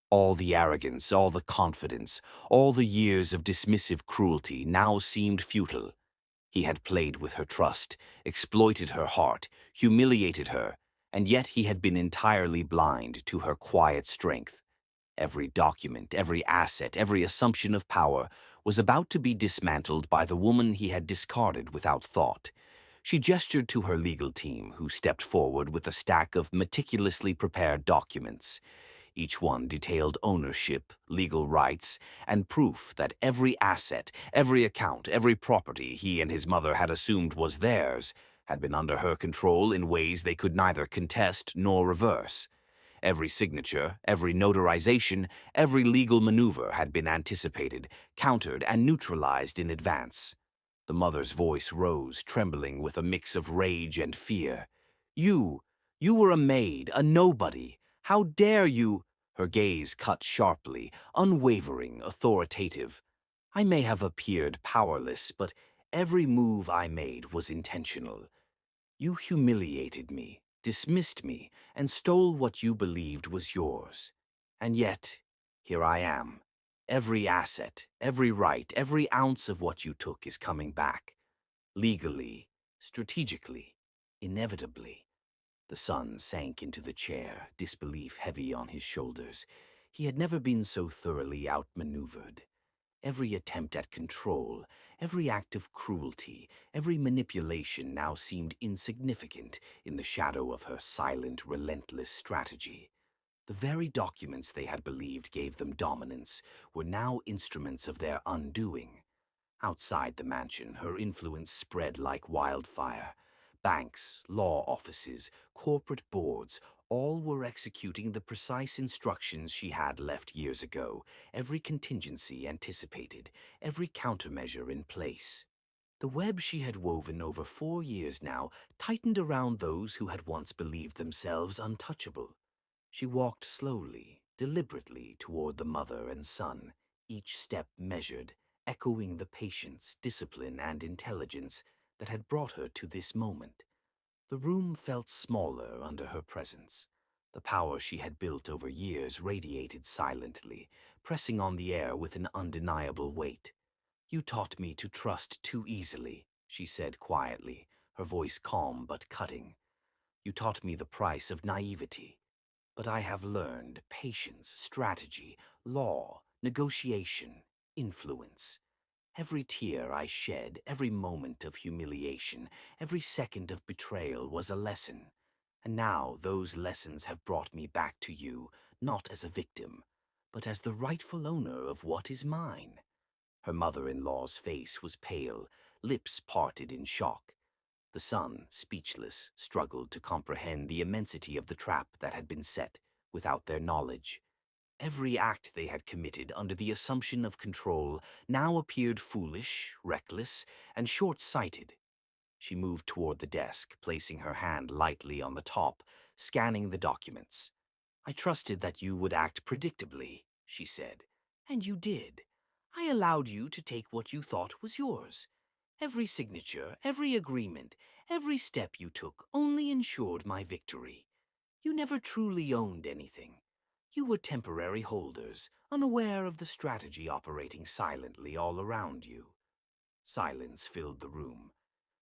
All the arrogance, all the confidence, all the years of dismissive cruelty now seemed futile. He had played with her trust, exploited her heart, humiliated her, and yet he had been entirely blind to her quiet strength. Every document, every asset, every assumption of power was about to be dismantled by the woman he had discarded without thought. She gestured to her legal team, who stepped forward with a stack of meticulously prepared documents. Each one detailed ownership, legal rights, and proof that every asset, every account, every property he and his mother had assumed was theirs had been under her control in ways they could neither contest nor reverse. Every signature, every notarization, every legal maneuver had been anticipated, countered, and neutralized in advance. The mother's voice rose, trembling with a mix of rage and fear. You, you were a maid, a nobody. How dare you? Her gaze cut sharply, unwavering, authoritative. I may have appeared powerless, but every move I made was intentional. You humiliated me, dismissed me, and stole what you believed was yours. And yet, here I am. Every asset, every right, every ounce of what you took is coming back. Legally, strategically, inevitably. The son sank into the chair, disbelief heavy on his shoulders. He had never been so thoroughly outmaneuvered. Every attempt at control, every act of cruelty, every manipulation now seemed insignificant in the shadow of her silent, relentless strategy. The very documents they had believed gave them dominance were now instruments of their undoing. Outside the mansion, her influence spread like wildfire. Banks, law offices, corporate boards, all were executing the precise instructions she had left years ago, every contingency anticipated, every countermeasure in place. The web she had woven over 4 years now tightened around those who had once believed themselves untouchable. She walked slowly, deliberately toward the mother and son, each step measured, echoing the patience, discipline, and intelligence that had brought her to this moment. The room felt smaller under her presence. The power she had built over years radiated silently, pressing on the air with an undeniable weight. You taught me to trust too easily, she said quietly, her voice calm but cutting. You taught me the price of naivety. But I have learned patience, strategy, law, negotiation, influence. Every tear I shed, every moment of humiliation, every second of betrayal was a lesson. And now those lessons have brought me back to you, not as a victim, but as the rightful owner of what is mine. Her mother-in-law's face was pale, lips parted in shock. The son, speechless, struggled to comprehend the immensity of the trap that had been set without their knowledge. Every act they had committed under the assumption of control now appeared foolish, reckless, and short-sighted. She moved toward the desk, placing her hand lightly on the top, scanning the documents. I trusted that you would act predictably, she said. And you did. I allowed you to take what you thought was yours. Every signature, every agreement, every step you took only ensured my victory. You never truly owned anything. You were temporary holders, unaware of the strategy operating silently all around you. Silence filled the room.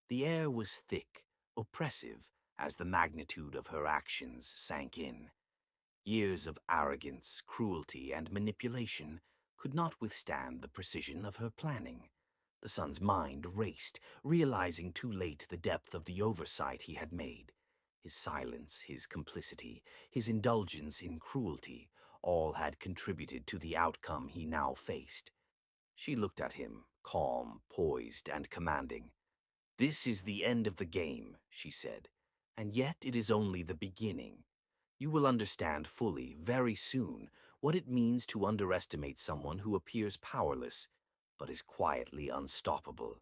The air was thick, oppressive, as the magnitude of her actions sank in. Years of arrogance, cruelty, and manipulation could not withstand the precision of her planning. The son's mind raced, realizing too late the depth of the oversight he had made. His silence, his complicity, his indulgence in cruelty, all had contributed to the outcome he now faced. She looked at him, calm, poised, and commanding. This is the end of the game, she said, and yet it is only the beginning. You will understand fully, very soon, what it means to underestimate someone who appears powerless, but is quietly unstoppable.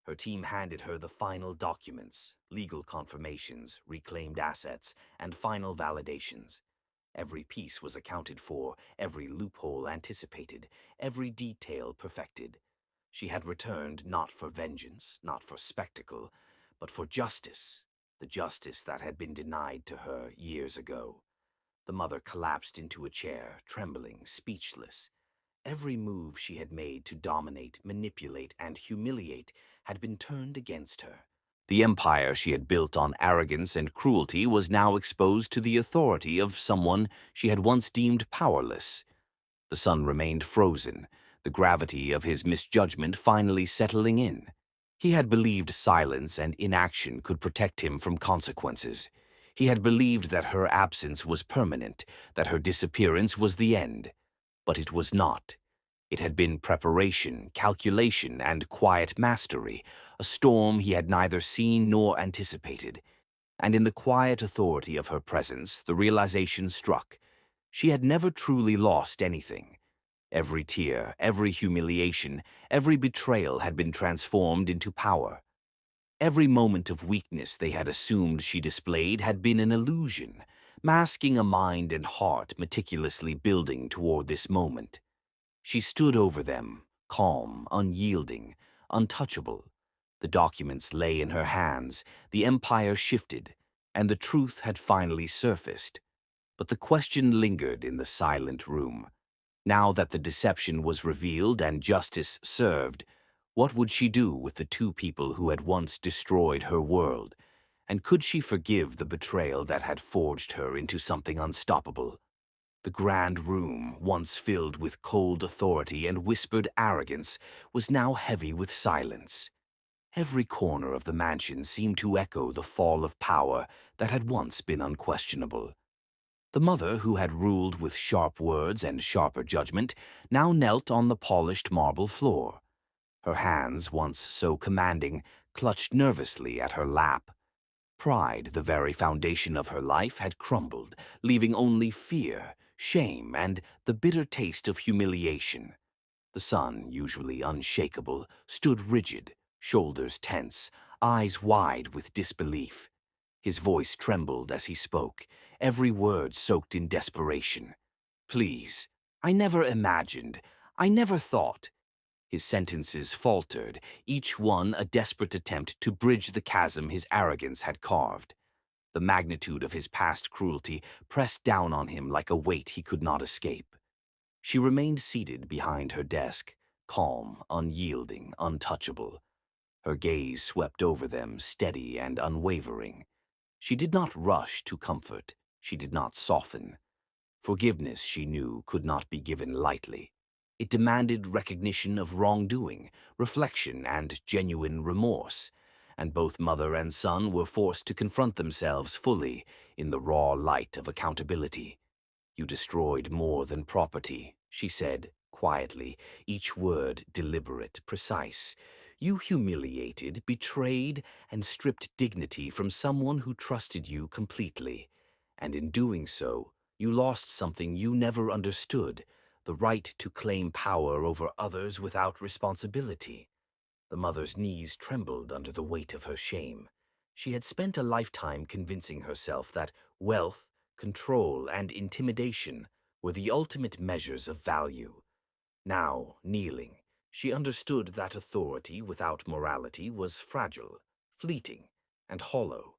Her team handed her the final documents, legal confirmations, reclaimed assets, and final validations. Every piece was accounted for, every loophole anticipated, every detail perfected. She had returned not for vengeance, not for spectacle, but for justice, the justice that had been denied to her years ago. The mother collapsed into a chair, trembling, speechless. Every move she had made to dominate, manipulate, and humiliate had been turned against her. The empire she had built on arrogance and cruelty was now exposed to the authority of someone she had once deemed powerless. The son remained frozen, the gravity of his misjudgment finally settling in. He had believed silence and inaction could protect him from consequences. He had believed that her absence was permanent, that her disappearance was the end. But it was not. It had been preparation, calculation, and quiet mastery, a storm he had neither seen nor anticipated. And in the quiet authority of her presence, the realization struck. She had never truly lost anything. Every tear, every humiliation, every betrayal had been transformed into power. Every moment of weakness they had assumed she displayed had been an illusion, masking a mind and heart meticulously building toward this moment. She stood over them, calm, unyielding, untouchable. The documents lay in her hands, the empire shifted, and the truth had finally surfaced. But the question lingered in the silent room. Now that the deception was revealed and justice served, what would she do with the two people who had once destroyed her world? And could she forgive the betrayal that had forged her into something unstoppable? The grand room, once filled with cold authority and whispered arrogance, was now heavy with silence. Every corner of the mansion seemed to echo the fall of power that had once been unquestionable. The mother, who had ruled with sharp words and sharper judgment, now knelt on the polished marble floor. Her hands, once so commanding, clutched nervously at her lap. Pride, the very foundation of her life, had crumbled, leaving only fear, shame, and the bitter taste of humiliation. The son, usually unshakable, stood rigid, shoulders tense, eyes wide with disbelief. His voice trembled as he spoke, every word soaked in desperation. "Please, I never imagined, I never thought." His sentences faltered, each one a desperate attempt to bridge the chasm his arrogance had carved. The magnitude of his past cruelty pressed down on him like a weight he could not escape. She remained seated behind her desk, calm, unyielding, untouchable. Her gaze swept over them, steady and unwavering. She did not rush to comfort. She did not soften. Forgiveness, she knew, could not be given lightly. It demanded recognition of wrongdoing, reflection, and genuine remorse, and both mother and son were forced to confront themselves fully in the raw light of accountability. "You destroyed more than property," she said, quietly, each word deliberate, precise. "You humiliated, betrayed, and stripped dignity from someone who trusted you completely. And in doing so, you lost something you never understood, the right to claim power over others without responsibility." The mother's knees trembled under the weight of her shame. She had spent a lifetime convincing herself that wealth, control, and intimidation were the ultimate measures of value. Now, kneeling, she understood that authority without morality was fragile, fleeting, and hollow.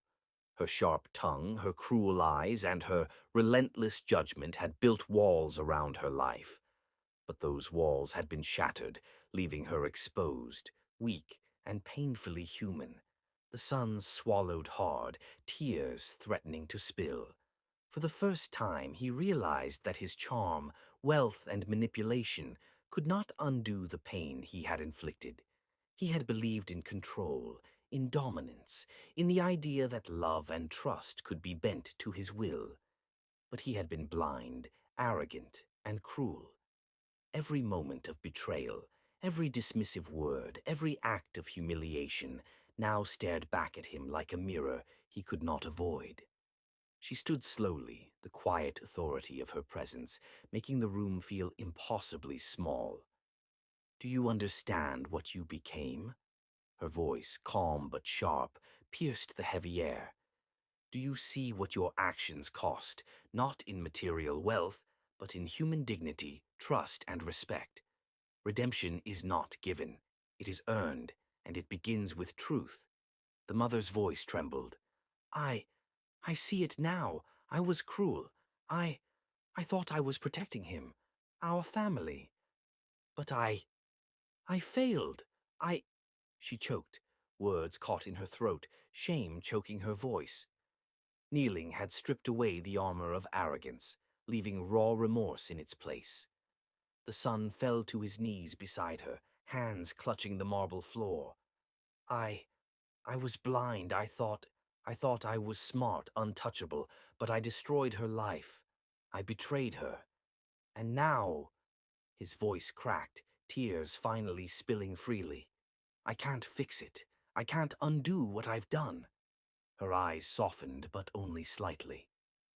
Her sharp tongue, her cruel eyes, and her relentless judgment had built walls around her life. But those walls had been shattered, leaving her exposed, weak, and painfully human. The son swallowed hard, tears threatening to spill. For the first time, he realized that his charm, wealth, and manipulation could not undo the pain he had inflicted. He had believed in control, in dominance, in the idea that love and trust could be bent to his will. But he had been blind, arrogant, and cruel. Every moment of betrayal, every dismissive word, every act of humiliation now stared back at him like a mirror he could not avoid. She stood slowly, the quiet authority of her presence making the room feel impossibly small. "Do you understand what you became?" Her voice, calm but sharp, pierced the heavy air. Do you see what your actions cost, not in material wealth, but in human dignity, trust, and respect? Redemption is not given. It is earned, and it begins with truth. The mother's voice trembled. I, I see it now. I was cruel. I, I thought I was protecting him, our family. But I failed. I, she choked, words caught in her throat, shame choking her voice. Kneeling had stripped away the armor of arrogance, leaving raw remorse in its place. The son fell to his knees beside her, hands clutching the marble floor. I, I was blind. I thought I was smart, untouchable, but I destroyed her life. I betrayed her. And now, his voice cracked, tears finally spilling freely. I can't fix it. I can't undo what I've done. Her eyes softened, but only slightly.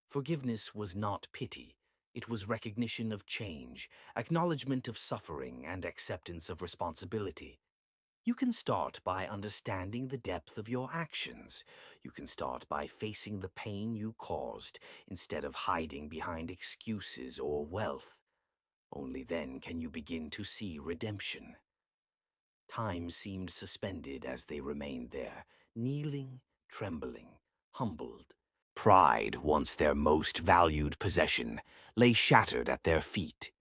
Forgiveness was not pity. It was recognition of change, acknowledgement of suffering, and acceptance of responsibility. You can start by understanding the depth of your actions. You can start by facing the pain you caused, instead of hiding behind excuses or wealth. Only then can you begin to see redemption. Time seemed suspended as they remained there, kneeling, trembling, humbled. Pride, once their most valued possession, lay shattered at their feet.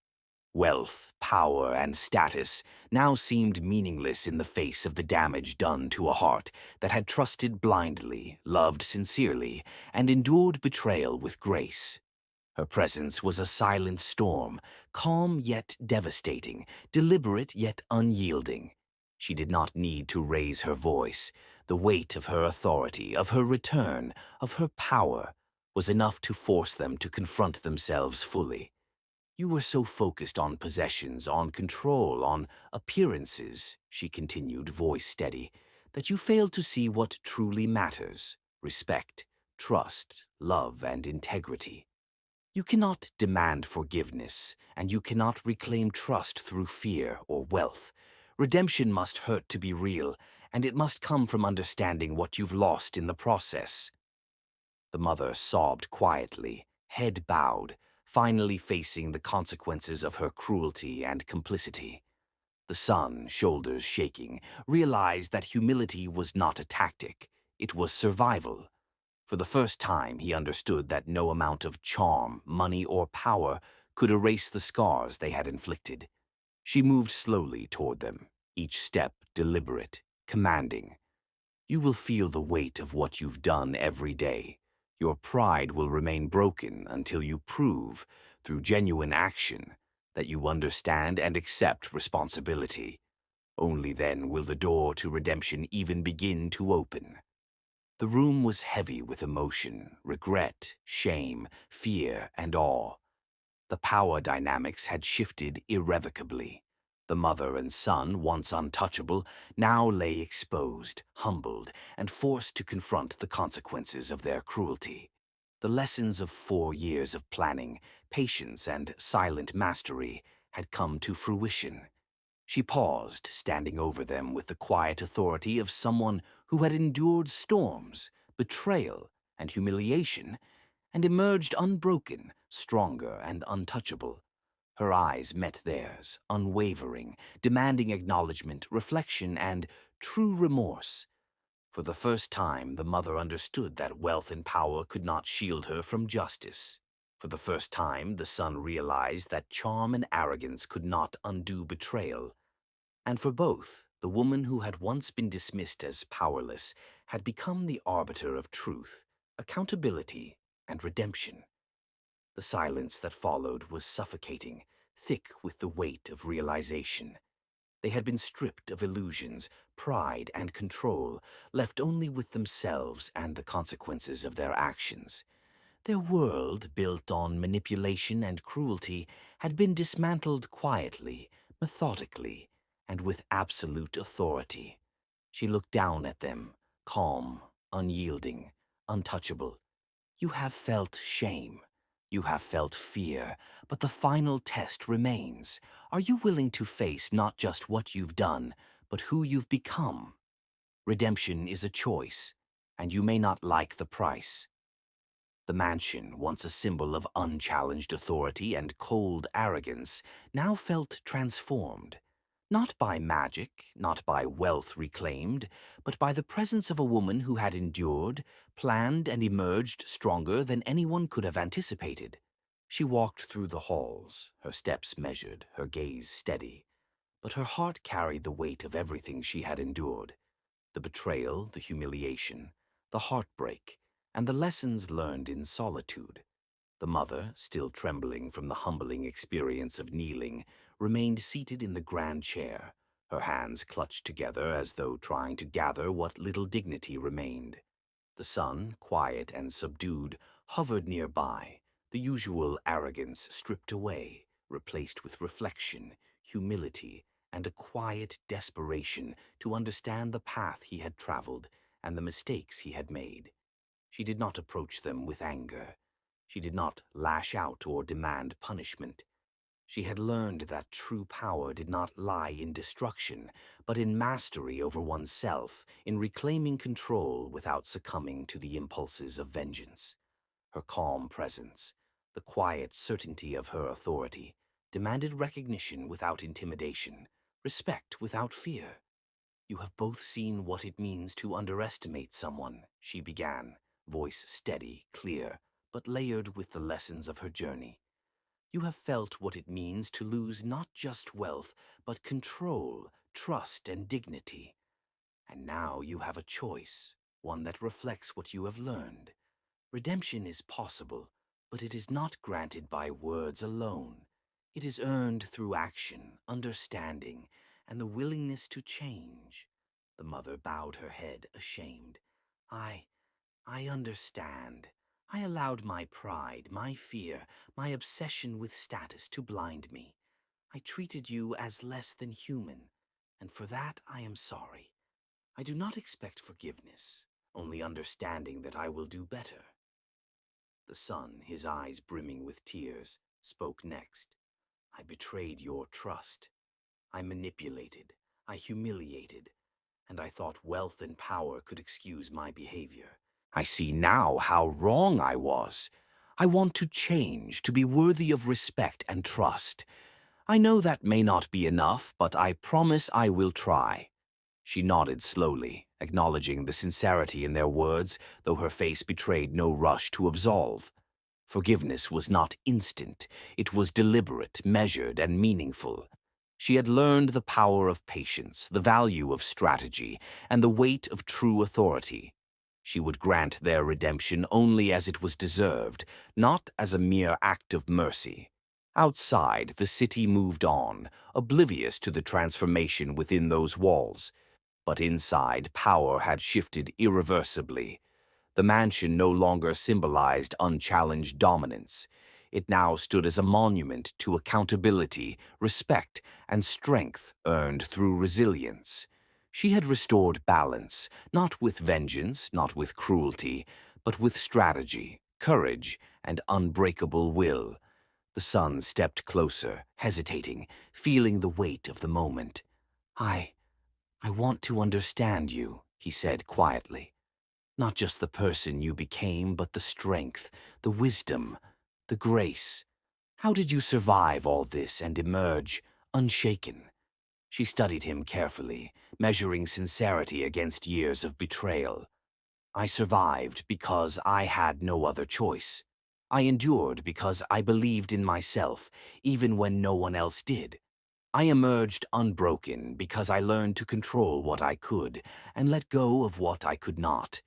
Wealth, power, and status now seemed meaningless in the face of the damage done to a heart that had trusted blindly, loved sincerely, and endured betrayal with grace. Her presence was a silent storm, calm yet devastating, deliberate yet unyielding. She did not need to raise her voice. The weight of her authority, of her return, of her power, was enough to force them to confront themselves fully. You were so focused on possessions, on control, on appearances, she continued, voice steady, that you failed to see what truly matters: respect, trust, love, and integrity. You cannot demand forgiveness, and you cannot reclaim trust through fear or wealth. Redemption must hurt to be real, and it must come from understanding what you've lost in the process. The mother sobbed quietly, head bowed, finally facing the consequences of her cruelty and complicity. The son, shoulders shaking, realized that humility was not a tactic. It was survival. For the first time, he understood that no amount of charm, money, or power could erase the scars they had inflicted. She moved slowly toward them, each step deliberate, commanding. You will feel the weight of what you've done every day. Your pride will remain broken until you prove, through genuine action, that you understand and accept responsibility. Only then will the door to redemption even begin to open. The room was heavy with emotion, regret, shame, fear, and awe. The power dynamics had shifted irrevocably. The mother and son, once untouchable, now lay exposed, humbled, and forced to confront the consequences of their cruelty. The lessons of 4 years of planning, patience, and silent mastery had come to fruition. She paused, standing over them with the quiet authority of someone who had endured storms, betrayal, and humiliation, and emerged unbroken, stronger, and untouchable. Her eyes met theirs, unwavering, demanding acknowledgement, reflection, and true remorse. For the first time, the mother understood that wealth and power could not shield her from justice. For the first time, the son realized that charm and arrogance could not undo betrayal. And for both, the woman who had once been dismissed as powerless had become the arbiter of truth, accountability, and redemption. The silence that followed was suffocating, thick with the weight of realization. They had been stripped of illusions, pride, and control, left only with themselves and the consequences of their actions. Their world, built on manipulation and cruelty, had been dismantled quietly, methodically, and with absolute authority. She looked down at them, calm, unyielding, untouchable. You have felt shame. You have felt fear, but the final test remains. Are you willing to face not just what you've done, but who you've become? Redemption is a choice, and you may not like the price. The mansion, once a symbol of unchallenged authority and cold arrogance, now felt transformed. Not by magic, not by wealth reclaimed, but by the presence of a woman who had endured, planned, and emerged stronger than anyone could have anticipated. She walked through the halls, her steps measured, her gaze steady, but her heart carried the weight of everything she had endured. The betrayal, the humiliation, the heartbreak, and the lessons learned in solitude. The mother, still trembling from the humbling experience of kneeling, remained seated in the grand chair, her hands clutched together as though trying to gather what little dignity remained. The son, quiet and subdued, hovered nearby, the usual arrogance stripped away, replaced with reflection, humility, and a quiet desperation to understand the path he had traveled and the mistakes he had made. She did not approach them with anger. She did not lash out or demand punishment. She had learned that true power did not lie in destruction, but in mastery over oneself, in reclaiming control without succumbing to the impulses of vengeance. Her calm presence, the quiet certainty of her authority, demanded recognition without intimidation, respect without fear. "You have both seen what it means to underestimate someone," she began, voice steady, clear, but layered with the lessons of her journey. "You have felt what it means to lose not just wealth, but control, trust, and dignity. And now you have a choice, one that reflects what you have learned. Redemption is possible, but it is not granted by words alone. It is earned through action, understanding, and the willingness to change." The mother bowed her head, ashamed. I I understand. I allowed my pride, my fear, my obsession with status to blind me. I treated you as less than human, and for that I am sorry. I do not expect forgiveness, only understanding that I will do better." The son, his eyes brimming with tears, spoke next. "I betrayed your trust. I manipulated. I humiliated. And I thought wealth and power could excuse my behavior. I see now how wrong I was. I want to change, to be worthy of respect and trust. I know that may not be enough, but I promise I will try." She nodded slowly, acknowledging the sincerity in their words, though her face betrayed no rush to absolve. Forgiveness was not instant. It was deliberate, measured, and meaningful. She had learned the power of patience, the value of strategy, and the weight of true authority. She would grant their redemption only as it was deserved, not as a mere act of mercy. Outside, the city moved on, oblivious to the transformation within those walls. But inside, power had shifted irreversibly. The mansion no longer symbolized unchallenged dominance. It now stood as a monument to accountability, respect, and strength earned through resilience. She had restored balance, not with vengeance, not with cruelty, but with strategy, courage, and unbreakable will. The son stepped closer, hesitating, feeling the weight of the moment. I want to understand you," he said quietly. "Not just the person you became, but the strength, the wisdom, the grace. How did you survive all this and emerge unshaken?" She studied him carefully, measuring sincerity against years of betrayal. "I survived because I had no other choice. I endured because I believed in myself, even when no one else did. I emerged unbroken because I learned to control what I could and let go of what I could not.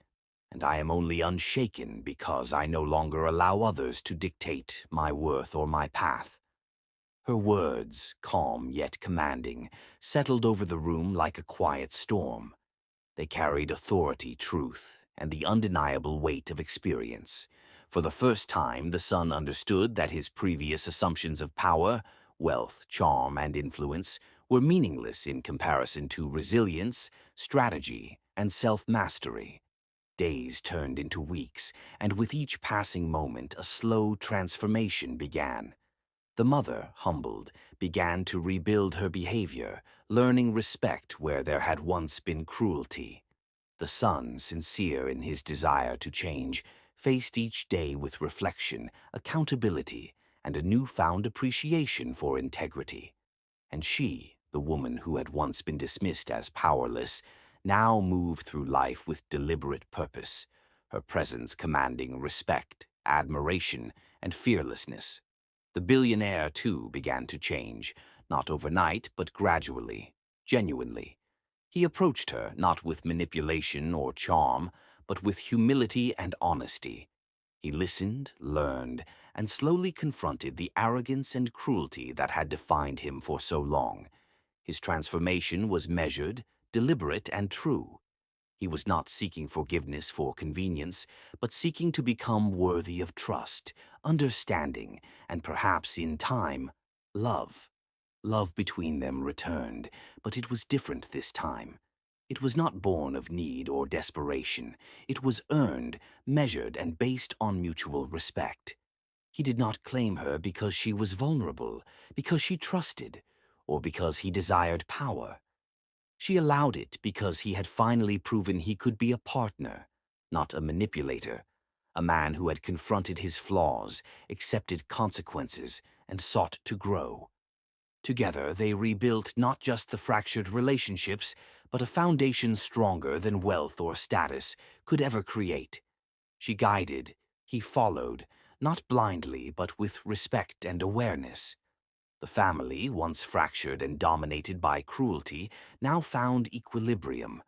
And I am only unshaken because I no longer allow others to dictate my worth or my path." Her words, calm yet commanding, settled over the room like a quiet storm. They carried authority, truth, and the undeniable weight of experience. For the first time, the son understood that his previous assumptions of power, wealth, charm, and influence were meaningless in comparison to resilience, strategy, and self-mastery. Days turned into weeks, and with each passing moment, a slow transformation began. The mother, humbled, began to rebuild her behavior, learning respect where there had once been cruelty. The son, sincere in his desire to change, faced each day with reflection, accountability, and a newfound appreciation for integrity. And she, the woman who had once been dismissed as powerless, now moved through life with deliberate purpose, her presence commanding respect, admiration, and fearlessness. The billionaire, too, began to change, not overnight, but gradually, genuinely. He approached her not with manipulation or charm, but with humility and honesty. He listened, learned, and slowly confronted the arrogance and cruelty that had defined him for so long. His transformation was measured, deliberate, and true. He was not seeking forgiveness for convenience, but seeking to become worthy of trust, understanding, and perhaps, in time, love. Love between them returned, but it was different this time. It was not born of need or desperation. It was earned, measured, and based on mutual respect. He did not claim her because she was vulnerable, because she trusted, or because he desired power. She allowed it because he had finally proven he could be a partner, not a manipulator, a man who had confronted his flaws, accepted consequences, and sought to grow. Together, they rebuilt not just the fractured relationships, but a foundation stronger than wealth or status could ever create. She guided, he followed, not blindly, but with respect and awareness. The family, once fractured and dominated by cruelty, now found equilibrium,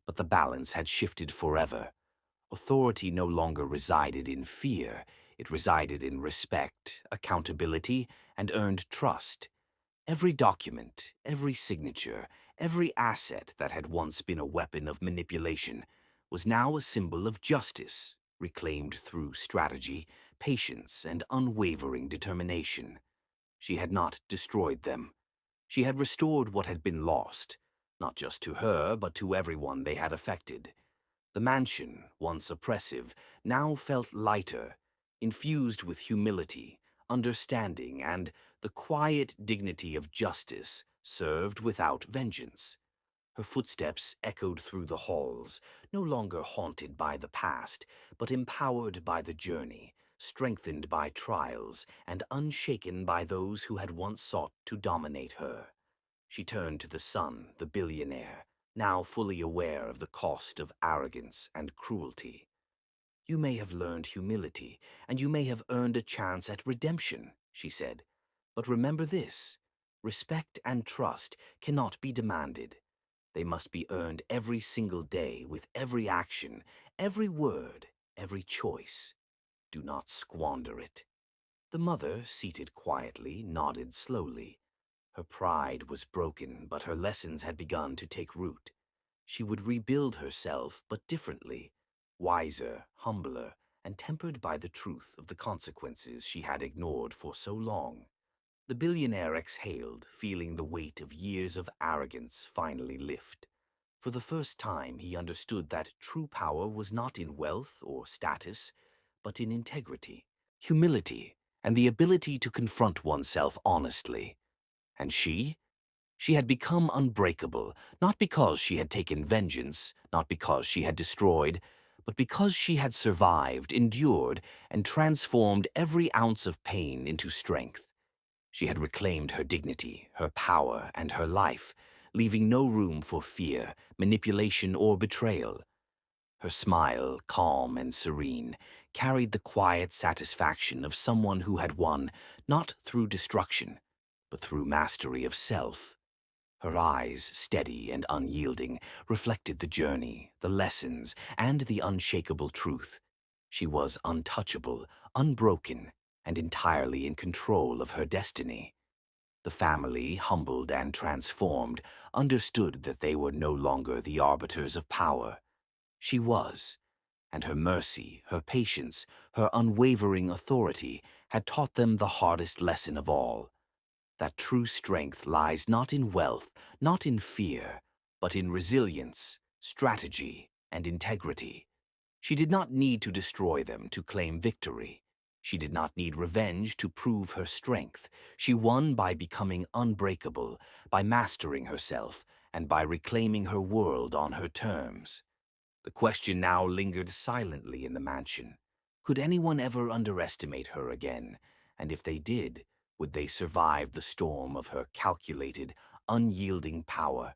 but the balance had shifted forever. Authority no longer resided in fear, it resided in respect, accountability, and earned trust. Every document, every signature, every asset that had once been a weapon of manipulation was now a symbol of justice, reclaimed through strategy, patience, and unwavering determination. She had not destroyed them. She had restored what had been lost, not just to her, but to everyone they had affected. The mansion, once oppressive, now felt lighter, infused with humility, understanding, and the quiet dignity of justice served without vengeance. Her footsteps echoed through the halls, no longer haunted by the past, but empowered by the journey, strengthened by trials, and unshaken by those who had once sought to dominate her. She turned to the son, the billionaire, now fully aware of the cost of arrogance and cruelty. "You may have learned humility, and you may have earned a chance at redemption," she said. "But remember this: respect and trust cannot be demanded. They must be earned every single day with every action, every word, every choice. Do not squander it." The mother, seated quietly, nodded slowly. Her pride was broken, but her lessons had begun to take root. She would rebuild herself, but differently, wiser, humbler, and tempered by the truth of the consequences she had ignored for so long. The billionaire exhaled, feeling the weight of years of arrogance finally lift. For the first time, he understood that true power was not in wealth or status, but in integrity, humility, and the ability to confront oneself honestly. And she? She had become unbreakable, not because she had taken vengeance, not because she had destroyed, but because she had survived, endured, and transformed every ounce of pain into strength. She had reclaimed her dignity, her power, and her life, leaving no room for fear, manipulation, or betrayal. Her smile, calm and serene, carried the quiet satisfaction of someone who had won not through destruction, but through mastery of self. Her eyes, steady and unyielding, reflected the journey, the lessons, and the unshakable truth. She was untouchable, unbroken, and entirely in control of her destiny. The family, humbled and transformed, understood that they were no longer the arbiters of power. She was, and her mercy, her patience, her unwavering authority had taught them the hardest lesson of all: that true strength lies not in wealth, not in fear, but in resilience, strategy, and integrity. She did not need to destroy them to claim victory. She did not need revenge to prove her strength. She won by becoming unbreakable, by mastering herself, and by reclaiming her world on her terms. The question now lingered silently in the mansion. Could anyone ever underestimate her again? And if they did, would they survive the storm of her calculated, unyielding power?